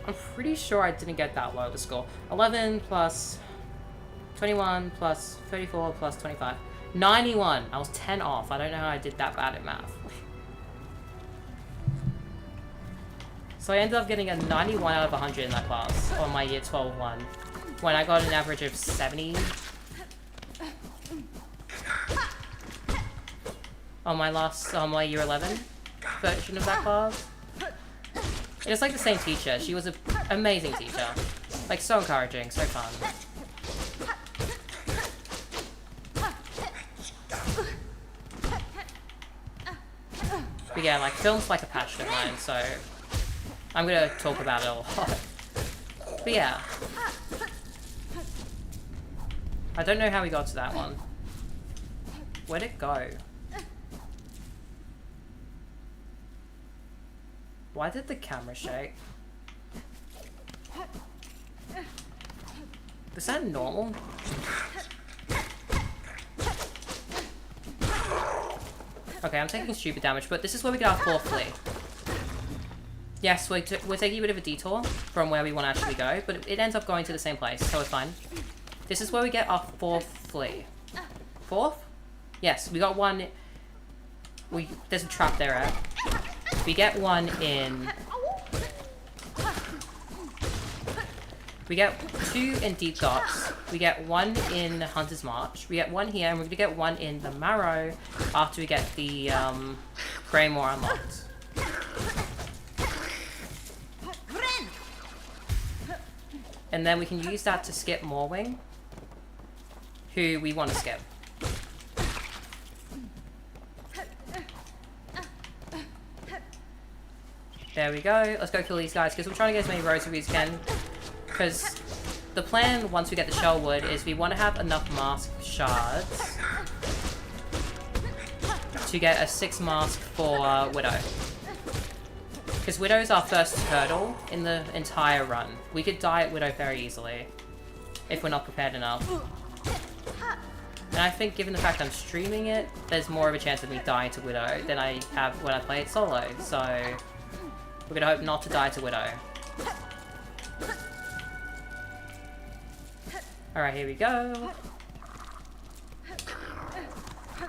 I'm pretty sure I didn't get that low of a score. 11 plus 21 plus 34 plus 25. 91. I was 10 off. I don't know how I did that bad at math. So I ended up getting a 91 out of 100 in that class on my year 12 one, when I got an average of 70 on my year 11 version of that class. It was like the same teacher. She was an amazing teacher. Like, so encouraging, so fun. But yeah, like, film's like a passion of mine, so I'm gonna talk about it a lot. But yeah. I don't know how we got to that one. Where'd it go? Why did the camera shake? Is that normal? Okay, I'm taking stupid damage, but this is where we get our fourth flea. Yes, we're taking a bit of a detour from where we want to actually go, but it ends up going to the same place, so it's fine. This is where we get our fourth flea. Fourth? Yes, we got one. There's a trap there, right? We get one in... We get 2 in Deep Dots. We get 1 in Hunter's March. We get 1 here, and we're going to get 1 in the Marrow after we get the Greymore unlocked. And then we can use that to skip Morwing, who we want to skip. There we go. Let's go kill these guys, because we're trying to get as many rosaries as we can. Because the plan, once we get the Shellwood, is we want to have enough mask shards to get a 6 mask for Widow. Because Widow's our first hurdle in the entire run. We could die at Widow very easily, if we're not prepared enough. And I think, given the fact I'm streaming it, there's more of a chance of me dying to Widow than I have when I play it solo, so we're gonna hope not to die to Widow. Alright, here we go.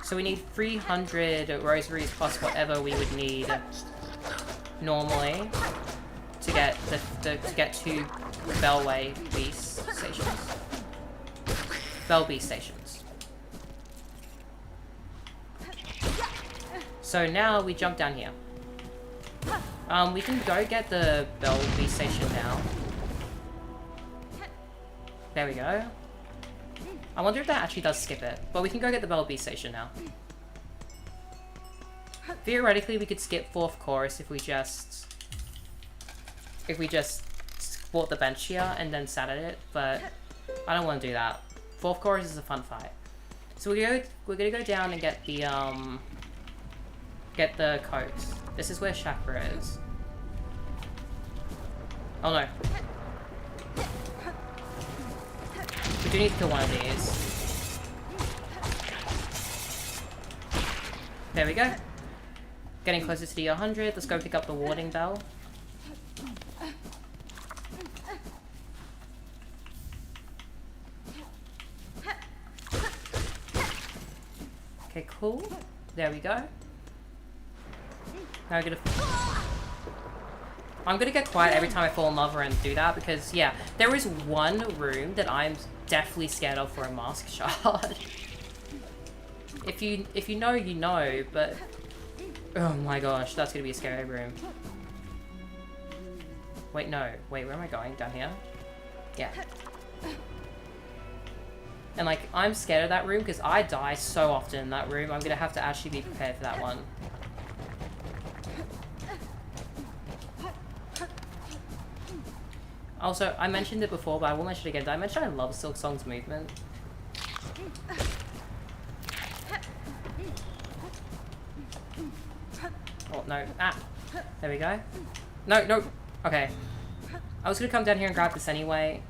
So we need 300 rosaries plus whatever we would need normally to get to get 2 Bellway Beast stations. Bell Beast stations. So now we jump down here. We can go get the Bellevue station now. There we go. I wonder if that actually does skip it, but we can go get the Bellevue station now. Theoretically, we could skip 4th chorus if we just bought the bench here and then sat at it, but I don't want to do that. 4th chorus is a fun fight. So we're gonna go down and get the coats. This is where Chakra is. Oh no. We do need to kill one of these. There we go. Getting closer to the 100. Let's go pick up the warding bell. Okay, cool. There we go. Now I'm gonna get quiet every time I fall in love and do that because, yeah, there is one room that I'm definitely scared of for a mask shard. If you know, you know, but oh my gosh, that's gonna be a scary room. Wait, no. Wait, where am I going? Down here? Yeah. And, like, I'm scared of that room because I die so often in that room. I'm gonna have to actually be prepared for that one. Also, I mentioned it before, but I will mention it again. Did I mention I love Silksong's movement? Oh, no. Ah! There we go. No, no! Okay. I was gonna come down here and grab this anyway.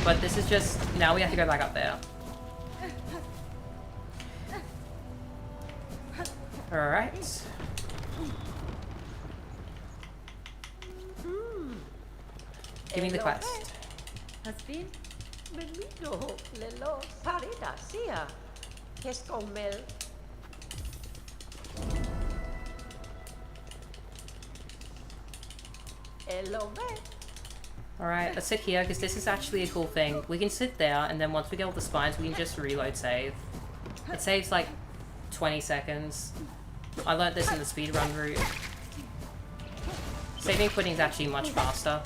But this is just... Now we have to go back up there. Alright. Give me the quest. Has been benito lelo sarida sia. Keskomel. Alright, let's sit here because this is actually a cool thing. We can sit there and then once we get all the spines we can just reload save. It saves like 20 seconds. I learned this in the speedrun route. Saving and quitting is actually much faster.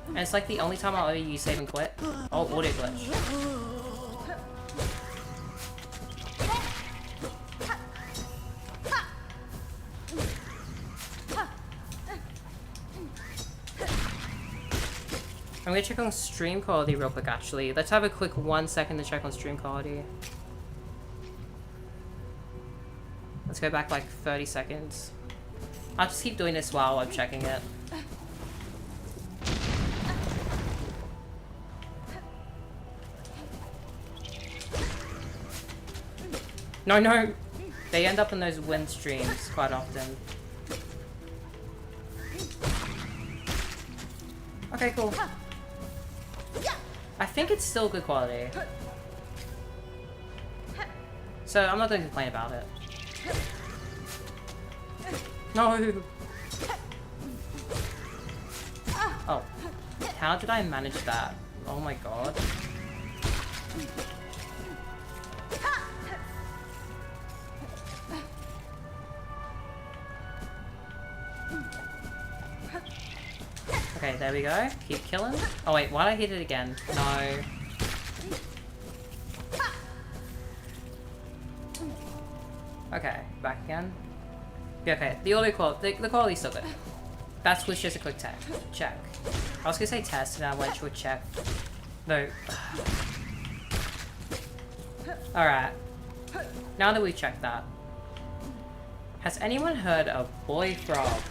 And it's like the only time I'll ever use save and quit. Oh, audio glitch. I'm gonna check on stream quality real quick actually. Let's have a quick 1 second to check on stream quality. Let's go back like 30 seconds. I'll just keep doing this while I'm checking it. No, no! They end up in those wind streams quite often. Okay, cool. I think it's still good quality. So I'm not going to complain about it. No! Oh. How did I manage that? Oh my god. Okay, there we go. Keep killing. Oh wait, why did I hit it again? No. Okay, back again. Yeah, okay, the audio quality, the quality's still good. That was just a quick check. I was gonna say test and I went to a check. No. Alright. Now that we've checked that. Has anyone heard of Boy Frog?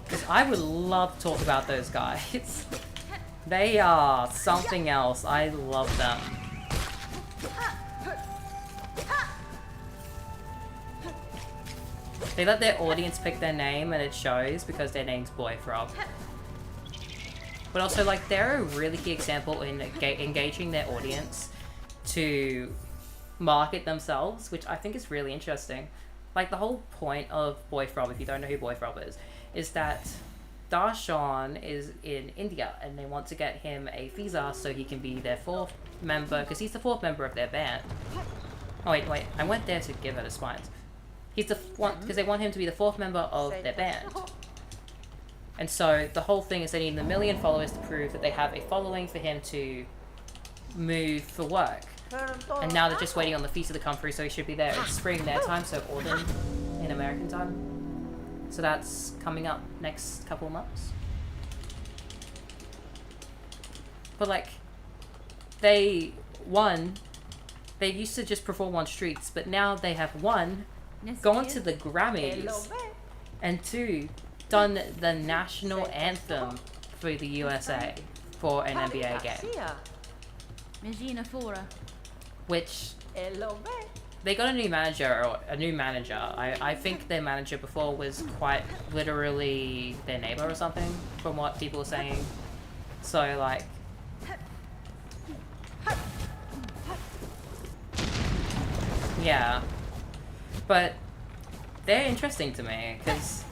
Because I would love to talk about those guys. They are something else. I love them. They let their audience pick their name and it shows because their name's Boy Frog. But also, like, they're a really key example in engaging their audience to market themselves, which I think is really interesting. Like, the whole point of Boy Frog, if you don't know who Boy Frog is that Darshan is in India, and they want to get him a visa so he can be their 4th member, because he's the 4th member of their band. Oh wait, I went there to give her the spines. He's the one, because they want him to be the 4th member of their band. And so the whole thing is they need 1 million followers to prove that they have a following for him to move for work. And now they're just waiting on the visa to come through, so he should be there in spring their time, so autumn in American time. So that's coming up next couple of months. But like, they used to just perform on streets, but now they have gone to the Grammys, and 2, done the national anthem for the USA for an NBA game. Which they got a new manager. I think their manager before was quite literally their neighbor or something, from what people are saying. So like, yeah, but they're interesting to me because,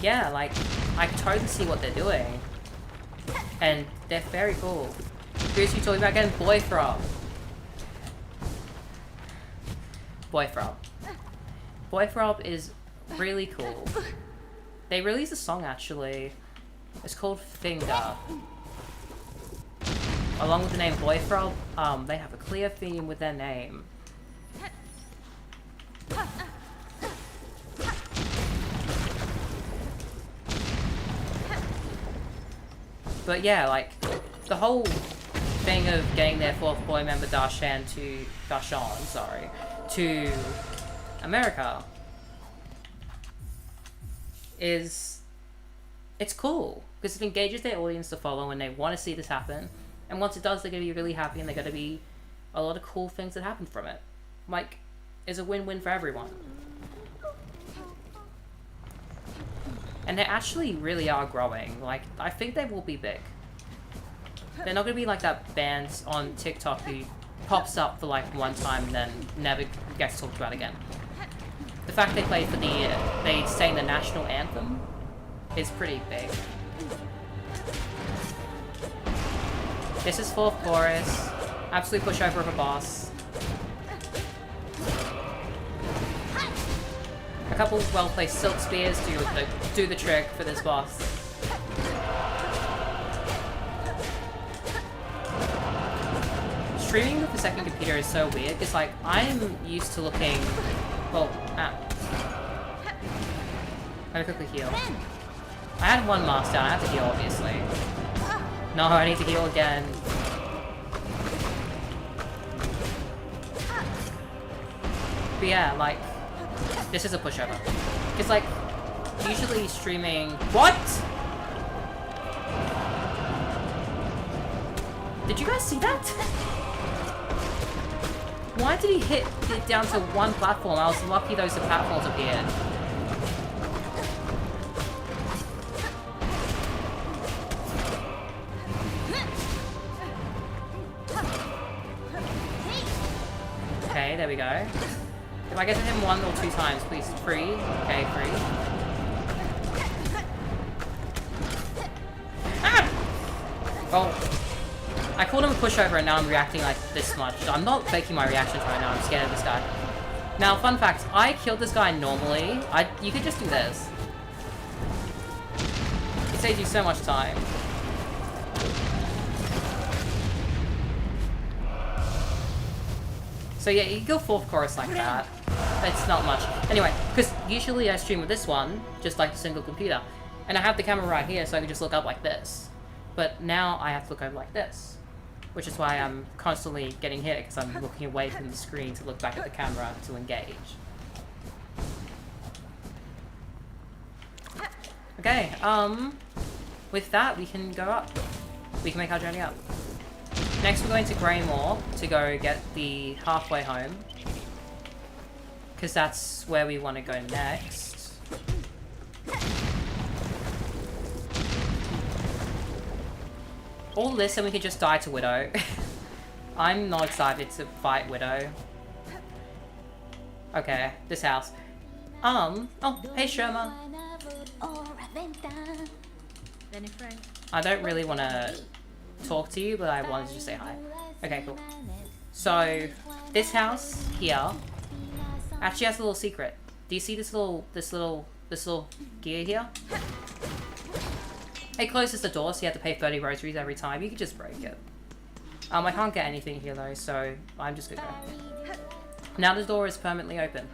yeah, like I totally see what they're doing, and they're very cool. Who's you talking about again? Boyfrog. Boyfrog is really cool. They released a song actually. It's called Finger. Along with the name Boyfrog, they have a clear theme with their name. But yeah, like the whole thing of getting their 4th boy member Darshan to America it's cool because it engages their audience to follow and they want to see this happen, and once it does they're going to be really happy and they're going to be a lot of cool things that happen from it. Like, it's a win-win for everyone. And they actually really are growing. Like, I think they will be big. They're not going to be like that band on TikTok who pops up for like one time and then never gets talked about again. The fact they played for they sang the national anthem is pretty big. This is 4th chorus. Absolute pushover of a boss. A couple well-placed silk spears do the trick for this boss. Streaming with the second computer is so weird, because like, I'm used to looking, well, I'm gonna quickly heal. I had 1 mask down, I have to heal obviously. No, I need to heal again. But yeah, like, this is a pushover. It's like, usually streaming... What?! Did you guys see that? Why did he hit it down to 1 platform? I was lucky those platforms appeared. Okay, there we go. If I get to him 1 or 2 times, please. 3. Okay, 3. Ah! Well, I called him a pushover and now I'm reacting like this much. I'm not faking my reactions right now, I'm scared of this guy. Now, fun fact, I killed this guy normally. You could just do this. It saves you so much time. So yeah, you can go 4th chorus like that. It's not much. Anyway, because usually I stream with this one, just like a single computer. And I have the camera right here, so I can just look up like this. But now I have to look over like this. Which is why I'm constantly getting hit, because I'm looking away from the screen to look back at the camera to engage. Okay, with that we can go up. We can make our journey up. Next we're going to Greymore to go get the halfway home. Because that's where we want to go next. All this and we can just die to Widow. I'm not excited to fight Widow. Okay, this house. Oh, hey Sherma. Any friend? I don't really want to talk to you, but I wanted to just say hi. Okay, cool. So, this house here actually has a little secret. Do you see this little gear here? It closes the door, so you have to pay 30 rosaries every time. You can just break it. I can't get anything here though, so I'm just gonna go. Now the door is permanently open.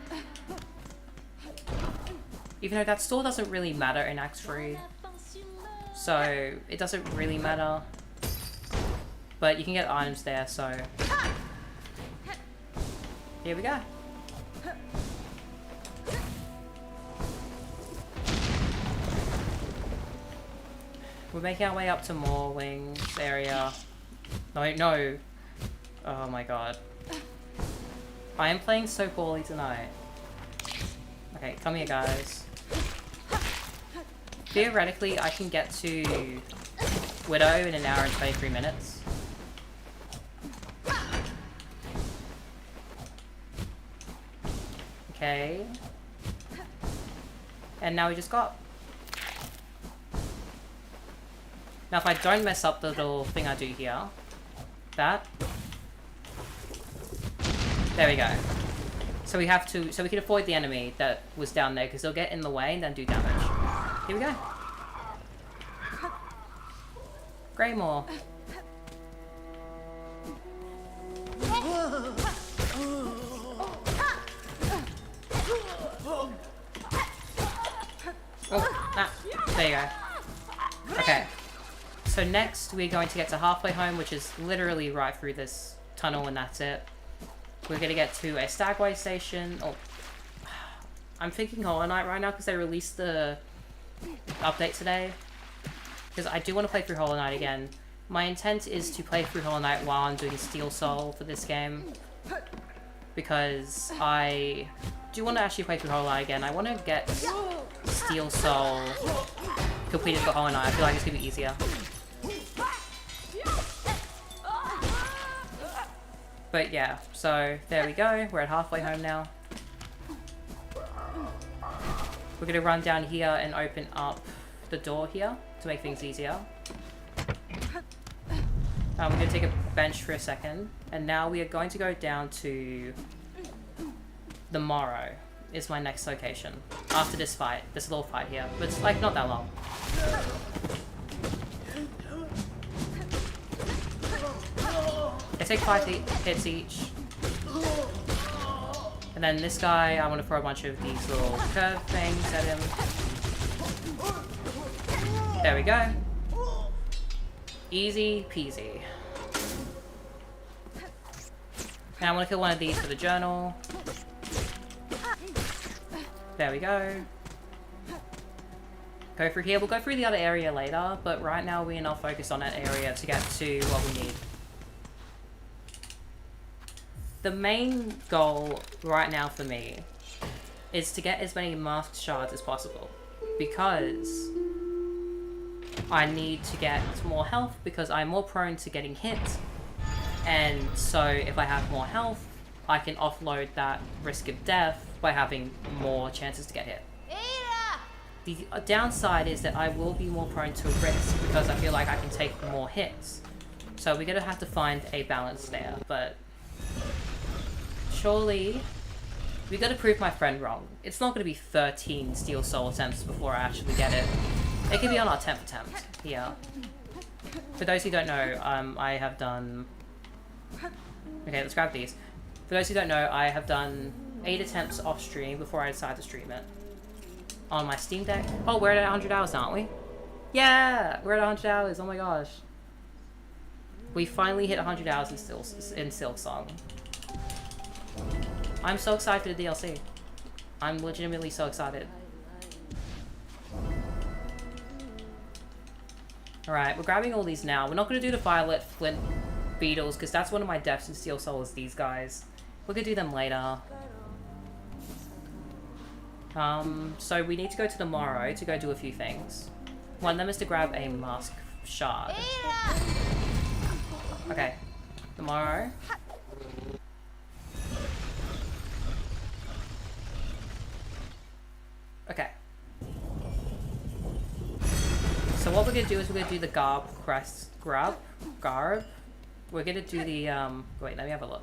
Even though that store doesn't really matter in Act 3. So, it doesn't really matter. But you can get items there, so... Here we go. We're making our way up to Moorwings area. No. Oh my god. I am playing so poorly tonight. Okay, come here guys. Theoretically, I can get to Widow in an hour and 23 minutes. Okay. And now we just got... Now if I don't mess up the little thing I do here, that. There we go. So we have to, so we can avoid the enemy that was down there because they'll get in the way and then do damage. Here we go. Greymore. Oh, ah, there you go. Okay. So next we're going to get to halfway home, which is literally right through this tunnel and that's it. We're going to get to a Stagway station. Oh, I'm thinking Hollow Knight right now because they released the update today. Because I do want to play through Hollow Knight again. My intent is to play through Hollow Knight while I'm doing Steel Soul for this game. Because I do want to actually play through Hollow Knight again. I want to get Steel Soul completed for Hollow Knight. I feel like it's going to be easier. But yeah, so there we go. We're at halfway home now. We're going to run down here and open up the door here to make things easier. We're going to take a bench for a second. And now we are going to go down to the Morrow is my next location. After this fight, this little fight here. But it's like not that long. They take 5 hits each. And then this guy, I want to throw a bunch of these little curve things at him. There we go. Easy peasy. And I want to kill one of these for the journal. There we go. Go through here. We'll go through the other area later, but right now we're not focused on that area to get to what we need. The main goal right now for me is to get as many masked shards as possible because I need to get more health because I'm more prone to getting hit, and so if I have more health I can offload that risk of death by having more chances to get hit. The downside is that I will be more prone to risk because I feel like I can take more hits, so we're gonna have to find a balance there, but surely, we gotta prove my friend wrong. It's not gonna be 13 Steel Soul attempts before I actually get it. It can be on our 10th attempt here. For those who don't know, I have done... Okay, let's grab these. For those who don't know, I have done 8 attempts off stream before I decided to stream it. On my Steam Deck. Oh, we're at 100 hours now, aren't we? Yeah! We're at 100 hours, oh my gosh. We finally hit 100 hours in Silksong. I'm so excited for the DLC. I'm legitimately so excited. Alright, we're grabbing all these now. We're not going to do the Violet Flint Beetles, because that's one of my deaths in Steel Soul is these guys. We're going to do them later. So we need to go to the Morrow to go do a few things. One of them is to grab a mask shard. Okay. The Morrow. Okay. So So what we're gonna do is we're gonna do the garb. We're gonna do the wait, let me have a look.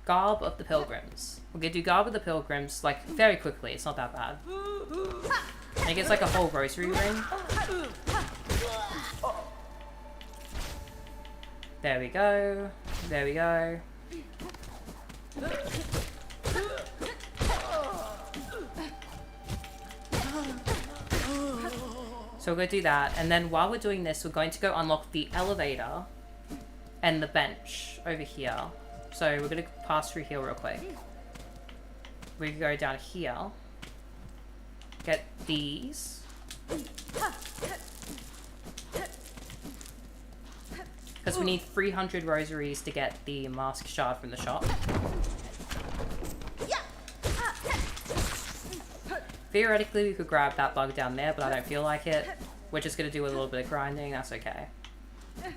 Garb of the Pilgrims. We're gonna do Garb of the Pilgrims like very quickly. It's not that bad. And it gets like a whole rosary ring. There we go. There we go. So we're going to do that, and then while we're doing this, we're going to go unlock the elevator and the bench over here. So we're going to pass through here real quick. We can go down here, get these. Because we need 300 rosaries to get the mask shard from the shop. Theoretically, we could grab that bug down there, but I don't feel like it. We're just going to do a little bit of grinding, that's okay. There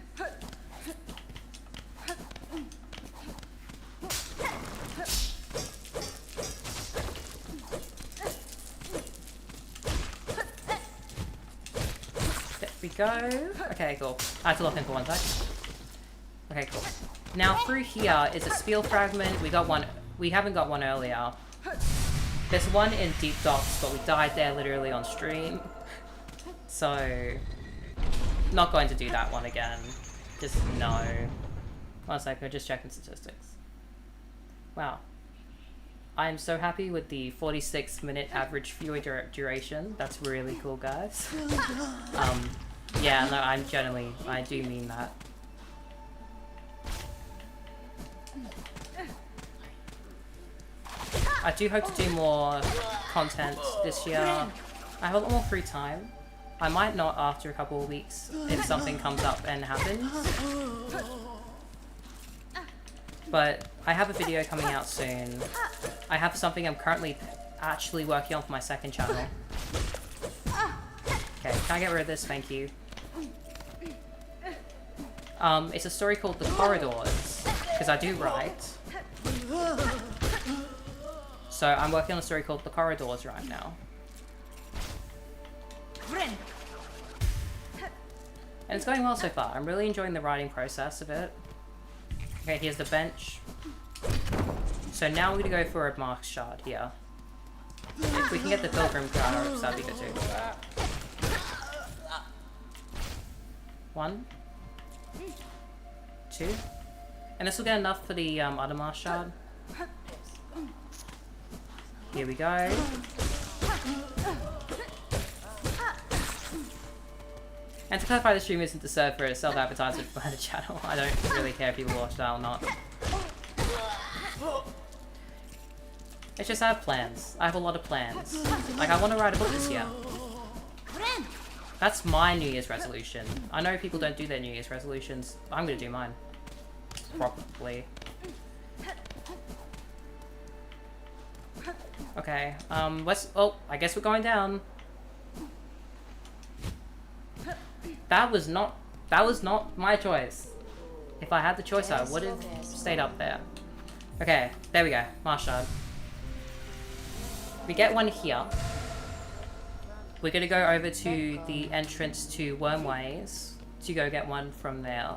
we go. Okay, cool. I have to look in for one sec. Okay, cool. Now through here is a spiel fragment. We got one. We haven't got one earlier. There's one in Deep Docks, but we died there literally on stream. So, not going to do that one again. Just no. 1 second, just checking statistics. Wow. I am so happy with the 46-minute average viewer duration. That's really cool, guys. Yeah, no, I do mean that. I do hope to do more content this year. I have a lot more free time. I might not after a couple of weeks if something comes up and happens. But I have a video coming out soon. I have something I'm currently actually working on for my second channel. Okay, can I get rid of this? Thank you. It's a story called The Corridors, because I do write. So I'm working on a story called The Corridors right now. And it's going well so far. I'm really enjoying the writing process of it. Okay, here's the bench. So now we're gonna go for a mask shard here. If we can get the pilgrim crowd, that'd be good too. 1, 2, and this will get enough for the other mask shard. Here we go. And to clarify, the stream isn't to serve for a self-advertisement by the channel. I don't really care if people watch that or not. It's just I have plans. I have a lot of plans. Like, I want to write a book this year. That's my New Year's resolution. I know people don't do their New Year's resolutions. I'm gonna do mine. Probably. Okay, let's... Oh, I guess we're going down. That was not my choice. If I had the choice, I would have stayed up there. Okay, there we go. Marshard. We get one here. We're gonna go over to the entrance to Wormways to go get one from there.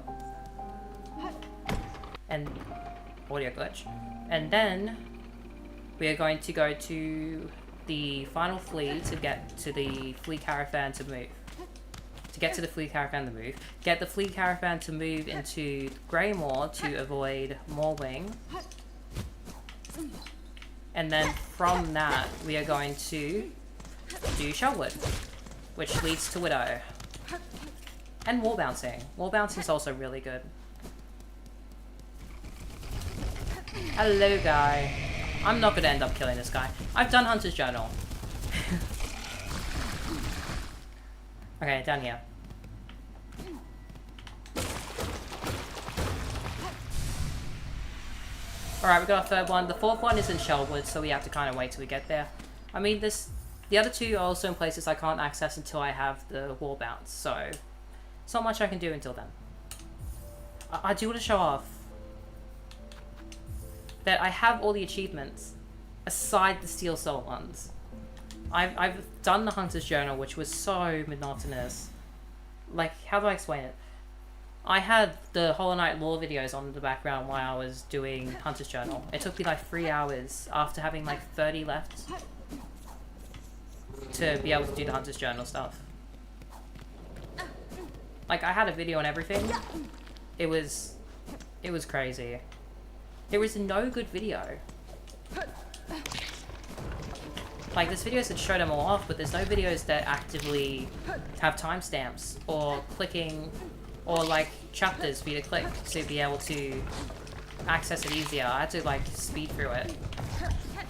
And... audio glitch. And then... we are going to go to the final flea to get to the flea caravan to move. Get the flea caravan to move into Greymoor to avoid Moorwing. And then from that, we are going to do Shelwood, which leads to Widow. And Wall Bouncing. Wall Bouncing is also really good. Hello, guy. I'm not gonna end up killing this guy. I've done Hunter's Journal. Okay, down here. Alright, we got our third one. The fourth one is in Shelwood, so we have to kind of wait till we get there. I mean, the other two are also in places I can't access until I have the wall bounce, so it's not much I can do until then. I do want to show off that I have all the achievements aside the Steel Soul ones. I've done the Hunter's Journal, which was so monotonous. Like, how do I explain it? I had the Hollow Knight lore videos on in the background while I was doing Hunter's Journal. It took me like 3 hours after having like 30 left to be able to do the Hunter's Journal stuff. Like, I had a video and everything. It was crazy. There was no good video. Like, there's videos that show them all off, but there's no videos that actively have timestamps or clicking or like chapters for you to click to be able to access it easier. I had to like speed through it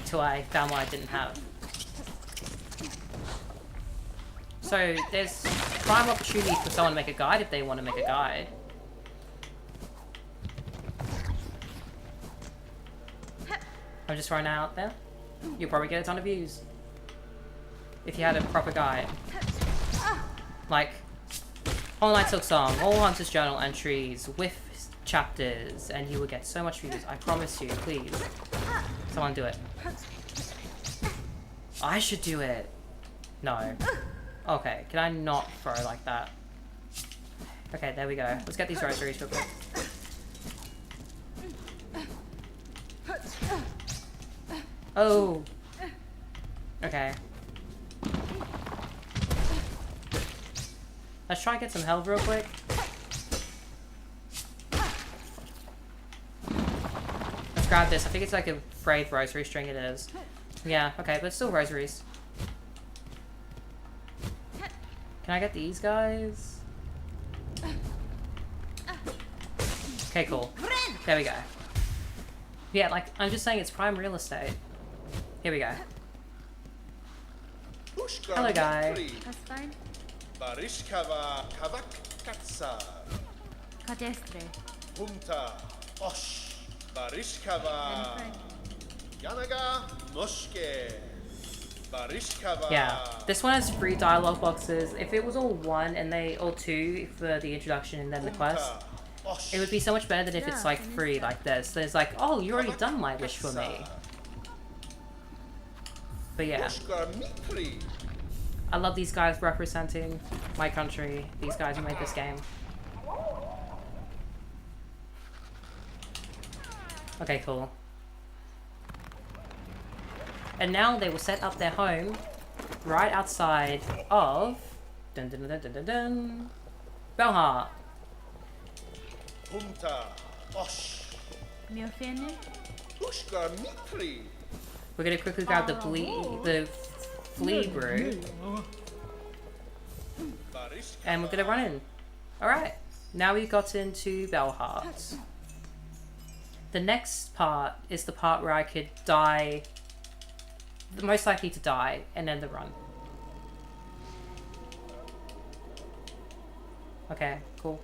till I found what I didn't have. So there's prime opportunity for someone to make a guide if they want to make a guide. I'm just throwing that out there. You'll probably get a ton of views if you had a proper guide. Like, Hollow Knight Silksong, all Hunter's Journal entries with chapters, and you will get so much views. I promise you, please. Someone do it. I should do it. No. Okay, can I not throw like that? Okay, there we go. Let's get these rosaries real quick. Oh. Okay. Let's try and get some health real quick. Let's grab this. I think it's like a frayed rosary string it is. Yeah, okay, but it's still rosaries. Can I get these guys? Okay, cool. There we go. Yeah, like, I'm just saying it's prime real estate. Here we go. Hello, guy. That's fine. Barishkava Kavakatsa Kadestre. Humta Osh Barishkava Yanaga Noshke Barishkava. Yeah, this one has 3 dialogue boxes. If it was all 1 and they all 2 for the introduction and then the quest, it would be so much better than if it's like 3 like this. There's like, oh, you already done my wish for me. But yeah, I love these guys representing my country. These guys who made this game. Okay, cool. And now they will set up their home right outside of dun dun dun dun dun dun Belheart. Humta Osh Miofene. Ushka Mikri. We're gonna quickly grab the flea brew, and we're gonna run in. All right, now we've got into Belheart. The next part is the part where I could die, the most likely to die, and end the run. Okay, cool.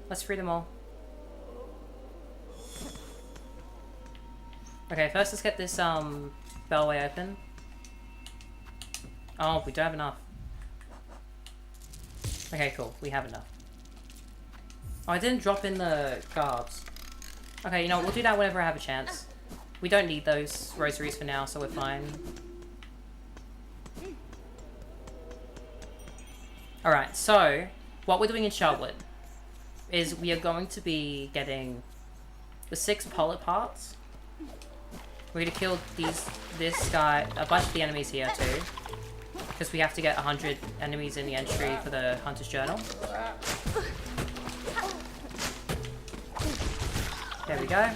Let's free them all. Okay, first let's get this bellway open. Oh, we don't have enough. Okay, cool. We have enough. Oh, I didn't drop in the carbs. Okay, you know what? We'll do that whenever I have a chance. We don't need those rosaries for now, so we're fine. Alright, so what we're doing in Sharpwood is we are going to be getting the 6 polyp parts. We're gonna kill this guy, a bunch of the enemies here too, because we have to get 100 enemies in the entry for the Hunter's Journal. There we go.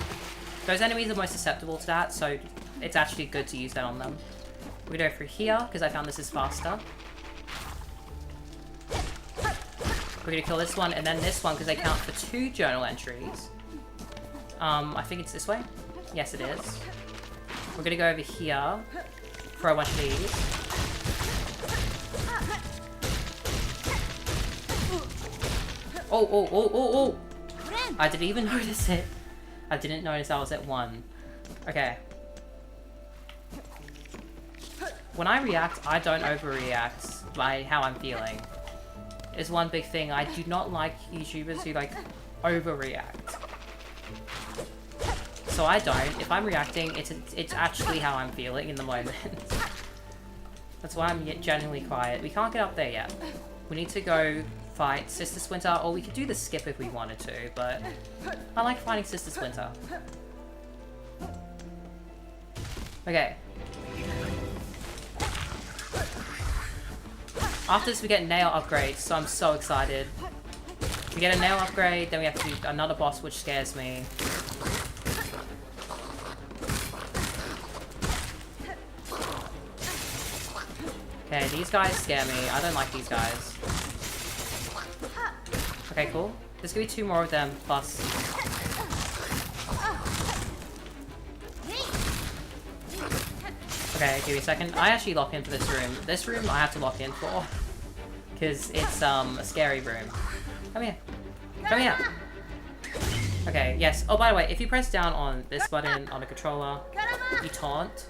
Those enemies are most susceptible to that, so it's actually good to use that on them. We're gonna go through here, because I found this is faster. We're gonna kill this one, and then this one, because they count for 2 journal entries. I think it's this way? Yes, it is. We're gonna go over here for a bunch of these. Oh, oh, oh, oh, oh! I didn't even notice it. I didn't notice I was at 1. Okay. When I react, I don't overreact by how I'm feeling. It's one big thing. I do not like YouTubers who like overreact. So I don't. If I'm reacting, it's actually how I'm feeling in the moment. That's why I'm genuinely quiet. We can't get up there yet. We need to go fight Sister Splinter, or we could do the skip if we wanted to, but I like fighting Sister Splinter. Okay. After this we get nail upgrades, so I'm so excited. We get a nail upgrade, then we have to do another boss, which scares me. Okay, these guys scare me. I don't like these guys. Okay, cool. There's gonna be 2 more of them, plus... Okay, give me a second. I actually lock in for this room. This room I have to lock in for. Because it's, a scary room. Come here. Come here! Okay, yes. Oh, by the way, if you press down on this button on the controller, you taunt.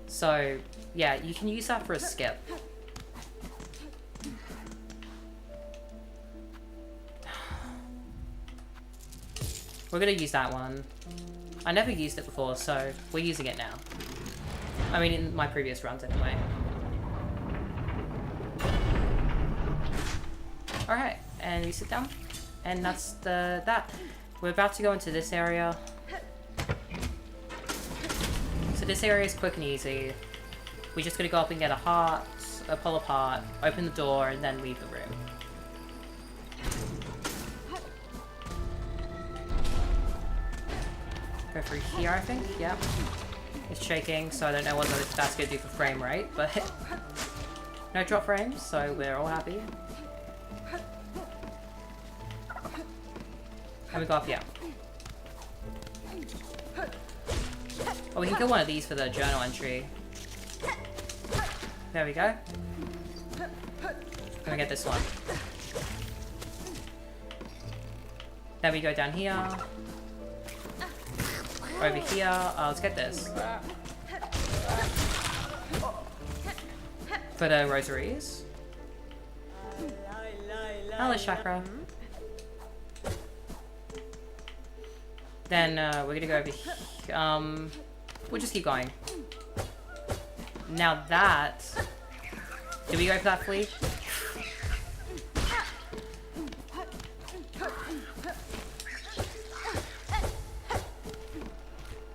So, yeah, you can use that for a skip. We're gonna use that one. I never used it before, so we're using it now. I mean, in my previous runs anyway. Alright, and we sit down. And that's that. We're about to go into this area. So this area is quick and easy. We just gotta go up and get a heart, pull apart, open the door, and then leave the room. Go through here, I think. Yep. It's shaking, so I don't know what that's gonna do for frame rate, but no drop frames, so we're all happy. And we go up here. Oh, we can kill one of these for the journal entry. There we go. Gonna get this one. Then we go down here. Over here. Let's get this. For the rosaries. Hello, Chakra. Then we're gonna go over here. We'll just keep going. Now that... Did we go for that flea?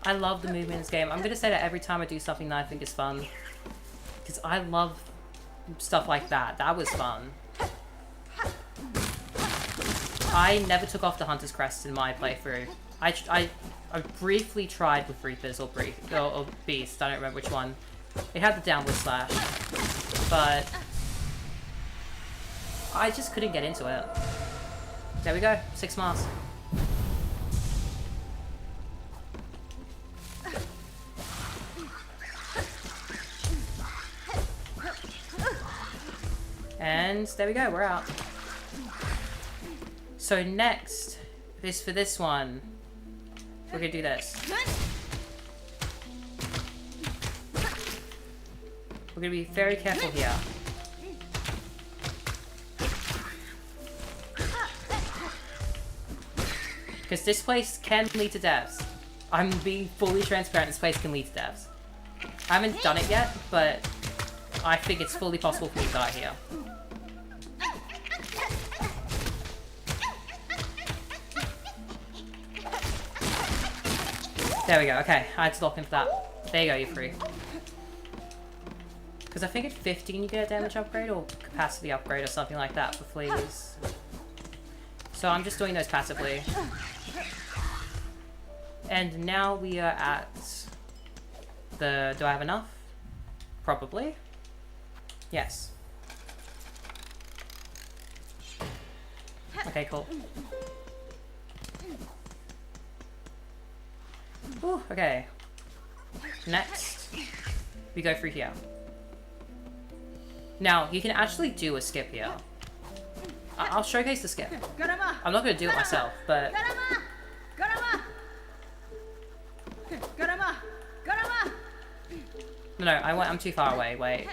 I love the movement in this game. I'm gonna say that every time I do something that I think is fun. Because I love stuff like that. That was fun. I never took off the Hunter's Crest in my playthrough. I briefly tried with Reapers or Beast. I don't remember which one. It had the downward slash. But I just couldn't get into it. There we go. 6 masks. And there we go, we're out. So next, for this one, we're gonna do this. We're gonna be very careful here. Because this place can lead to deaths. I'm being fully transparent, this place can lead to deaths. I haven't done it yet, but I think it's fully possible for me to die here. There we go, okay, I had to lock in for that. There you go, you're free. Because I think at 15 you get a damage upgrade or capacity upgrade or something like that for fleas. So I'm just doing those passively. And now we are at the... Do I have enough? Probably. Yes. Okay, cool. Ooh, okay. Next, we go through here. Now, you can actually do a skip here. I'll showcase the skip. I'm not going to do it myself, but... No, I'm too far away, wait.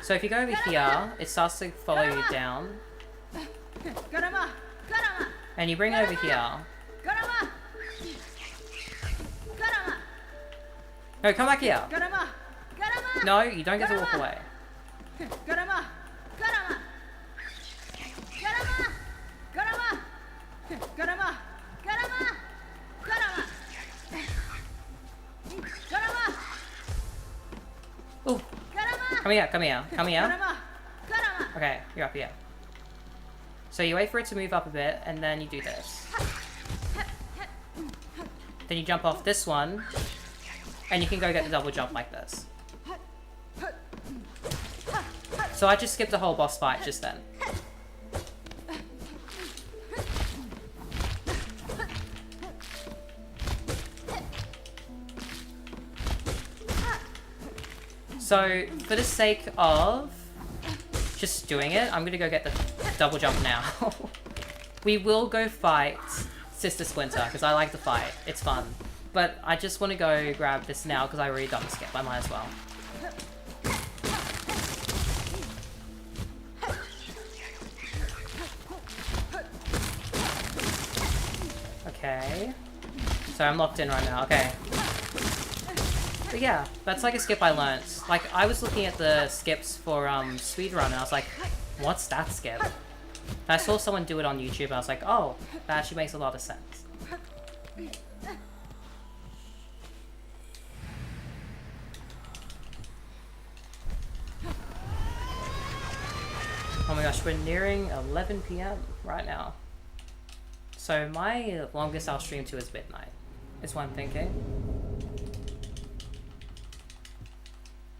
So if you go over here, it starts to follow you down. And you bring it over here, No, come back here. Garama! Garama! No, you don't get to walk away. Garama! Garama! Garama! Garama! Garama! Garama! Garama! Garama! Ooh. Garama! Come here, come here, come here. Garama! Garama! Okay, you're up here. So you wait for it to move up a bit, and then you do this. Then you jump off this one, and you can go get the double jump like this. So I just skipped the whole boss fight just then. So, for the sake of just doing it, I'm gonna go get the double jump now. We will go fight Sister Splinter, because I like the fight. It's fun. But I just want to go grab this now, because I already done the skip. I might as well. Okay. So I'm locked in right now. Okay. But yeah, that's like a skip I learnt. Like, I was looking at the skips for speedrun, and I was like, what's that skip? And I saw someone do it on YouTube, and I was like, oh, that actually makes a lot of sense. Oh my gosh, we're nearing 11 PM right now. So my longest I'll stream to is midnight, is what I'm thinking.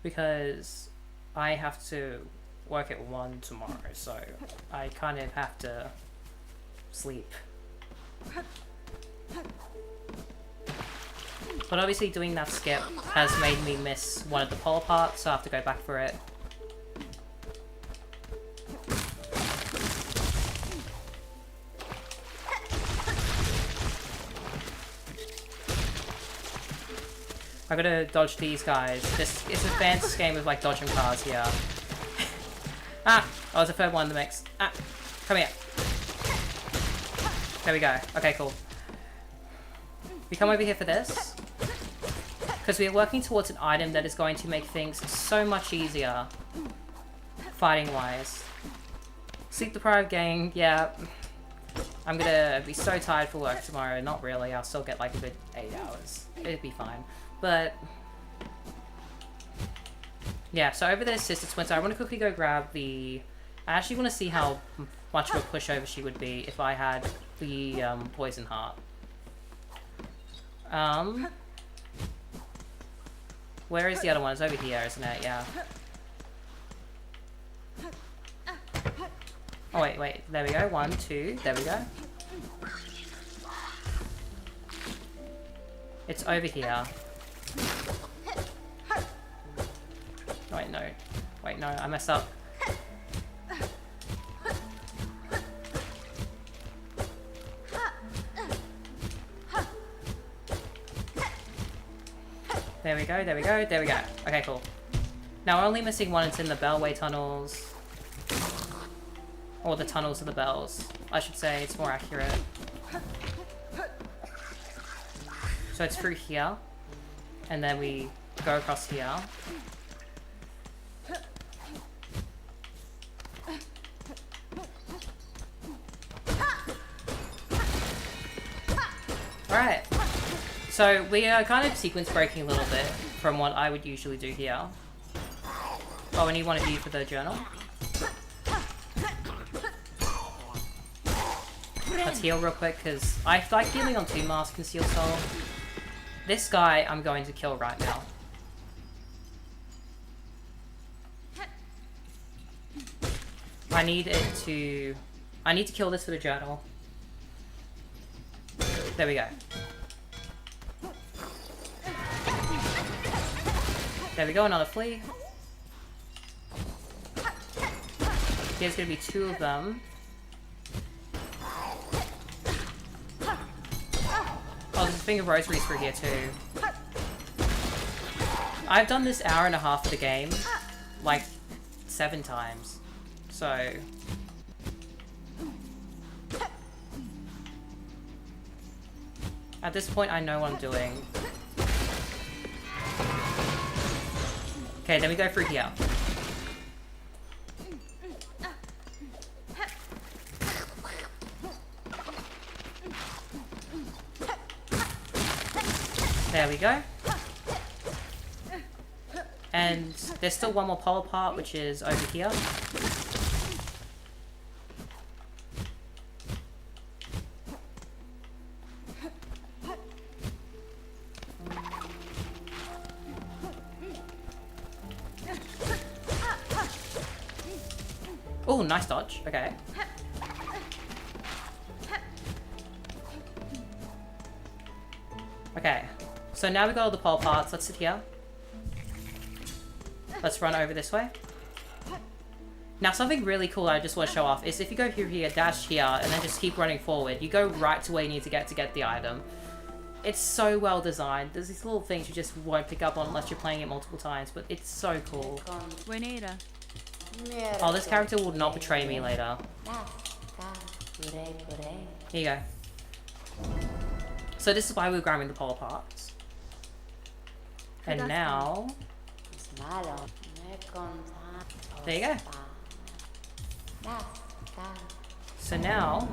Because I have to work at 1 tomorrow, so I kind of have to sleep. But obviously doing that skip has made me miss one of the pole parts, so I have to go back for it. I gotta dodge these guys. This is a fancy game of like dodging cars here. Ah! I was the third one in the mix. Ah! Come here. There we go. Okay, cool. We come over here for this. Because we're working towards an item that is going to make things so much easier. Fighting-wise. Sleep deprived gang, yeah. I'm gonna be so tired for work tomorrow. Not really, I'll still get like a good 8 hours. It'd be fine. But yeah, so over there's Sister Splinter. I want to quickly go grab the... I actually want to see how much of a pushover she would be if I had the Poison Heart. Where is the other one? It's over here, isn't it? Yeah. Oh wait, there we go. 1, 2, there we go. It's over here. Wait, no. Wait, no, I messed up. There we go, there we go, there we go. Okay, cool. Now we're only missing one, it's in the Bellway tunnels. Or the tunnels of the bells, I should say, it's more accurate. So it's through here, and then we go across here. Alright, so we are kind of sequence breaking a little bit from what I would usually do here. Oh, we need one of you for the journal. Let's heal real quick, because I like healing on 2 masks and Steel Soul. This guy I'm going to kill right now. I need to kill this for the journal. There we go. There we go, another flea. There's gonna be 2 of them. Oh, there's a thing of rosaries through here too. I've done this hour and a half of the game, like, 7 times. So... at this point, I know what I'm doing. Okay, then we go through here. There we go. And there's still one more polar part, which is over here. Oh, nice dodge. Okay. Okay. So now we got all the pole parts. Let's sit here. Let's run over this way. Now something really cool I just want to show off is if you go through here, dash here, and then just keep running forward, you go right to where you need to get the item. It's so well designed. There's these little things you just won't pick up on unless you're playing it multiple times, but it's so cool. Oh, this character will not betray me later. Here you go. So this is why we're grabbing the polar parts. And now... there you go. So now,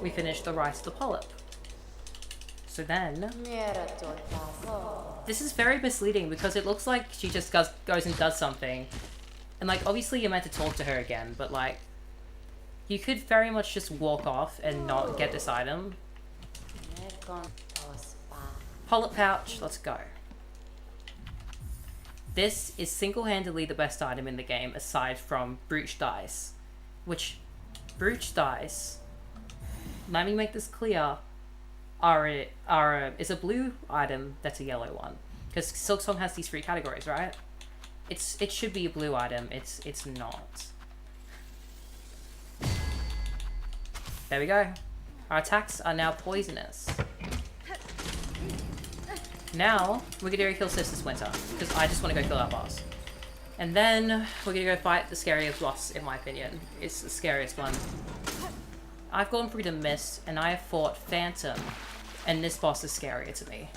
we finish the rice of the polyp. So then... this is very misleading because it looks like she just goes and does something. And like, obviously you're meant to talk to her again, but like... you could very much just walk off and not get this item. Polyp pouch, let's go. This is single-handedly the best item in the game aside from brooch dice. Which, brooch dice, let me make this clear, is a blue item that's a yellow one. Because Silksong has these 3 categories, right? It should be a blue item, it's not. There we go. Our attacks are now poisonous. Now, we're gonna go kill Sister Splinter, because I just want to go kill that boss. And then, we're gonna go fight the scariest boss, in my opinion. It's the scariest one. I've gone through the Mist, and I have fought Phantom, and this boss is scarier to me.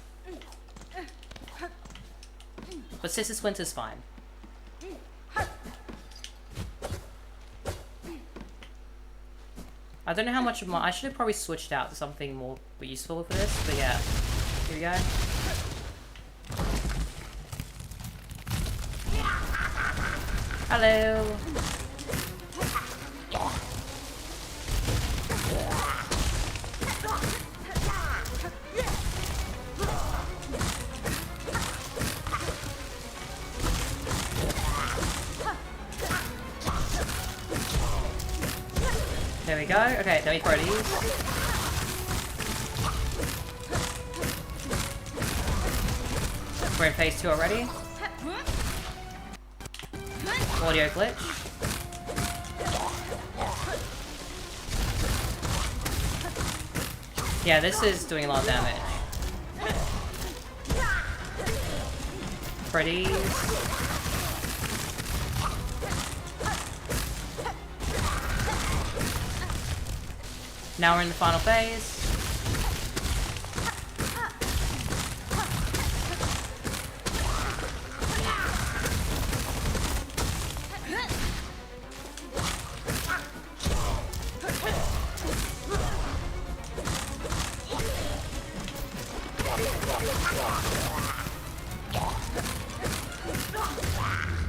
But Sister Splinter's fine. I don't know how much of my... I should have probably switched out to something more useful for this, but yeah. Here we go. Hello! There we go. Okay, then we throw these. We're in phase 2 already. Audio glitch. Yeah, this is doing a lot of damage. Freddy's. Now we're in the final phase.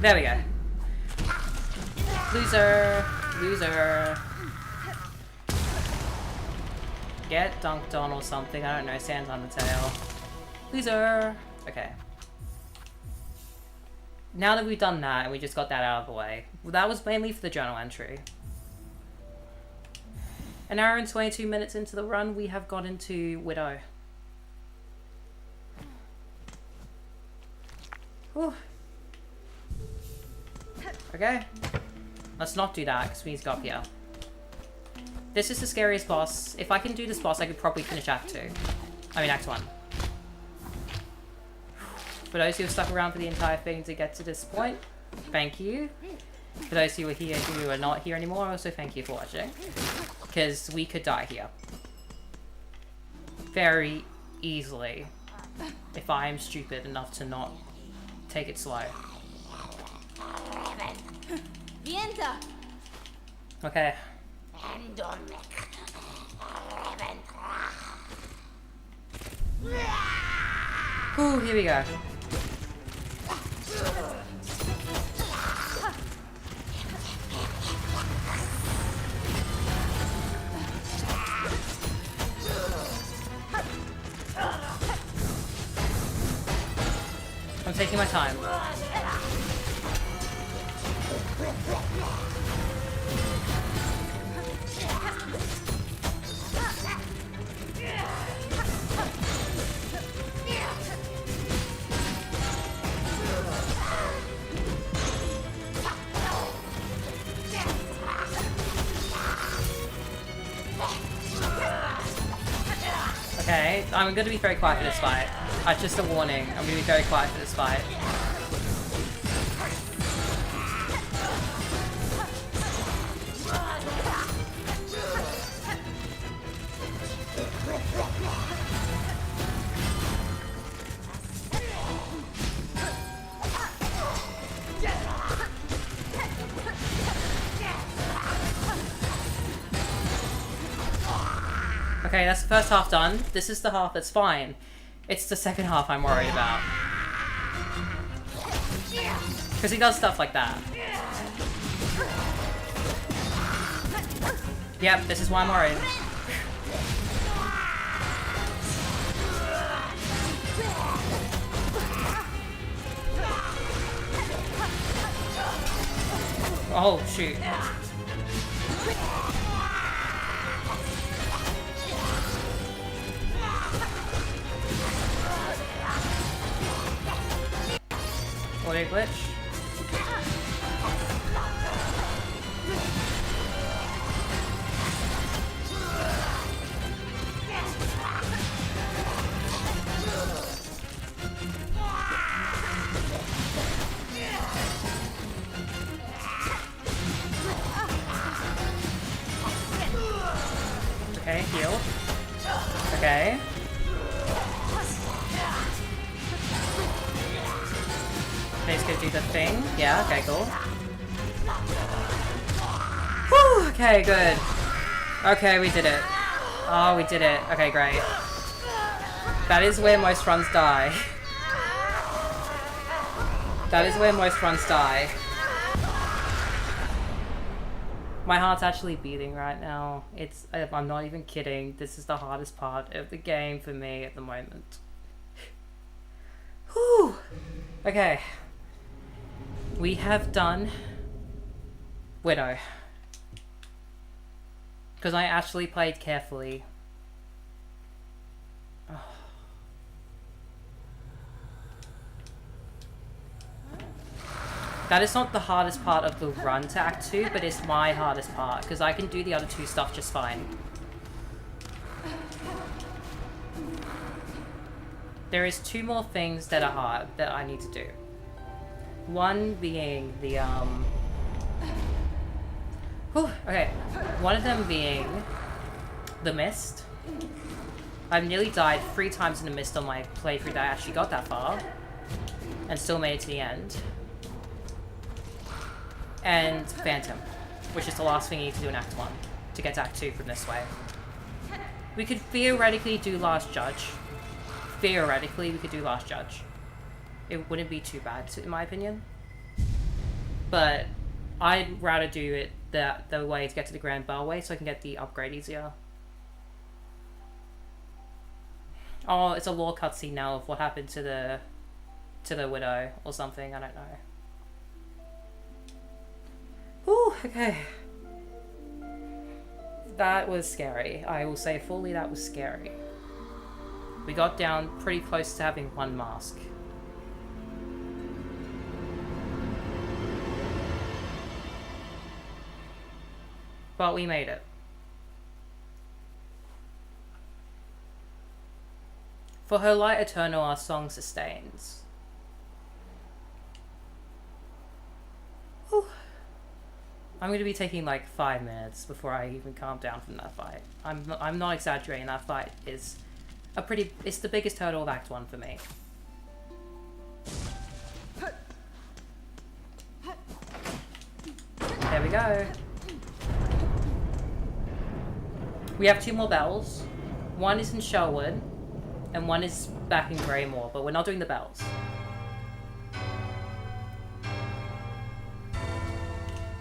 There we go. Loser. Loser. Get dunked on or something. I don't know. Sands on the tail. Loser. Okay. Now that we've done that and we just got that out of the way, that was mainly for the journal entry. An hour and 22 minutes into the run, we have got into Widow. Whew. Okay. Let's not do that, because we need to go up here. This is the scariest boss. If I can do this boss, I could probably finish Act 2. I mean, Act 1. For those who have stuck around for the entire thing to get to this point, thank you. For those who are here who are not here anymore, also thank you for watching. Because we could die here. Very easily. If I am stupid enough to not take it slow. Viento. Okay. Ooh, here we go. I'm taking my time. Okay, I'm going to be very quiet for this fight. Just a warning, I'm going to be very quiet for this fight. Okay, that's the first half done. This is the half that's fine. It's the second half I'm worried about. Because he does stuff like that. Yep, this is why I'm worried. Oh, shoot. Audio glitch. Okay, heal. Okay. Okay, he's gonna do the thing. Yeah, okay, cool. Whew, okay, good. Okay, we did it. Oh, we did it. Okay, great. That is where most runs die. That is where most runs die. My heart's actually beating right now. I'm not even kidding. This is the hardest part of the game for me at the moment. Whew. Okay. We have done Widow. Because I actually played carefully. Oh. That is not the hardest part of the run to Act 2, but it's my hardest part, because I can do the other two stuff just fine. There is two more things that are hard that I need to do. One being the, okay. One of them being the mist. I've nearly died 3 times in the mist on my playthrough that I actually got that far. And still made it to the end. And Phantom, which is the last thing you need to do in Act 1 to get to Act 2 from this way. We could theoretically do Last Judge. Theoretically, we could do Last Judge. It wouldn't be too bad, in my opinion. But I'd rather do it the way to get to the Grand Bar way so I can get the upgrade easier. Oh, it's a lore cutscene now of what happened to the Widow or something, I don't know. Whew, okay. That was scary. I will say fully that was scary. We got down pretty close to having 1 mask. But we made it. For her light eternal, our song sustains. Whew. I'm going to be taking like 5 minutes before I even calm down from that fight. I'm not exaggerating, that fight is it's the biggest hurdle of Act 1 for me. go. We have 2 more bells. One is in Sherwood, and one is back in Greymore, but we're not doing the bells.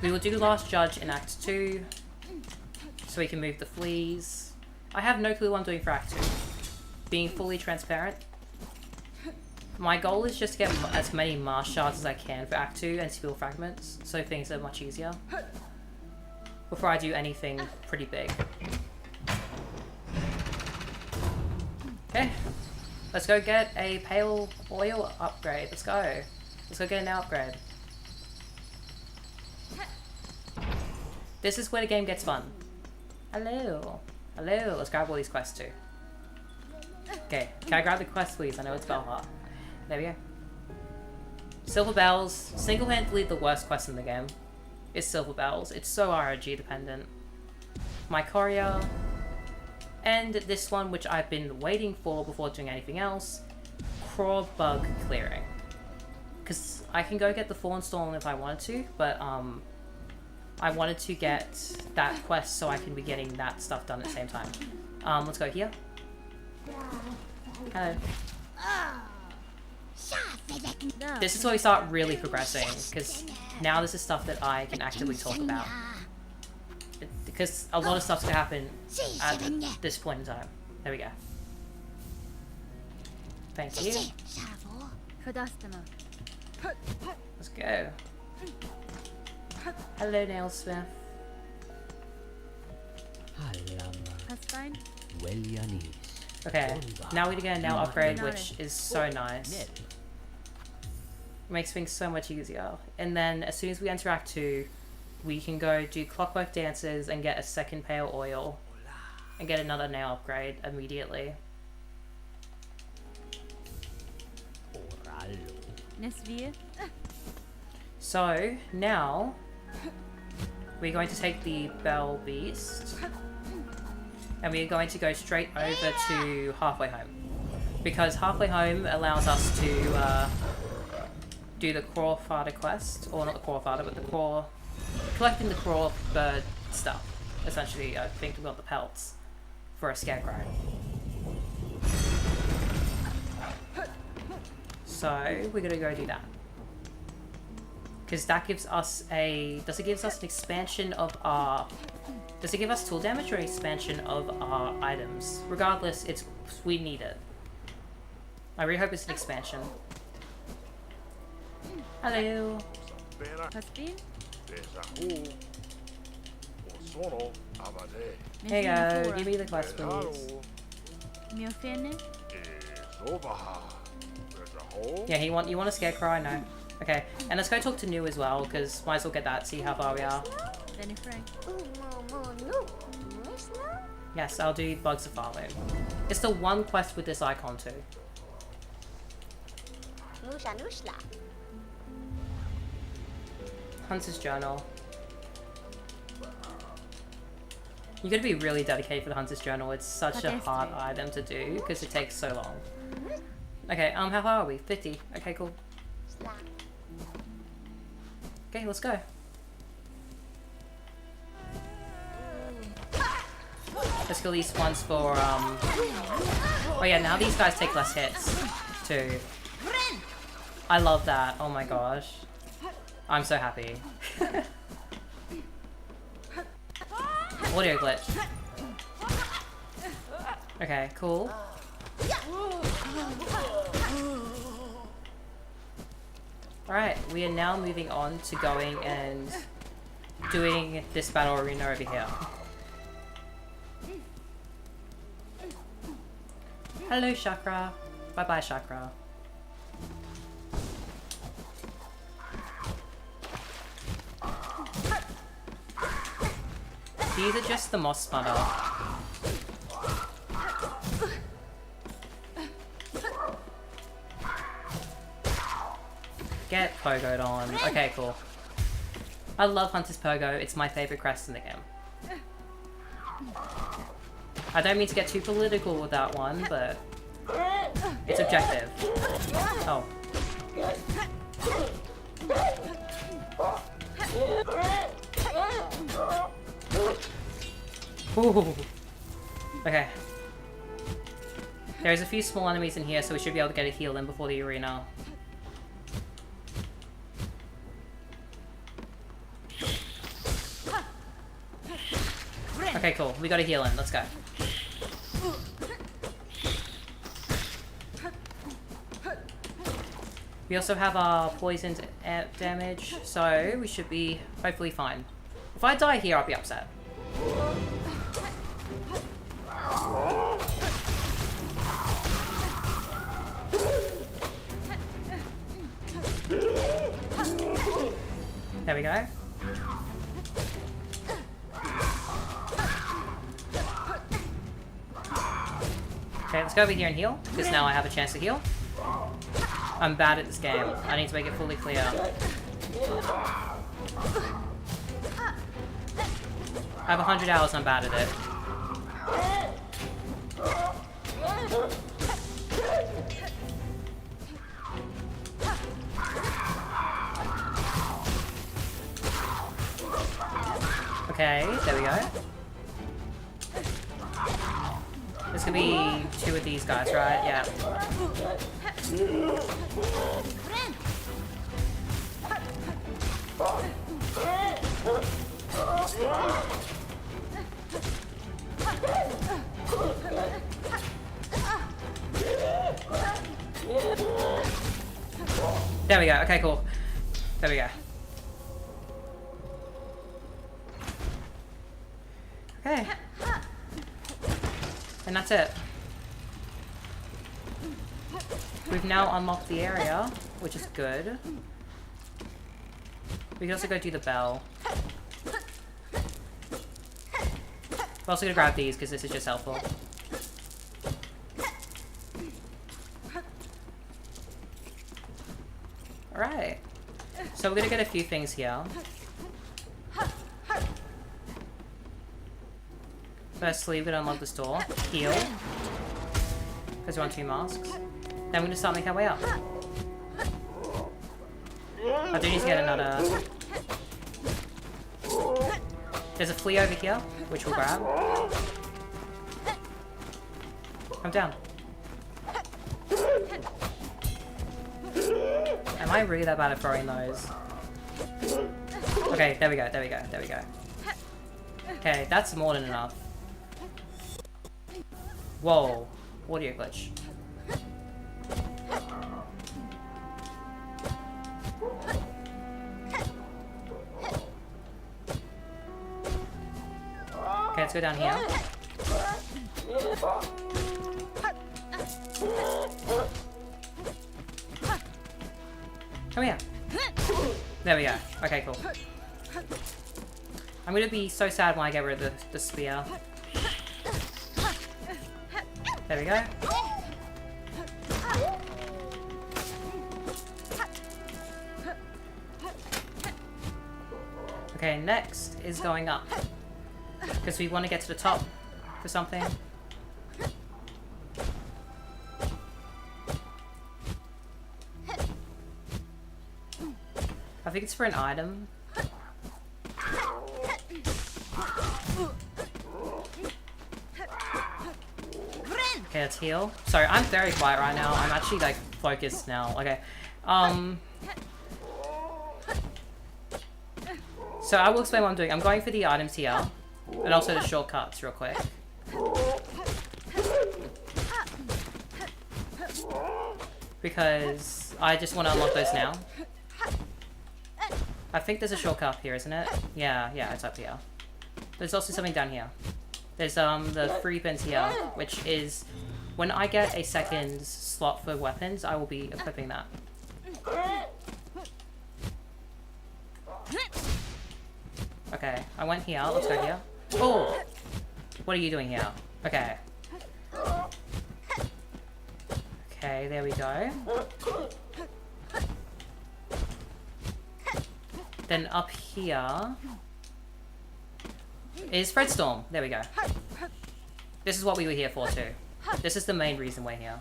We will do Last Judge in Act 2, so we can move the fleas. I have no clue what I'm doing for Act 2. Being fully transparent. My goal is just to get as many Mars shards as I can for Act 2 and Steel Fragments, so things are much easier. Before I do anything pretty big. Okay, let's go get a pale oil upgrade. Let's go. Let's go get an upgrade. This is where the game gets fun. Hello. Hello. Let's grab all these quests too. Okay, can I grab the quest please? I know it's Belheart. There we go. Silver Bells. Single-handedly the worst quest in the game. Is Silver Bells. It's so RNG dependent. My courier. And this one, which I've been waiting for before doing anything else, Craw Bug Clearing. Because I can go get the Fallen Storm if I wanted to, but I wanted to get that quest so I can be getting that stuff done at the same time. Let's go here. Hello. This is where we start really progressing, because now this is stuff that I can actively talk about. Because a lot of stuff's gonna happen at this point in time. There we go. Thank you. Let's go. Hello, Nailsmith. Okay, now we get a nail upgrade, which is so nice. Makes things so much easier. And then as soon as we enter Act 2, we can go do Clockwork Dances and get a second pale oil and get another nail upgrade immediately. So now we're going to take the Bell Beast and we're going to go straight over to Halfway Home, because Halfway Home allows us to do the Crawfather quest, or not the Crawfather, but the Craw, collecting the Craw bird stuff. Essentially, I think we got the pelts for a Scarecrow. So we're gonna go do that. Because that gives us a... Does it give us an expansion of our... Does it give us tool damage or an expansion of our items? Regardless, we need it. I really hope it's an expansion. Hello. Here you go. Give me the quest, please. Yeah, you want a Scarecrow? I know. Okay, and let's go talk to New as well, because might as well get that, see how far we are. Yes, I'll do Bugs of Farloon. It's the one quest with this icon too. Hunter's Journal. You gotta be really dedicated for the Hunter's Journal. It's such a hard item to do, because it takes so long. Okay, how far are we? 50. Okay, cool. Okay, let's go. Let's kill these ones for, Oh yeah, now these guys take less hits, too. I love that. Oh my gosh. I'm so happy. Audio glitch. Okay, cool. Alright, we are now moving on to going and doing this battle arena over here. Hello, Chakra. Bye-bye, Chakra. These are just the Moss Sputter. Get pogoed on. Okay, cool. I love Hunter's Pogo. It's my favorite crest in the game. I don't mean to get too political with that one, but it's objective. Oh. Ooh. Okay. There's a few small enemies in here, so we should be able to get a heal in before the arena. Okay, cool. We got a heal in. Let's go. We also have our poisoned damage, so we should be hopefully fine. If I die here, I'll be upset. There we go. Okay, let's go over here and heal, because now I have a chance to heal. I'm bad at this game. I need to make it fully clear. I have 100 hours and I'm bad at it. Okay, there we go. There's gonna be 2 of these guys, right? Yeah. There we go. Okay, cool. There we go. Okay. And that's it. We've now unlocked the area, which is good. We can also go do the bell. We're also gonna grab these because this is just helpful. Alright. So we're gonna get a few things here. Firstly, we're gonna unlock this door. Heal. Because we want 2 masks. Then we're gonna start making our way up. I do need to get another... There's a flea over here, which we'll grab. Come down. Am I really that bad at throwing those? Okay, there we go, there we go, there we go. Okay, that's more than enough. Whoa, audio glitch. Okay, let's go down here. Come here. There we go. Okay, cool. I'm gonna be so sad when I get rid of the spear. There we go. Okay, next is going up. Because we want to get to the top for something. I think it's for an item. Okay, let's heal. Sorry, I'm very quiet right now. I'm actually, like, focused now. Okay. So I will explain what I'm doing. I'm going for the items here. And also the shortcuts real quick. Because I just want to unlock those now. I think there's a shortcut here, isn't it? Yeah, it's up here. There's also something down here. There's the 3 pins here, which is when I get a second slot for weapons, I will be equipping that. Okay, I went here. Let's go here. Oh! What are you doing here? Okay. Okay, there we go. Then up here is Fredstorm. There we go. This is what we were here for too. This is the main reason we're here.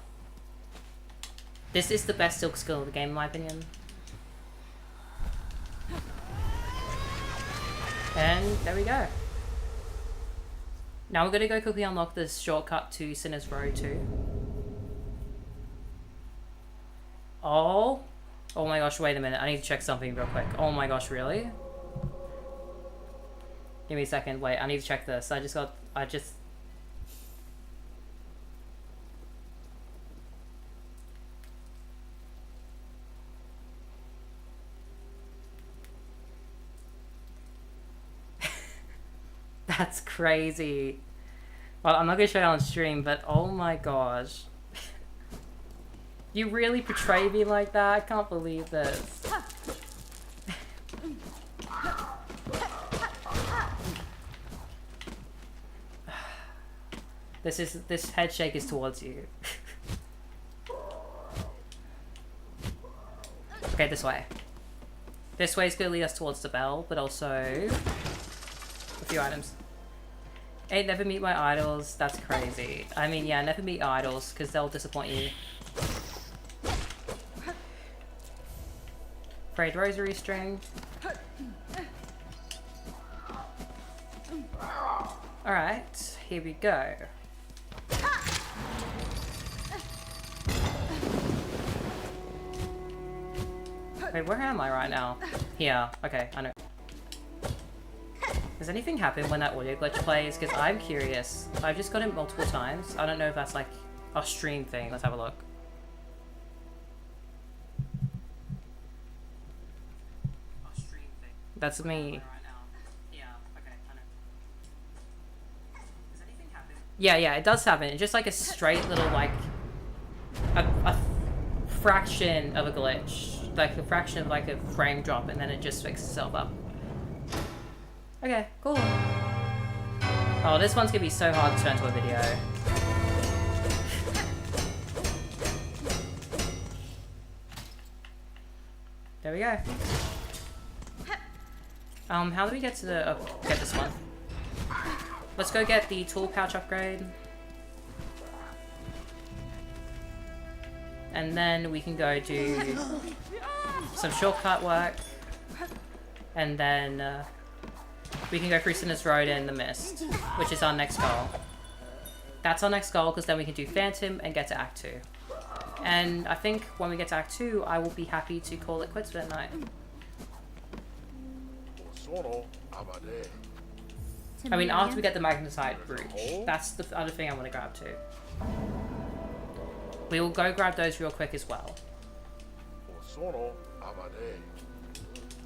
This is the best silk skill of the game in my opinion. And there we go. Now we're gonna go quickly unlock this shortcut to Sinner's Row too. Oh my gosh, wait a minute. I need to check something real quick. Oh my gosh, really? Give me a second. Wait, I need to check this. That's crazy. Well, I'm not gonna show it on stream, but oh my gosh. You really portray me like that? I can't believe this. This head shake is towards you. Okay, this way. This way is gonna lead us towards the bell, but also a few items. Hey, never meet my idols. That's crazy. I mean, yeah, never meet idols because they'll disappoint you. Frayed rosary string. Alright, here we go. Wait, where am I right now? Here. Okay, I know. Does anything happen when that audio glitch plays? Because I'm curious. I've just got it multiple times. I don't know if that's like a stream thing. Let's have a look. That's me. Yeah, it does happen. It's just like a straight little like a fraction of a glitch, like a fraction of like a frame drop, and then it just fixes itself up. Okay, cool. Oh, this one's gonna be so hard to turn into a video. There we go. How do we get to the get this one? Let's go get the tool pouch upgrade. And then we can go do some shortcut work. And then we can go through Sinner's Road and the Mist, which is our next goal. That's our next goal because then we can do Phantom and get to Act 2. And I think when we get to Act 2, I will be happy to call it quits for that night. I mean, after we get the magnesite brooch, that's the other thing I want to grab too. We will go grab those real quick as well.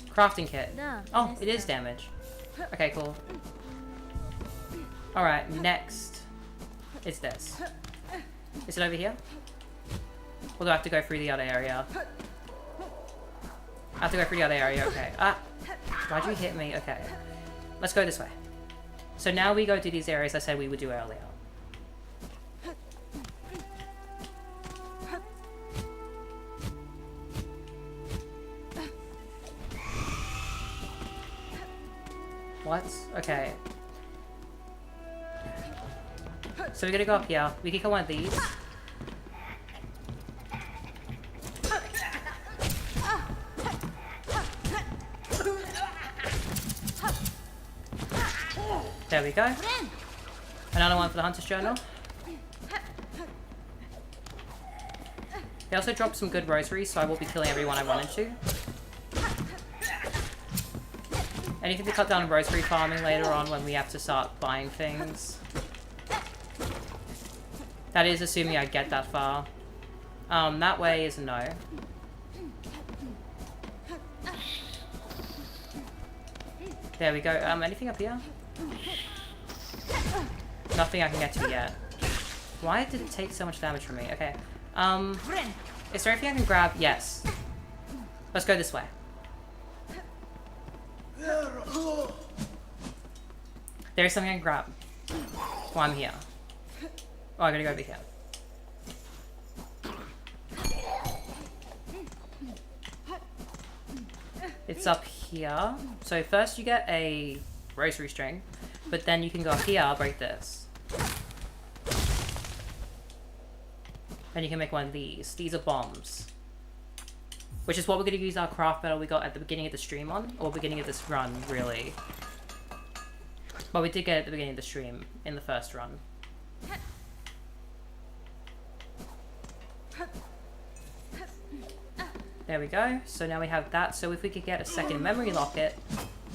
Crafting kit. Oh, it is damage. Okay, cool. Alright, next is this. Is it over here? Or do I have to go through the other area? I have to go through the other area, okay. Ah! Why'd you hit me? Okay. Let's go this way. So now we go to these areas I said we would do earlier. What? Okay. So we're gonna go up here. We can go one of these. There we go. Another one for the Hunter's Journal. They also dropped some good rosaries, so I will be killing everyone I wanted to. Anything to cut down on rosary farming later on when we have to start buying things. That is assuming I get that far. That way is a no. There we go. Anything up here? Nothing I can get to yet. Why did it take so much damage from me? Okay. Is there anything I can grab? Yes. Let's go this way. There's something I can grab. While I'm here. Oh, I gotta go over here. It's up here. So first you get a rosary string, but then you can go up here, break this. And you can make one of these. These are bombs. Which is what we're going to use our craft metal we got at the beginning of the stream on, or beginning of this run, really. Well, we did get it at the beginning of the stream in the first run. There we go. So now we have that. So if we could get a second memory locket,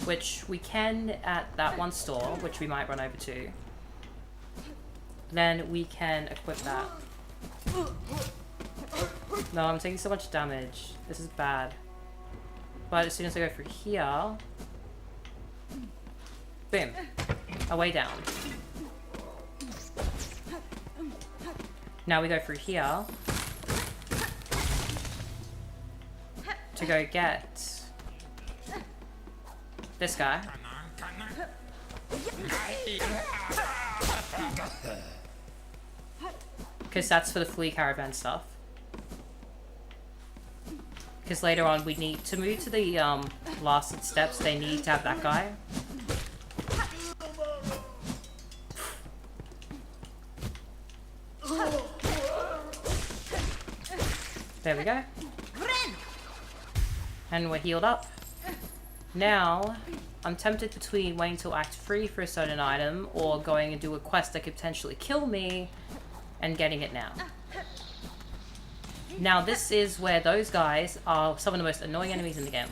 which we can at that one store, which we might run over to, then we can equip that. No, I'm taking so much damage. This is bad. But as soon as I go through here... Boom. Away down. Now we go through here to go get this guy. Because that's for the flea caravan stuff. Because later on we need to move to the last steps, they need to have that guy. There we go. And we're healed up. Now, I'm tempted between waiting till Act 3 for a certain item or going and do a quest that could potentially kill me and getting it now. Now, this is where those guys are some of the most annoying enemies in the game.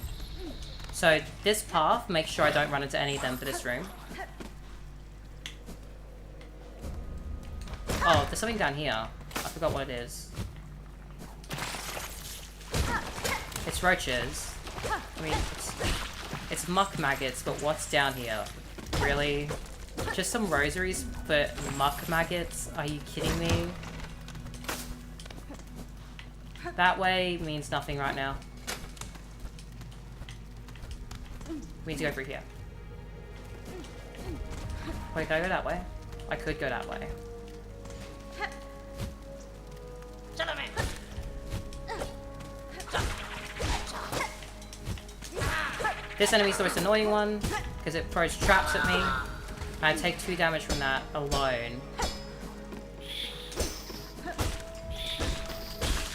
So, this path, make sure I don't run into any of them for this room. Oh, there's something down here. I forgot what it is. It's roaches. I mean, it's muck maggots, but what's down here? Really? Just some rosaries for muck maggots? Are you kidding me? That way means nothing right now. We need to go through here. Wait, can I go that way? I could go that way. This enemy's the most annoying one, because it throws traps at me. And I take 2 damage from that alone.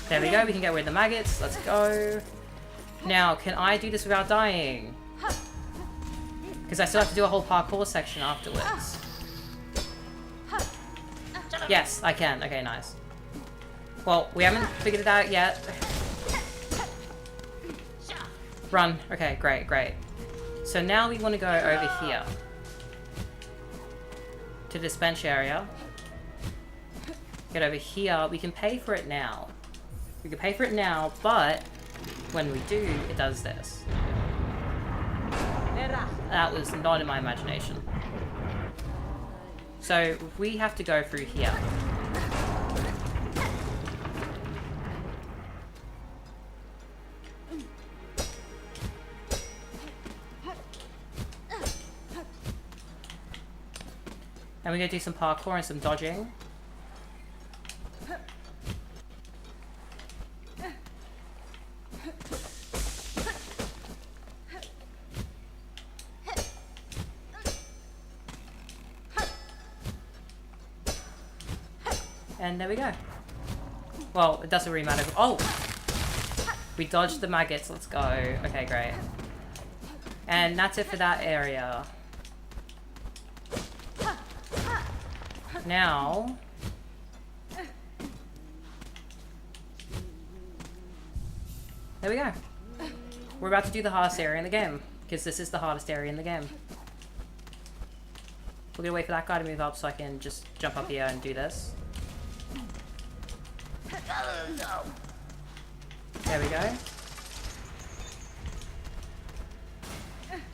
There we go, we can get rid of the maggots. Let's go. Now, can I do this without dying? Because I still have to do a whole parkour section afterwards. Yes, I can. Okay, nice. Well, we haven't figured it out yet. Run. Okay, great, great. So now we want to go over here. To this bench area. Get over here. We can pay for it now. We can pay for it now, but when we do, it does this. That was not in my imagination. So we have to go through here. And we're going to do some parkour and some dodging. And there we go. Well, it doesn't really matter. Oh! We dodged the maggots. Let's go. Okay, great. And that's it for that area. Now... there we go. We're about to do the hardest area in the game. Because this is the hardest area in the game. We're gonna wait for that guy to move up so I can just jump up here and do this. There we go.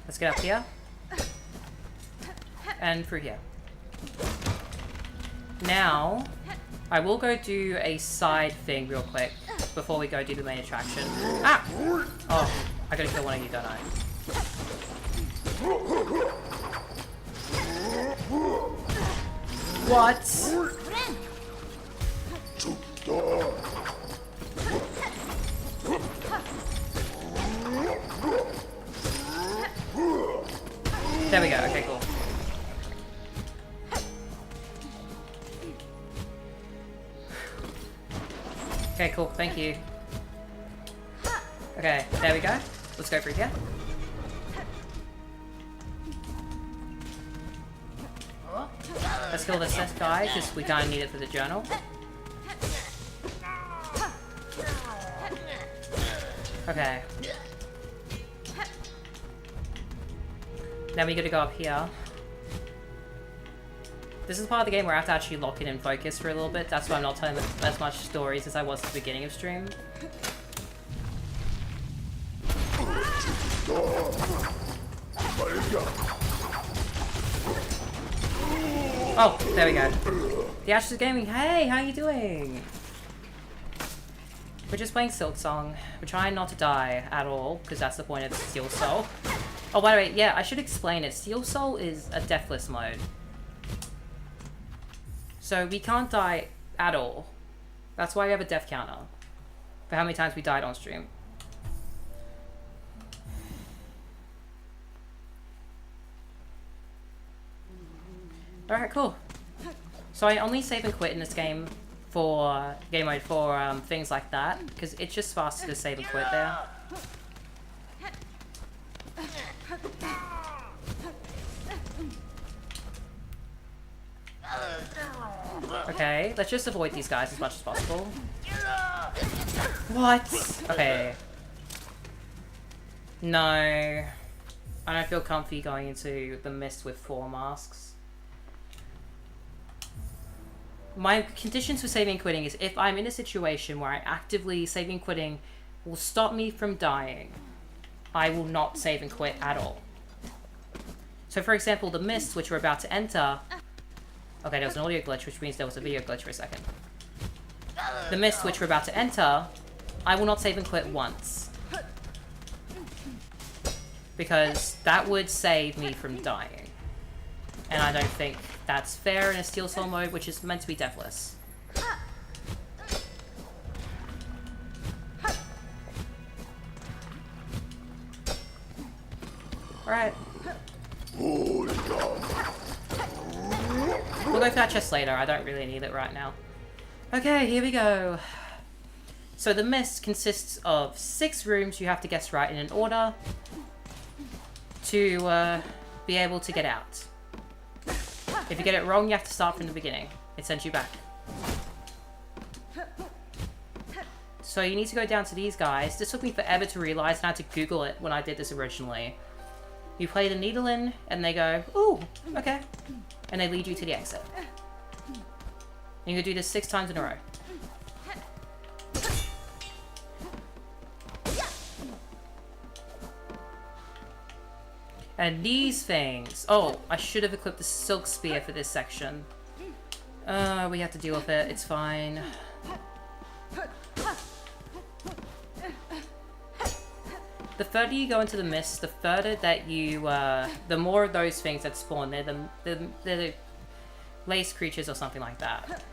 Let's get up here. And through here. Now, I will go do a side thing real quick before we go do the main attraction. Ah! Oh, I gotta kill one of you, don't I? What? There we go, okay, cool. Okay, cool, thank you. Okay, there we go. Let's go through here. Let's kill this guy, because we kind of need it for the journal. Okay. Now we gotta go up here. This is part of the game where I have to actually lock in and focus for a little bit. That's why I'm not telling as much stories as I was at the beginning of stream. Oh, there we go. The Ashes Gaming. Hey, how you doing? We're just playing Silksong. We're trying not to die at all, because that's the point of Steel Soul. Oh, by the way, yeah, I should explain it. Steel Soul is a deathless mode. So we can't die at all. That's why we have a death counter for how many times we died on stream. Alright, cool. So I only save and quit in this game for game mode for things like that, because it's just faster to save and quit there. Okay, let's just avoid these guys as much as possible. What? Okay. No. I don't feel comfy going into the mist with 4 masks. My conditions for saving and quitting is if I'm in a situation where I actively saving and quitting will stop me from dying, I will not save and quit at all. So for example, the mist which we're about to enter... Okay, there was an audio glitch, which means there was a video glitch for a second. The mist which we're about to enter, I will not save and quit once. Because that would save me from dying. And I don't think that's fair in a Steel Soul mode, which is meant to be deathless. Alright. We'll go for that chest later, I don't really need it right now. Okay, here we go. So the mist consists of 6 rooms you have to guess right in an order to be able to get out. If you get it wrong, you have to start from the beginning. It sends you back. So you need to go down to these guys. This took me forever to realize, and I had to Google it when I did this originally. You play the needle in, and they go, ooh, okay. And they lead you to the exit. And you can do this 6 times in a row. And these things... Oh, I should have equipped the Silk Spear for this section. We have to deal with it. It's fine. The further you go into the mist, the further that you... the more of those things that spawn. They're the lace creatures or something like that.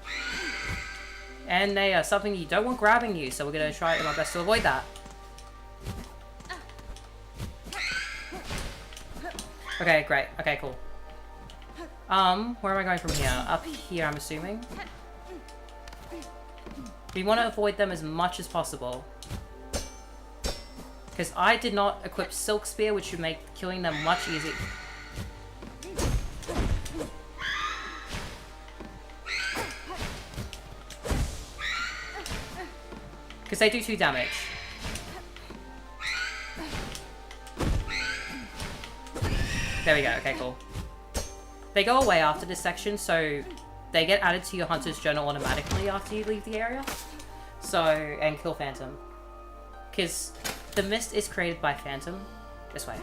And they are something you don't want grabbing you, so we're going to try our best to avoid that. Okay, great. Okay, cool. Where am I going from here? Up here, I'm assuming. We want to avoid them as much as possible. Because I did not equip Silk Spear, which should make killing them much easier. Because they do 2 damage. There we go, okay, cool. They go away after this section, so they get added to your Hunter's Journal automatically after you leave the area. So, and kill Phantom. Because the mist is created by Phantom. This way.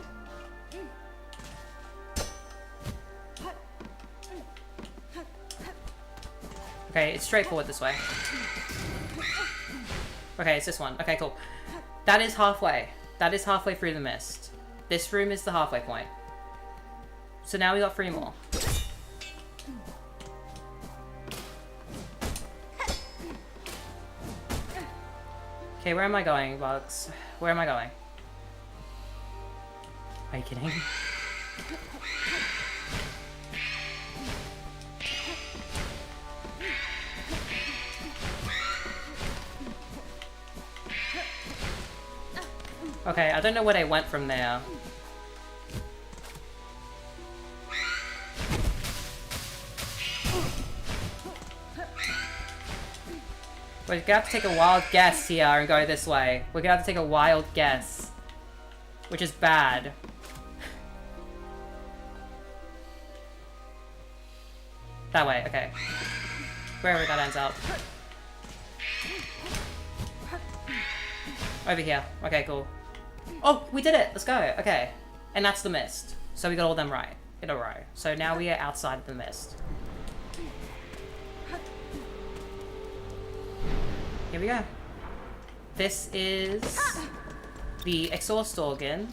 Okay, it's straightforward this way. Okay, it's this one. Okay, cool. That is halfway. That is halfway through the mist. This room is the halfway point. So now we got 3 more. Okay, where am I going, Bugs? Where am I going? Are you kidding? Okay, I don't know where they went from there. We're gonna have to take a wild guess here and go this way. We're gonna have to take a wild guess. Which is bad. That way, okay. Wherever that ends up. Over here. Okay, cool. Oh, we did it! Let's go! Okay. And that's the mist. So we got all them right. In a row. So now we are outside of the mist. Here we go. This is the exhaust organ.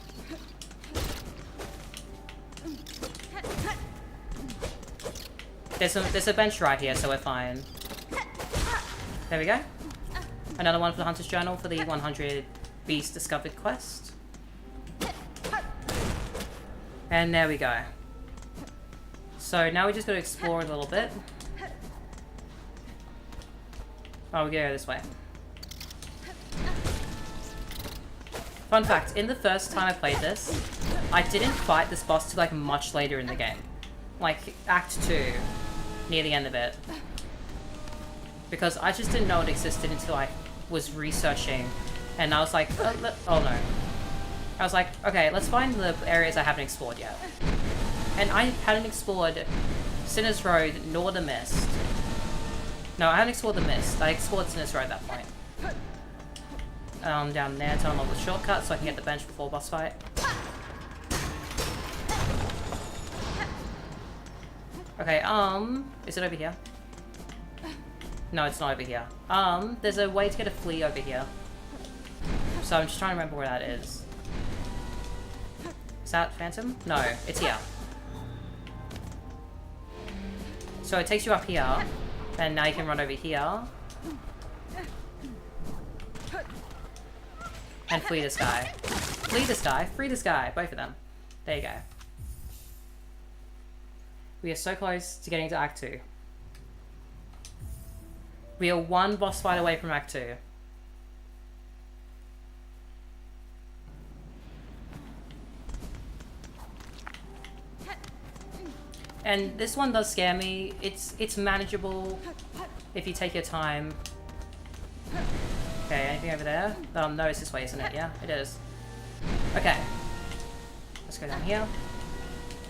There's a bench right here, so we're fine. There we go. Another one for the Hunter's Journal for the 100 Beast Discovered quest. And there we go. So now we just gotta explore a little bit. Oh, we gotta go this way. Fun fact, in the first time I played this, I didn't fight this boss till like much later in the game. Like Act 2, near the end of it. Because I just didn't know it existed until I was researching. And I was like, oh no. I was like, okay, let's find the areas I haven't explored yet. And I hadn't explored Sinner's Road nor the Mist. No, I hadn't explored the Mist. I explored Sinner's Road at that point. Down there to unlock the shortcut so I can get the bench before boss fight. Okay, is it over here? No, it's not over here. There's a way to get a flea over here. So I'm just trying to remember where that is. Is that Phantom? No, it's here. So it takes you up here, and now you can run over here. And flee this guy. Flee this guy, free this guy, both of them. There you go. We are so close to getting to Act 2. We are one boss fight away from Act 2. And this one does scare me. It's manageable if you take your time. Okay, anything over there? No, it's this way, isn't it? Yeah, it is. Okay. Let's go down here.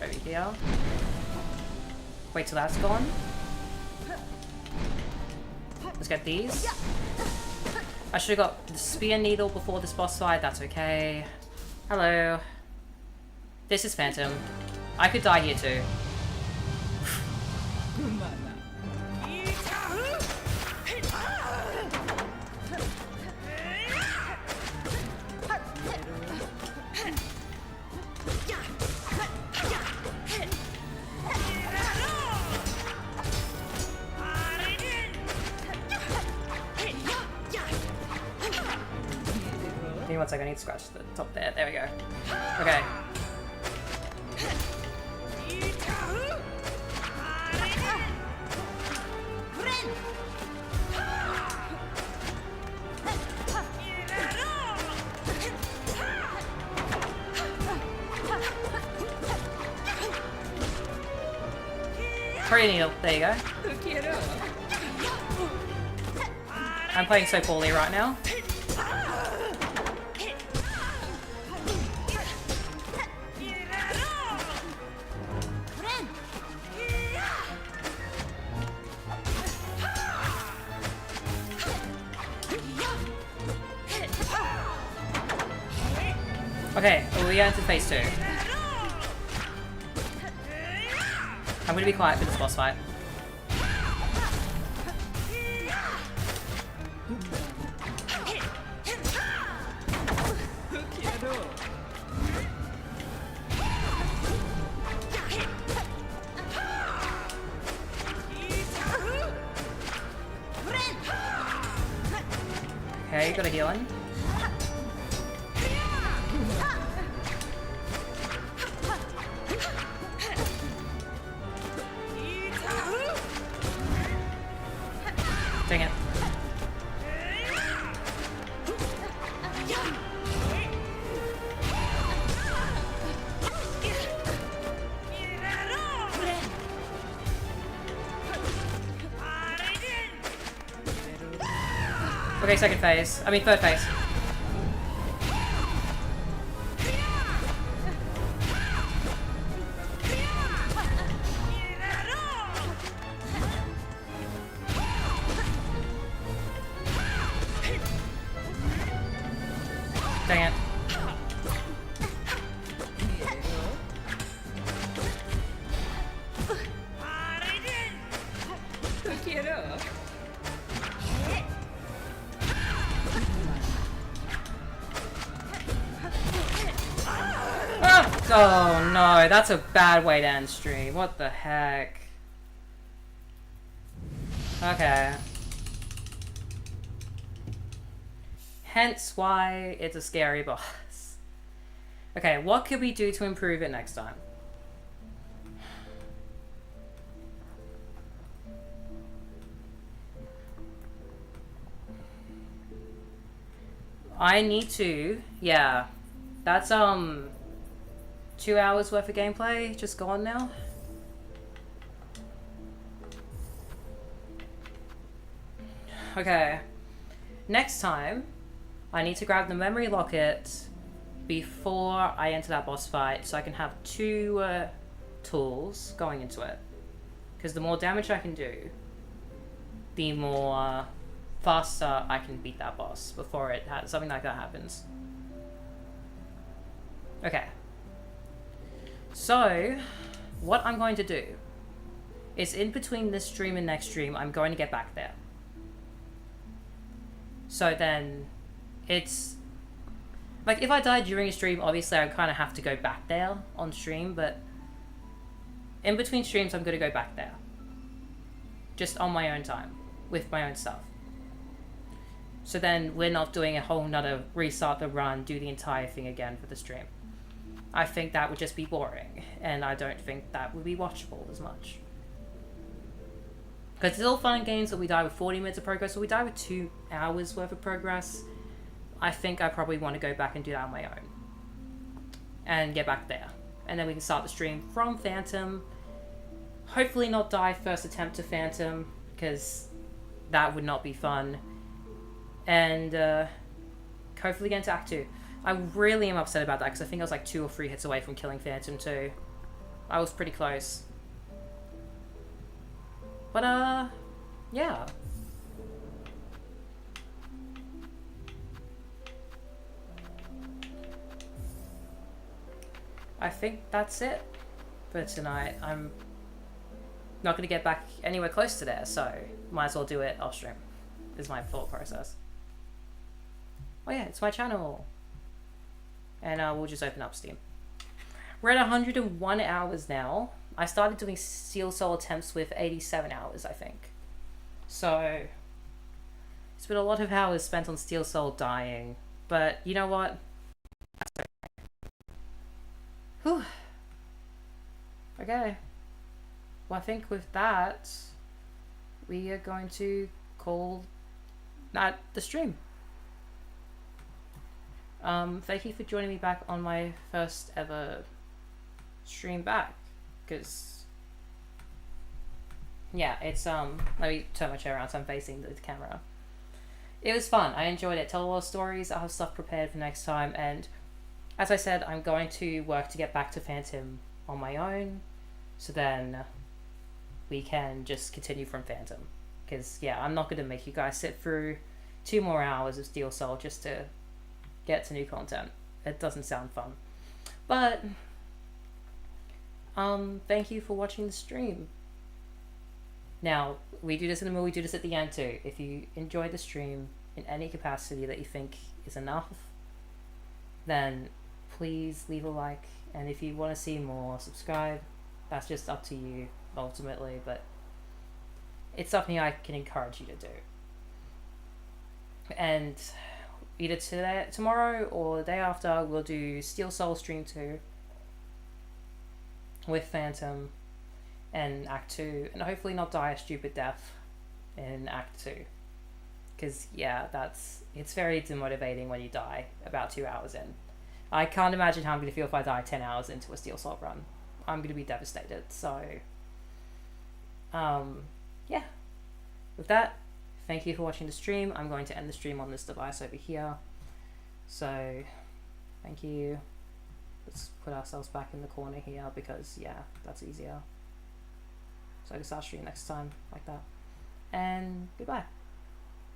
Over here. Wait till that's gone. Let's get these. I should have got the spear needle before this boss fight. That's okay. Hello. This is Phantom. I could die here too. Give me 1 second, I need to scratch the top there. There we go. Okay. Free needle, there you go. I'm playing so poorly right now. Okay, we are into phase 2. I'm gonna be quiet for this boss fight. Okay, got a healing. Dang it. Okay, second phase. I mean, third phase. Dang it. Oh no, that's a bad way to end stream. What the heck? Okay. Hence why it's a scary boss. Okay, what could we do to improve it next time? I need to, yeah. That's 2 hours worth of gameplay just gone now. Okay. Next time, I need to grab the memory locket before I enter that boss fight so I can have 2 tools going into it. Because the more damage I can do, the more faster I can beat that boss before something like that happens. Okay. So, what I'm going to do is in between this stream and next stream, I'm going to get back there. So then, it's... like, if I die during a stream, obviously I kind of have to go back there on stream, but in between streams, I'm going to go back there. Just on my own time, with my own stuff. So then, we're not doing a whole nother restart the run, do the entire thing again for the stream. I think that would just be boring, and I don't think that would be watchable as much. Because it's all fun and games that we die with 40 minutes of progress, or we die with 2 hours worth of progress. I think I probably want to go back and do that on my own. And get back there. And then we can start the stream from Phantom. Hopefully not die first attempt to Phantom, because that would not be fun. And hopefully get into Act 2. I really am upset about that because I think I was like 2 or 3 hits away from killing Phantom too. I was pretty close. But yeah. I think that's it for tonight. I'm not going to get back anywhere close to there, so might as well do it off stream, is my thought process. Oh yeah, it's my channel. And we'll just open up Steam. We're at 101 hours now. I started doing Steel Soul attempts with 87 hours, I think. So, it's been a lot of hours spent on Steel Soul dying. But, you know what? Whew. Okay. Well, I think with that, we are going to call that the stream. Thank you for joining me back on my first ever stream back, because yeah, it's let me turn my chair around so I'm facing the camera. It was fun. I enjoyed it. Tell a lot of stories. I'll have stuff prepared for next time, and as I said, I'm going to work to get back to Phantom on my own, so then we can just continue from Phantom, because yeah, I'm not going to make you guys sit through 2 more hours of Steel Soul just to get to new content. It doesn't sound fun. But thank you for watching the stream. Now, we do this in the middle, we do this at the end too. If you enjoyed the stream in any capacity that you think is enough, then please leave a like, and if you want to see more, subscribe. That's just up to you ultimately, but it's something I can encourage you to do. And either today, tomorrow or the day after, we'll do Steel Soul Stream 2 with Phantom and Act 2, and hopefully not die a stupid death in Act 2. Because, yeah, it's very demotivating when you die about 2 hours in. I can't imagine how I'm going to feel if I die 10 hours into a Steel Soul run. I'm going to be devastated, so... yeah. With that, thank you for watching the stream. I'm going to end the stream on this device over here. So, thank you. Let's put ourselves back in the corner here because, yeah, that's easier. So I can start streaming next time like that. And goodbye.